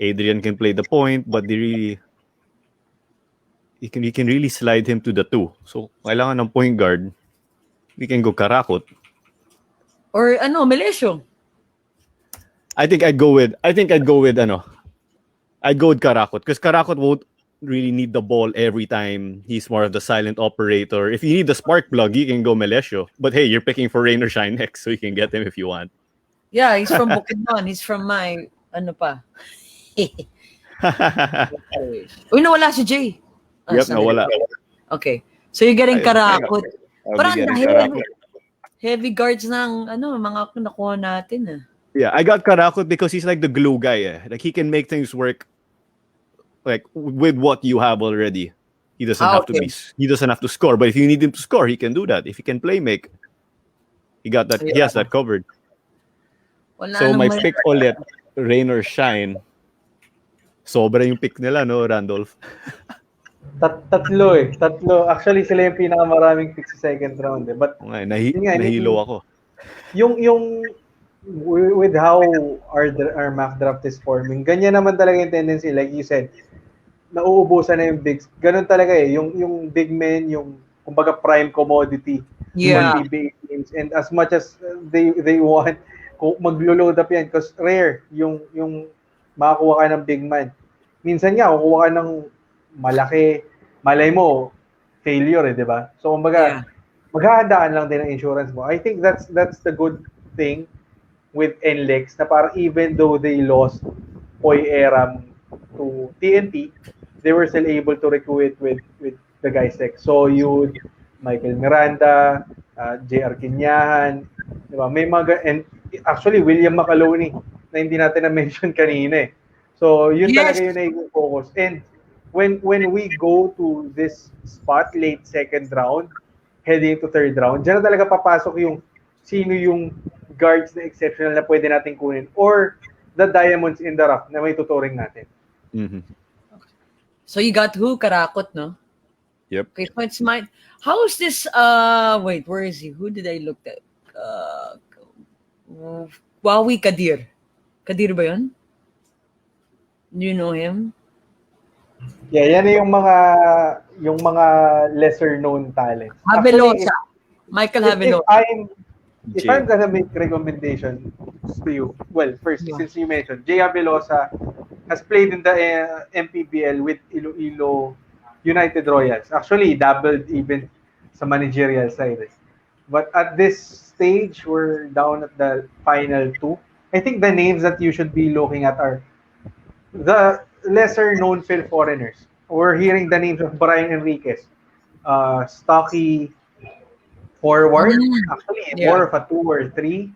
Speaker 3: Adrian can play the point, but you can really slide him to the two. So kailangan ng point guard. We can go Karakot.
Speaker 2: Or Melesio.
Speaker 3: I'd go with Karakot because Karakot won't really need the ball every time. He's more of the silent operator. If you need the spark plug, you can go Melesio. But hey, you're picking for Rain or Shine next, so you can get him if you want.
Speaker 2: Yeah, he's from Bukidnon. He's from my pa. Uy, nawala si Jay.
Speaker 3: Yep, nawala.
Speaker 2: Okay. So you're getting Karakot.
Speaker 3: I'll
Speaker 2: Parang
Speaker 3: be getting
Speaker 2: dahil
Speaker 3: Karakot.
Speaker 2: heavy guards ng mga nakuha natin.
Speaker 3: Yeah, I got Karakot because he's like the glue guy. Eh. Like he can make things work like with what you have already. He doesn't have to he doesn't have to score, but if you need him to score, he can do that. If he can play make, he got that. He has that covered.
Speaker 2: Wala
Speaker 3: So my
Speaker 2: naman.
Speaker 3: pick ulit, Rain or Shine. Sobra yung pick nila, no, Randolph?
Speaker 4: Tatlo. Actually, sila yung pinakamaraming pick sa second round. Eh. But
Speaker 3: Okay, nahilo ako.
Speaker 4: yung with how our mock draft is forming, ganyan naman talaga yung tendency. Like you said, nauubusan na yung bigs. Ganun talaga eh. Yung big men, yung kumbaga prime commodity
Speaker 2: Yeah.
Speaker 4: for PBA teams. And as much as they want, kung maglo-load up yan, because rare yung makakuha ka ng big man. Minsan nga, kukuha ka ng malaki, malay mo, failure eh, di ba? So, kumbaga, maghahandaan lang din ang insurance mo. I think that's the good thing with NLEX na parang even though they lost Poy Eram to TNT, they were still able to recruit with the guys like Soyud, Michael Miranda, JR Quinyahan, di ba? May mga, and actually, William Macaloni, na hindi natin na-mention kanina eh. So, yun
Speaker 2: Yes.
Speaker 4: talaga yung naging focus. And when we go to this spot, late second round, heading to third round, dyan na talaga papasok yung sino yung guards na exceptional na pwede natin kunin or the diamonds in the rough na may tuturing natin.
Speaker 3: Mm-hmm.
Speaker 2: So you got who? Karakot, no?
Speaker 3: Yep.
Speaker 2: Okay, so it's mine. How is this? Wait, where is he? Who did I look at? Wawi Kadir. Kadir ba yun? Do you know him?
Speaker 4: Yeah, yan yung mga lesser known talents.
Speaker 2: Havelosa. Michael Havelosa.
Speaker 4: If I'm gonna make recommendation to you, well, first, since you mentioned, Jay Avelosa has played in the MPBL with Iloilo United Royals. Actually, dabbled even sa managerial side. But at this stage, we're down at the final two. I think the names that you should be looking at are the lesser known field foreigners. We're hearing the names of Brian Enriquez, stocky forward, actually more of a 2 or 3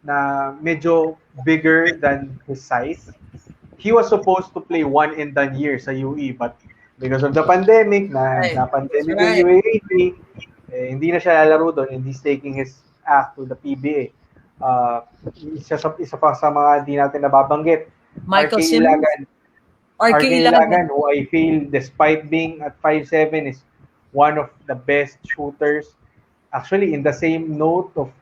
Speaker 4: na medyo bigger than his size. He was supposed to play 1 and done year sa UE, but because of the pandemic, na-pandemic yung UAAP, hindi na siya lalaro doon and he's taking his act to the PBA. Isa pa sa mga di natin nababanggit,
Speaker 2: Michael
Speaker 4: RK
Speaker 2: Simmons?
Speaker 4: RK Ilagan, who I feel, despite being at 5'7", is one of the best shooters. Actually, in the same note of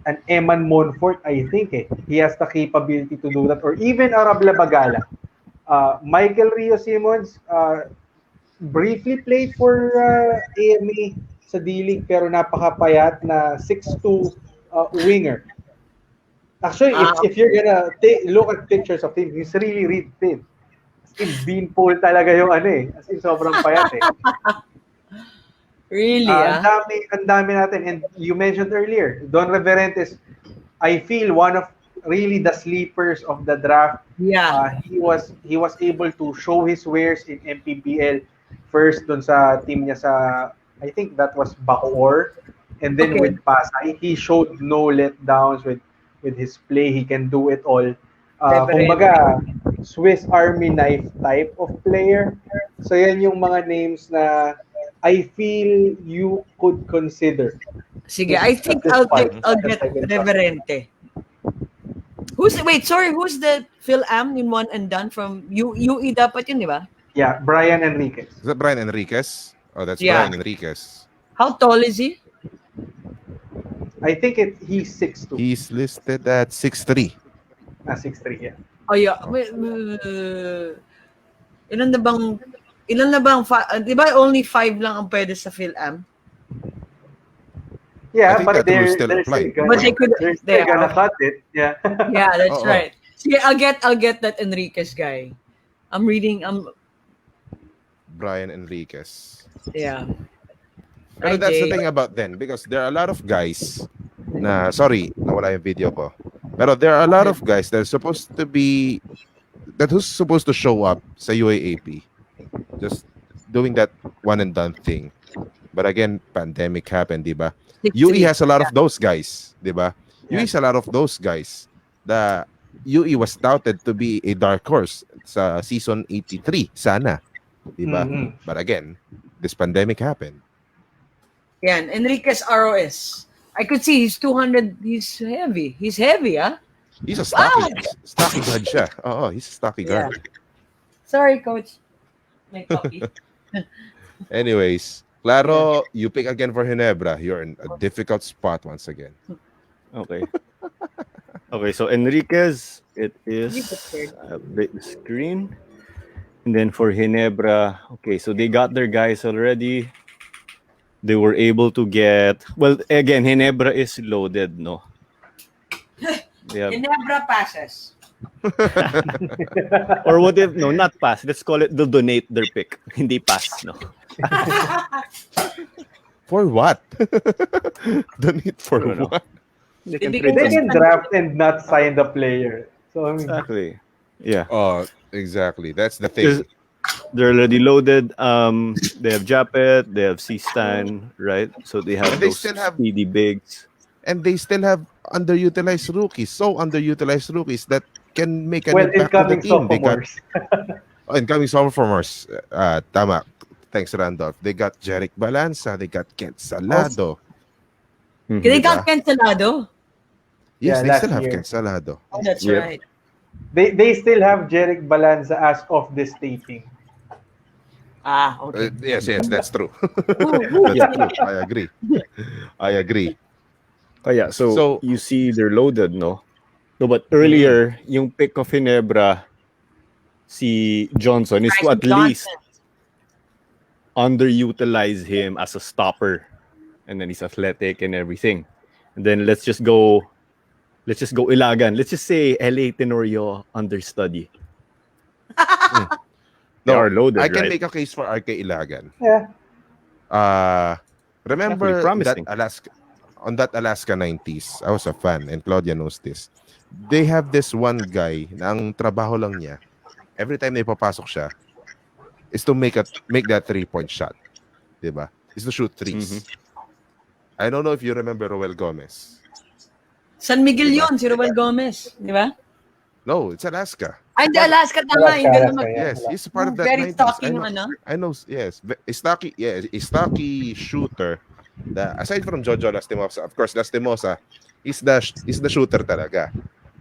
Speaker 4: an Eman Monfort, I think he has the capability to do that. Or even Arab Labagala. Michael Rio Simmons briefly played for AMA sa D-League pero napakapayat na 6'2" winger. Actually, if you're gonna look at pictures of him, he's really thin. As in, beanpole talaga yung as in, sobrang payat
Speaker 2: Really,
Speaker 4: Ang dami natin. And you mentioned earlier, Don Reverentes, I feel one of really the sleepers of the draft.
Speaker 2: Yeah.
Speaker 4: He was able to show his wares in MPBL. First dun sa team niya sa, I think that was Bacoor. And then with Pasay, he showed no letdowns with his play. He can do it all. Kumbaga, Swiss Army knife type of player. So yan yung mga names na I feel you could consider.
Speaker 2: Sige, I think I'll get Reverente. Who's the Phil Am in 1 and done from UE dapat yun, di ba?
Speaker 4: Yeah, Brian Enriquez.
Speaker 1: Is that Brian Enriquez? Oh, that's Brian Enriquez.
Speaker 2: How tall is he?
Speaker 4: I think he's 6'2".
Speaker 1: He's listed at 6'3".
Speaker 4: 6'3", yeah.
Speaker 2: Oh, yeah. Ilan na bang di ba only 5 lang ang pwede sa Phil Am?
Speaker 4: Yeah,
Speaker 1: I think
Speaker 4: but
Speaker 1: that rule
Speaker 4: they're
Speaker 1: still apply.
Speaker 4: they're gonna cut it. Yeah.
Speaker 2: Yeah, that's right. See, I'll get that Enriquez guy. I'm reading.
Speaker 1: Brian Enriquez.
Speaker 2: Yeah.
Speaker 1: Pero that's the thing about them because there are a lot of guys na, sorry, nawala yung video ko. Pero there are a lot of guys that are supposed to be, who's supposed to show up sa UAAP. Just doing that one and done thing. But again, pandemic happened, di ba? UE has a lot of those guys, di ba? UE has a lot of those guys. The UE was touted to be a dark horse sa season 83, sana. Di ba?
Speaker 4: Mm-hmm.
Speaker 1: But again, this pandemic happened.
Speaker 2: Yan, Enriquez ROS. I could see he's 200. He's heavy. He's heavy, ah.
Speaker 1: He's a stocky guard siya. Oo, he's a stocky guard.
Speaker 2: Yeah. Sorry, coach. My copy.
Speaker 1: Anyways, Claro, you pick again for Ginebra. You're in a difficult spot once again.
Speaker 3: Okay. Okay, so Enriquez, it is, update the screen. And then for Ginebra, okay, so they got their guys already. They were able to get, well, again, Ginebra is loaded, no?
Speaker 2: Ginebra passes.
Speaker 3: Or what if, no, not pass. Let's call it, they'll donate their pick. Hindi pass, no?
Speaker 1: For what? Donate for
Speaker 3: I don't know.
Speaker 1: what?
Speaker 3: They
Speaker 4: They can draft and not sign the player. So I mean,
Speaker 3: Exactly. Yeah.
Speaker 1: Oh, exactly. That's the thing.
Speaker 3: They're already loaded. They have Japet, they have C-Stan, right? So they have
Speaker 1: And they
Speaker 3: those
Speaker 1: still have
Speaker 3: speedy bigs.
Speaker 1: underutilized rookies, so underutilized rookies that can make an
Speaker 4: Well,
Speaker 1: impact to the
Speaker 4: incoming
Speaker 1: team. They got
Speaker 4: sophomores.
Speaker 1: incoming sophomores. Tama. Thanks, Randolph. They got Jeric Balanza. They got Kent
Speaker 2: Also,
Speaker 1: Salado.
Speaker 2: they
Speaker 3: Mhm.
Speaker 2: got
Speaker 1: Diba?
Speaker 2: Cancelado.
Speaker 1: Yes,
Speaker 4: Yeah,
Speaker 1: they still
Speaker 4: last
Speaker 1: have Kent
Speaker 4: year.
Speaker 1: Salado.
Speaker 2: Oh, that's
Speaker 3: Yep.
Speaker 2: right.
Speaker 4: They still have Jeric Balanza as of this taping.
Speaker 2: Ah, okay.
Speaker 1: Yes, that's true.
Speaker 2: Who
Speaker 1: That's
Speaker 3: Yeah.
Speaker 1: true. I agree. I agree.
Speaker 3: Oh yeah, so
Speaker 1: So,
Speaker 3: you see they're loaded, no? No, but
Speaker 1: mm,
Speaker 3: earlier, yung pick of Ginebra, si Johnson, is to
Speaker 2: Bryson
Speaker 3: at least
Speaker 2: Johnson.
Speaker 3: underutilize him as a stopper. And then he's athletic and everything. And then let's just go Ilagan. Let's just say LA Tenorio understudy.
Speaker 1: mm.
Speaker 3: They
Speaker 1: No,
Speaker 3: are
Speaker 1: I
Speaker 3: loaded,
Speaker 1: can
Speaker 3: right?
Speaker 1: make a case for RK Ilagan.
Speaker 4: Yeah.
Speaker 1: Uh
Speaker 3: Actually
Speaker 1: remember
Speaker 3: promising.
Speaker 1: that Alaska 90s? I was a fan and Claudia knows this. They have this one guy na ang trabaho lang niya every time na ipapasok siya is to make that 3-point shot, 'di ba? Is to shoot
Speaker 3: Mhm.
Speaker 1: threes. I don't know if you remember Roel Gomez,
Speaker 2: San Miguel
Speaker 1: 'di ba?
Speaker 2: yun, si Ruel Gomez. Di ba?
Speaker 1: No, it's Alaska.
Speaker 2: Ay,
Speaker 1: He's
Speaker 2: hindi,
Speaker 1: part of,
Speaker 2: Alaska, tama. Yung gano'n
Speaker 4: Alaska, yeah.
Speaker 1: yes, he's part of that
Speaker 2: very
Speaker 1: 90s.
Speaker 2: stocky yung ano.
Speaker 1: I know, yes. A stocky shooter. Aside from Jojo Lastimosa, of course, Lastimosa is the shooter talaga.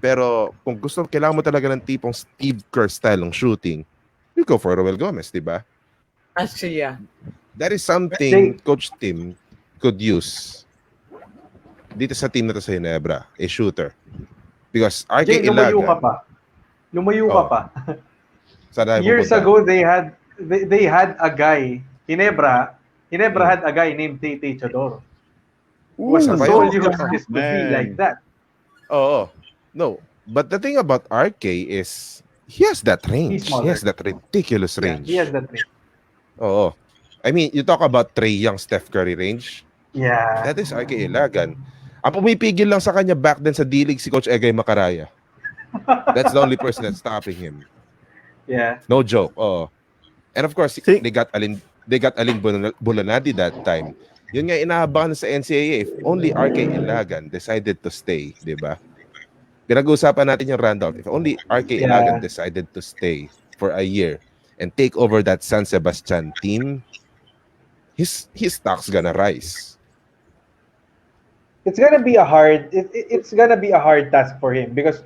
Speaker 1: Pero kung kailangan mo talaga ng tipong Steve Kerr style ng shooting, you go for Roel Gomez, di ba?
Speaker 2: Actually, yeah.
Speaker 1: That is
Speaker 4: They,
Speaker 1: something Coach Tim could use dito sa team na to sa Ginebra, a shooter. Because
Speaker 4: Jay,
Speaker 1: RK
Speaker 4: lumayo ka
Speaker 1: Ilagan,
Speaker 4: pa. Lumayo ka
Speaker 1: oh,
Speaker 4: pa.
Speaker 1: saan tayo
Speaker 4: Years
Speaker 1: pupunta?
Speaker 4: ago, they had a guy, Ginebra had a guy named Tate Chodoro. Was
Speaker 1: Isa pa
Speaker 4: told
Speaker 1: yun.
Speaker 4: he was just to be like
Speaker 3: Man.
Speaker 4: that.
Speaker 1: Oo. No. But the thing about RK is he has that range.
Speaker 4: He's
Speaker 1: He
Speaker 4: smaller.
Speaker 1: has that ridiculous
Speaker 4: Yeah,
Speaker 1: range.
Speaker 4: he has that range.
Speaker 1: Oo. I mean, you talk about Trae Young, Steph Curry range.
Speaker 4: Yeah.
Speaker 1: That is RK Ilagan. Ang pumipigil lang sa kanya back then sa D-League si Coach Egay Macaraya. That's the only person that's stopping him.
Speaker 4: Yeah.
Speaker 1: No joke. Oh. And of course,
Speaker 3: See,
Speaker 1: they got Alin Bulanadi that time. Yun nga inaabangan sa NCAA if only RK Ilagan decided to stay, 'di ba? Pinag-uusapan natin yung Randolph. If only RK Ilagan
Speaker 4: Yeah.
Speaker 1: decided to stay for a year and take over that San Sebastian team, his stock's gonna rise.
Speaker 4: It's gonna be it's gonna be a hard task for him because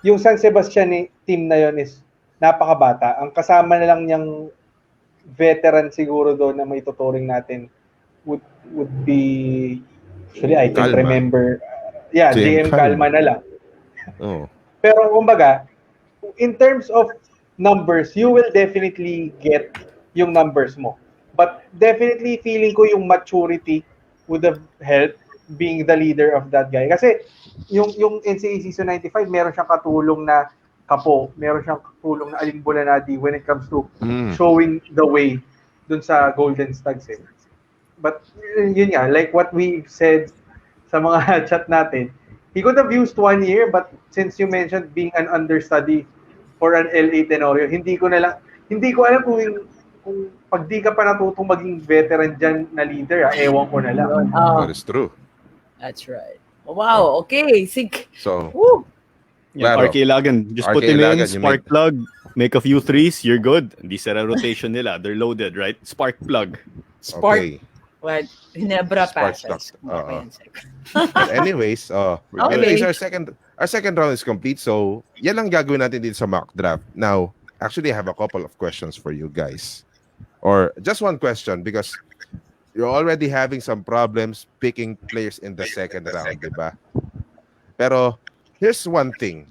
Speaker 4: yung San Sebastian team na yon is napakabata. Ang kasama na lang niyang veteran siguro doon na may tuturing natin would be actually I can
Speaker 1: Kalma.
Speaker 4: remember JM Calma na lang.
Speaker 1: Oh.
Speaker 4: Pero kumbaga, in terms of numbers, you will definitely get yung numbers mo. But definitely feeling ko yung maturity would have helped being the leader of that guy. Kasi yung NCAA Season 95, meron siyang katulong na Kapo, meron siyang katulong na Alin Bulanadi when it comes to showing the way dun sa Golden Stags. But yun nga, like what we said sa mga chat natin, he could have used 1 year, but since you mentioned being an understudy for an LA Tenorio, hindi ko alam kung pag di ka pa natutong maging veteran dyan na leader, ewan ko na lang.
Speaker 1: That is true.
Speaker 2: That's right. Wow, okay. Think.
Speaker 1: So,
Speaker 2: Woo.
Speaker 3: yeah,
Speaker 1: Claro.
Speaker 3: RK Ilagan, just
Speaker 1: RK
Speaker 3: put him
Speaker 1: Ilagan,
Speaker 3: in,
Speaker 1: you
Speaker 3: spark
Speaker 1: made-
Speaker 3: plug, make a few threes, you're good. Hindi sila rotation nila. They're loaded, right? Spark plug.
Speaker 2: Spark.
Speaker 1: Okay.
Speaker 2: What? Ginebra
Speaker 1: Spark
Speaker 2: passes.
Speaker 1: plug. But anyways,
Speaker 2: Okay.
Speaker 1: our second round is complete. So, yan lang gagawin natin dito sa mock draft. Now, actually, I have a couple of questions for you guys. Or just one question because you're already having some problems picking players in the second round, diba? Pero, here's one thing.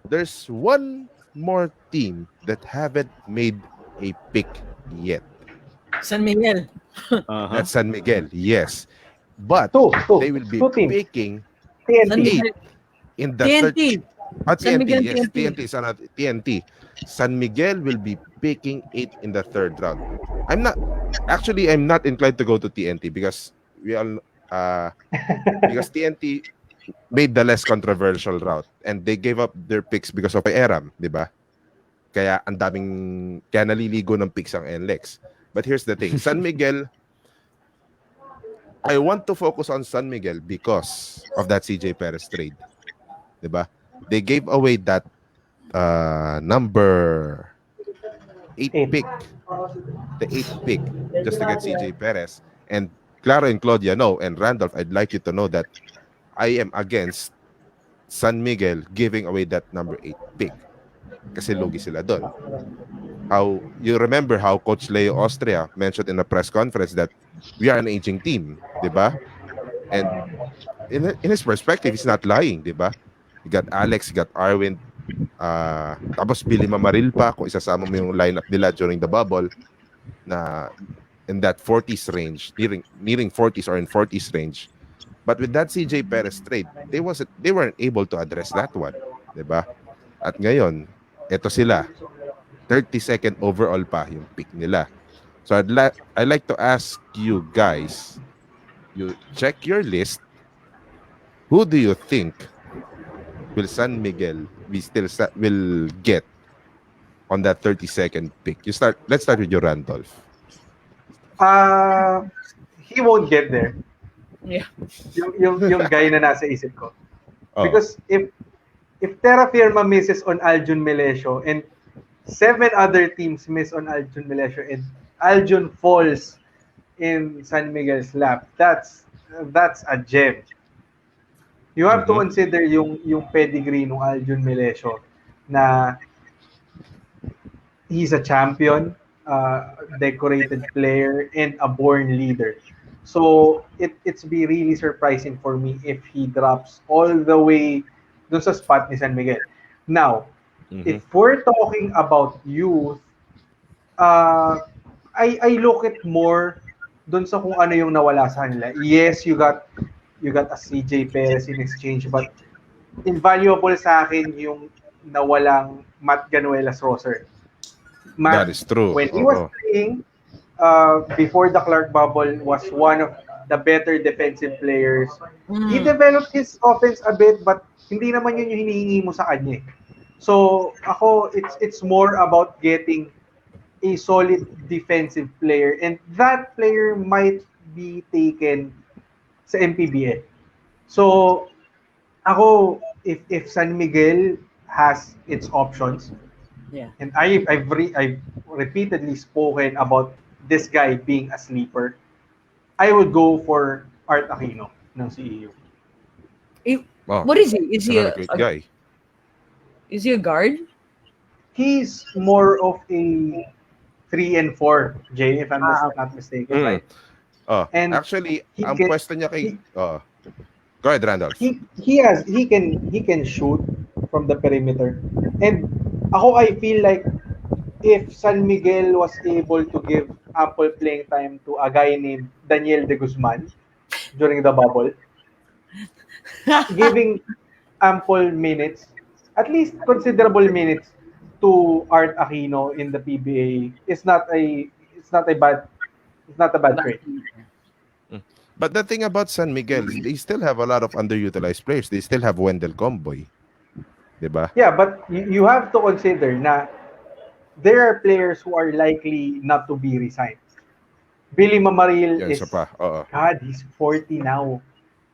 Speaker 1: There's one more team that haven't made a pick yet.
Speaker 2: San Miguel.
Speaker 3: Uh-huh.
Speaker 1: That's San Miguel, yes. But
Speaker 4: Two
Speaker 1: they will be
Speaker 4: teams.
Speaker 1: picking
Speaker 2: San
Speaker 4: TNT.
Speaker 2: Miguel.
Speaker 1: in the
Speaker 2: TNT.
Speaker 1: third.
Speaker 2: San
Speaker 1: TNT,
Speaker 2: Miguel
Speaker 1: yes.
Speaker 2: TNT.
Speaker 1: TNT is another TNT. San Miguel will be picking 8 in the third round. I'm not inclined to go to TNT because we all because TNT made the less controversial route and they gave up their picks because of Eram, di ba? Kaya naliligo ng picks ang NLEX. But here's the thing, San Miguel, I want to focus on San Miguel because of that CJ Perez trade. Diba? They gave away that number 8
Speaker 4: 8.
Speaker 1: pick, the 8th pick, just to get CJ Perez. And Claro and Claudia know, and Randolph, I'd like you to know that I am against San Miguel giving away that number 8 pick. Kasi lugi sila doon. How you remember how Coach Leo Austria mentioned in a press conference that we are an aging team, di ba? And in his perspective, he's not lying, di ba? You got Alex, you got Arwin, tapos Billy Mamaril pa kung isasama mo yung lineup nila during the bubble na in that 40s range, nearing 40s or in 40s range. But with that CJ Perez trade, they weren't able to address that one, di ba? At ngayon, eto sila, 32nd overall pa yung pick nila. So I'd like to ask you guys, you check your list. Who do you think will San Miguel will get on that 32nd pick? Let's start with you, Randolph.
Speaker 4: He won't get there.
Speaker 2: Yeah.
Speaker 4: Yung guy na nasa isip ko.
Speaker 1: Oh.
Speaker 4: Because if Terra Firma misses on Aljun Melesio and 7 other teams miss on Aljun Melesio and Aljun falls in San Miguel's lap, that's a gem. You have to consider yung pedigree ng Aljun Melesio na he's a champion, decorated player, and a born leader. So it's be really surprising for me if he drops all the way dun sa spot ni San Miguel. Now, if we're talking about youth, I look at more dun sa kung ano yung nawala sa kanila. Yes, you got a CJ Perez in exchange, but invaluable sa akin yung nawalang Matt Ganuelas roster. Matt,
Speaker 1: that is true.
Speaker 4: When he was playing before the Clark bubble, was one of the better defensive players. He developed his offense a bit, but hindi naman yun yung hinihingi mo sa kanya. So ako, it's more about getting a solid defensive player, and that player might be taken sa MPBL. So ako, if San Miguel has its options, and I've repeatedly spoken about this guy being a sleeper, I would go for Art Aquino ng CEU.
Speaker 2: What is he? Is he a
Speaker 1: great guy?
Speaker 2: Is he a guard?
Speaker 4: He's more of a 3 and 4, Jay, if I'm not mistaken, right?
Speaker 1: And actually, ang pwesto niya kay go ahead, Randolph.
Speaker 4: He can shoot from the perimeter. And ako, I feel like if San Miguel was able to give ample playing time to a guy named Daniel de Guzman during the bubble, giving ample minutes, at least considerable minutes to Art Aquino in the PBA is not a bad trade.
Speaker 1: But the thing about San Miguel, they still have a lot of underutilized players. They still have Wendell Comboy. Diba?
Speaker 4: Yeah, but you have to consider na there are players who are likely not to be resigned. Billy Mamaril is God, he's 40 now.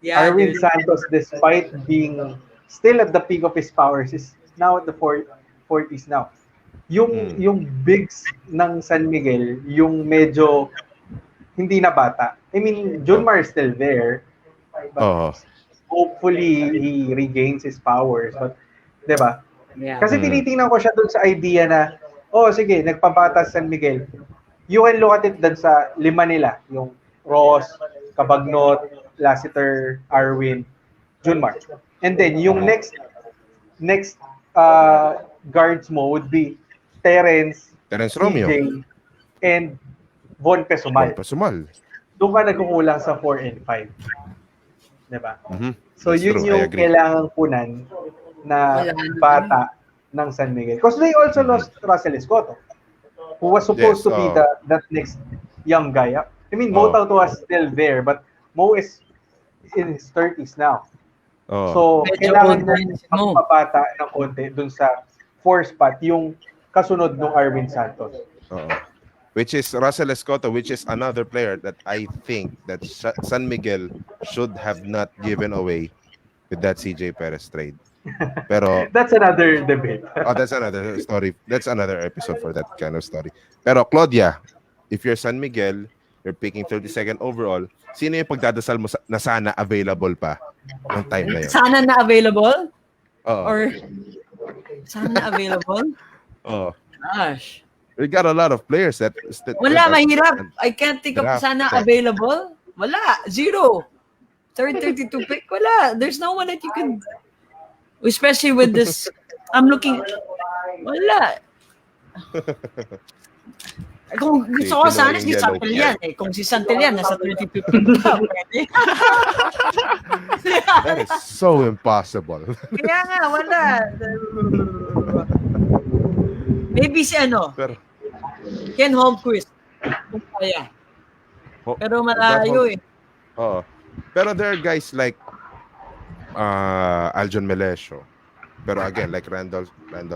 Speaker 2: Yeah,
Speaker 4: Arwin Santos, despite being still at the peak of his powers, is now at the 40s now. Yung bigs ng San Miguel, yung medyo hindi na bata. I mean, Junmar is still there. But hopefully he regains his powers. But, diba?
Speaker 2: Yeah.
Speaker 4: Kasi tinitingnan ko siya dun sa idea na, sige, nagpabata San Miguel. You can look at it dun sa 5 nila. Yung Ross, Cabagnot, Lassiter, Arwin, Junmar. And then, yung next guards mo would be Terence
Speaker 1: Romeo,
Speaker 4: CJ, and Von Pesumal. Doon ka nagkukulang sa 4 and 5. Diba? So,
Speaker 1: that's
Speaker 4: yun
Speaker 1: true.
Speaker 4: yung kailangang punan na bata ng San Miguel. Because they also lost Russell Escoto, who was supposed to be that next young guy. I mean, Mo Tauto was still there, but Mo is in his 30s now. So, kailangan mo magpapata ng konti dun sa 4 spot. Yung kasunod ng Arvin Santos.
Speaker 1: Which is Russell Escoto, which is another player that I think that San Miguel should have not given away with that CJ Perez trade. Pero
Speaker 4: That's another debate.
Speaker 1: that's another story. That's another episode for that kind of story. Pero Claudia, if you're San Miguel, you're picking 32nd overall, sino yung pagdadasal mo na sana available pa ng time na yun?
Speaker 2: Sana na available?
Speaker 1: Oo.
Speaker 2: Or sana na available?
Speaker 1: Oh.
Speaker 2: Gosh.
Speaker 1: We got a lot of players that
Speaker 2: Wala, mahirap. I can't think of sana available. Wala. Zero. Third 32 pick. Wala. There's no one that you can... Especially with this... I'm looking... Wala. Kung gusto ko sana si Santillan eh. Kung si Santillan nasa 32 pick na, pwede.
Speaker 1: That is so impossible.
Speaker 2: Kaya nga, wala. Maybe si Ken Holmquist. Kung kaya. Pero malayo eh.
Speaker 1: Oo. Pero there are guys like Aljon Melesio. Pero again, like Randolph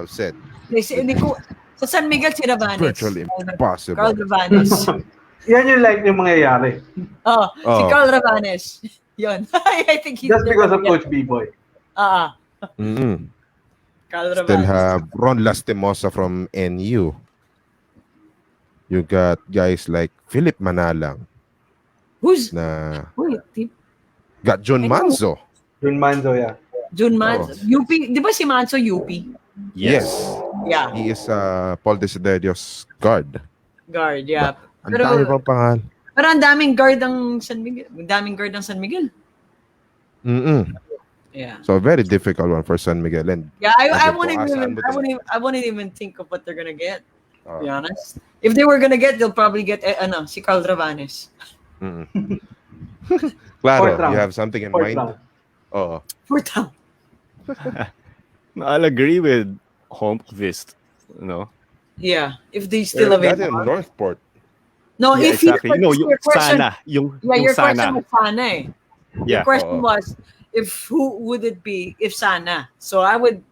Speaker 1: said.
Speaker 2: Sa San Miguel, si Rabanes.
Speaker 1: Virtually impossible.
Speaker 2: Carl Rabanes.
Speaker 4: Yan yung mangyayari.
Speaker 2: Si Carl Rabanes. Yun. I think he's...
Speaker 4: Just because of Coach B-Boy.
Speaker 2: Carl Rabanes.
Speaker 1: Still have Ron Lastimosa from NU. You got guys like Philip Manalang.
Speaker 2: Who's?
Speaker 1: Got John Manzo.
Speaker 4: Jun Manzo, yeah.
Speaker 2: Jun Manzo. UP. Di ba si Manzo UP?
Speaker 1: Yes.
Speaker 2: Yeah.
Speaker 1: He is Paul Desiderios guard.
Speaker 2: Guard, yeah.
Speaker 1: Ang dami pang pangalan.
Speaker 2: Pero ang daming guard ang San Miguel. Ang daming guard ang San Miguel. Yeah.
Speaker 1: So a very difficult one for San Miguel. And
Speaker 2: yeah, I wouldn't even think of what they're gonna get. To be honest, if they were gonna get, they'll probably get si Carl Rabanes.
Speaker 1: Claro, you have something in mind?
Speaker 2: Fourth round.
Speaker 3: I'll agree with Holmqvist.
Speaker 2: Yeah, if they still available.
Speaker 1: Northport.
Speaker 2: No,
Speaker 3: yeah,
Speaker 2: if
Speaker 3: exactly.
Speaker 2: your question,
Speaker 3: sana. Yung
Speaker 2: your
Speaker 3: sana.
Speaker 2: question was sana eh.
Speaker 3: Yeah.
Speaker 2: Your question was who would it be if sana? So I would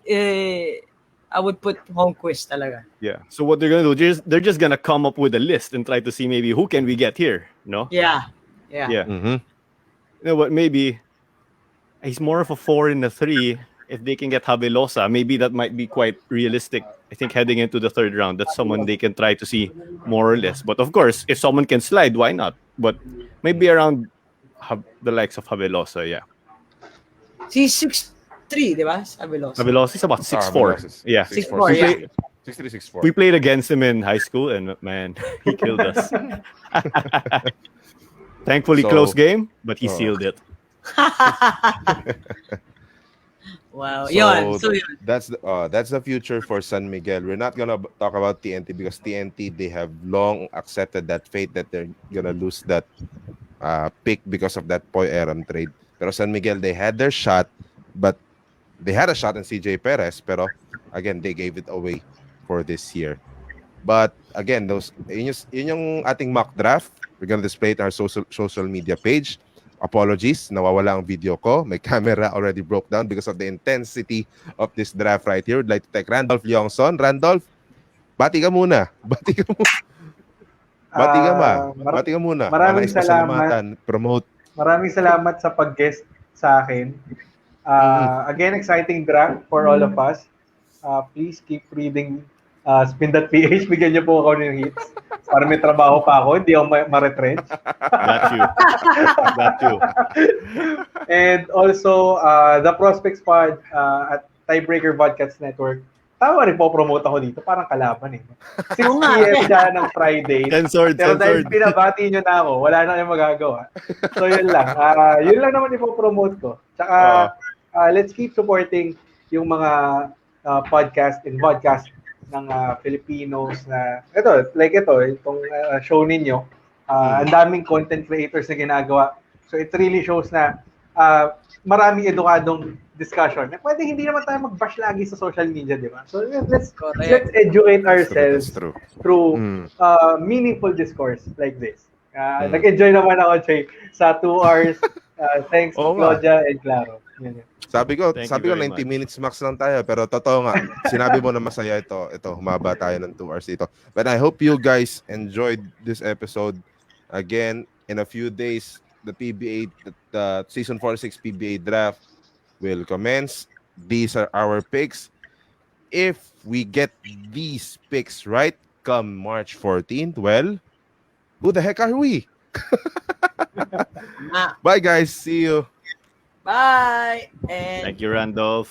Speaker 2: put Holmquist talaga.
Speaker 3: Yeah. So what they're gonna do? They're just gonna come up with a list and try to see maybe who can we get here. No.
Speaker 2: Yeah.
Speaker 3: You know what? Maybe he's more of a 4 and a 3. If they can get Javelosa, maybe that might be quite realistic. I think heading into the third round, that's someone they can try to see more or less. But of course, if someone can slide, why not? But maybe around the likes of Javelosa, yeah.
Speaker 2: He's 6'3", di ba?
Speaker 3: Javelosa is about 6'4". Yeah,
Speaker 2: 6'4", yeah.
Speaker 1: 6'3", 6'4".
Speaker 3: We played against him in high school, and man, he killed us. Thankfully, close game, but he sealed it.
Speaker 2: Wow.
Speaker 1: So that's the future for San Miguel. We're not gonna talk about TNT because TNT, they have long accepted that fate that they're gonna lose that pick because of that Poy Aram trade. Pero San Miguel, they had their shot, but they had a shot in CJ Perez. Pero again, they gave it away for this year. But again, yun yung ating mock draft. We're gonna display it on our social media page. Apologies, nawawala ang video ko. My camera already broke down because of the intensity of this draft right here. We'd like to thank Randolph Leongson. Randolph, bati ka muna. Bati ka muna.
Speaker 4: Maraming salamat.
Speaker 1: Promote.
Speaker 4: Maraming salamat sa pag-guest sa akin. Again, exciting draft for all of us. Please keep reading Spin.ph. Bigyan niyo po ako ng hits. Para may trabaho pa ako, hindi ako ma-retrench.
Speaker 3: That too.
Speaker 4: And also, the Prospects Pod at Tiebreaker Podcast Network. Tama rin po, promote ako dito. Parang kalaban eh. 6 p.m. siya ng Friday. Pero dahil pinabati nyo na ako, wala na kayong magagawa. So yun lang. Yun lang naman ipopromote ko. Tsaka, let's keep supporting yung mga podcast and podcast ng Filipinos na itong show ninyo. Ang daming content creators na ginagawa. So it really shows na maraming edukadong discussion. Pwede hindi naman tayo mag-bash lagi sa social media, di ba? So let's educate ourselves through meaningful discourse like this. Nag-enjoy naman ako, Che, sa 2 hours. Thanks to Claudia and Claro. Yan, yan.
Speaker 3: Thank you
Speaker 1: sabi ko
Speaker 3: very
Speaker 1: 90
Speaker 3: much.
Speaker 1: minutes max lang tayo, pero totoo nga, sinabi mo na masaya ito. Ito, humaba tayo ng 2 hours dito. But I hope you guys enjoyed this episode. Again, in a few days, the PBA, the season 46 PBA draft will commence. These are our picks. If we get these picks right come March 14th, well, who the heck are we?
Speaker 2: Ah,
Speaker 1: Bye guys, see you.
Speaker 2: bye. And
Speaker 3: Thank you, Randolph.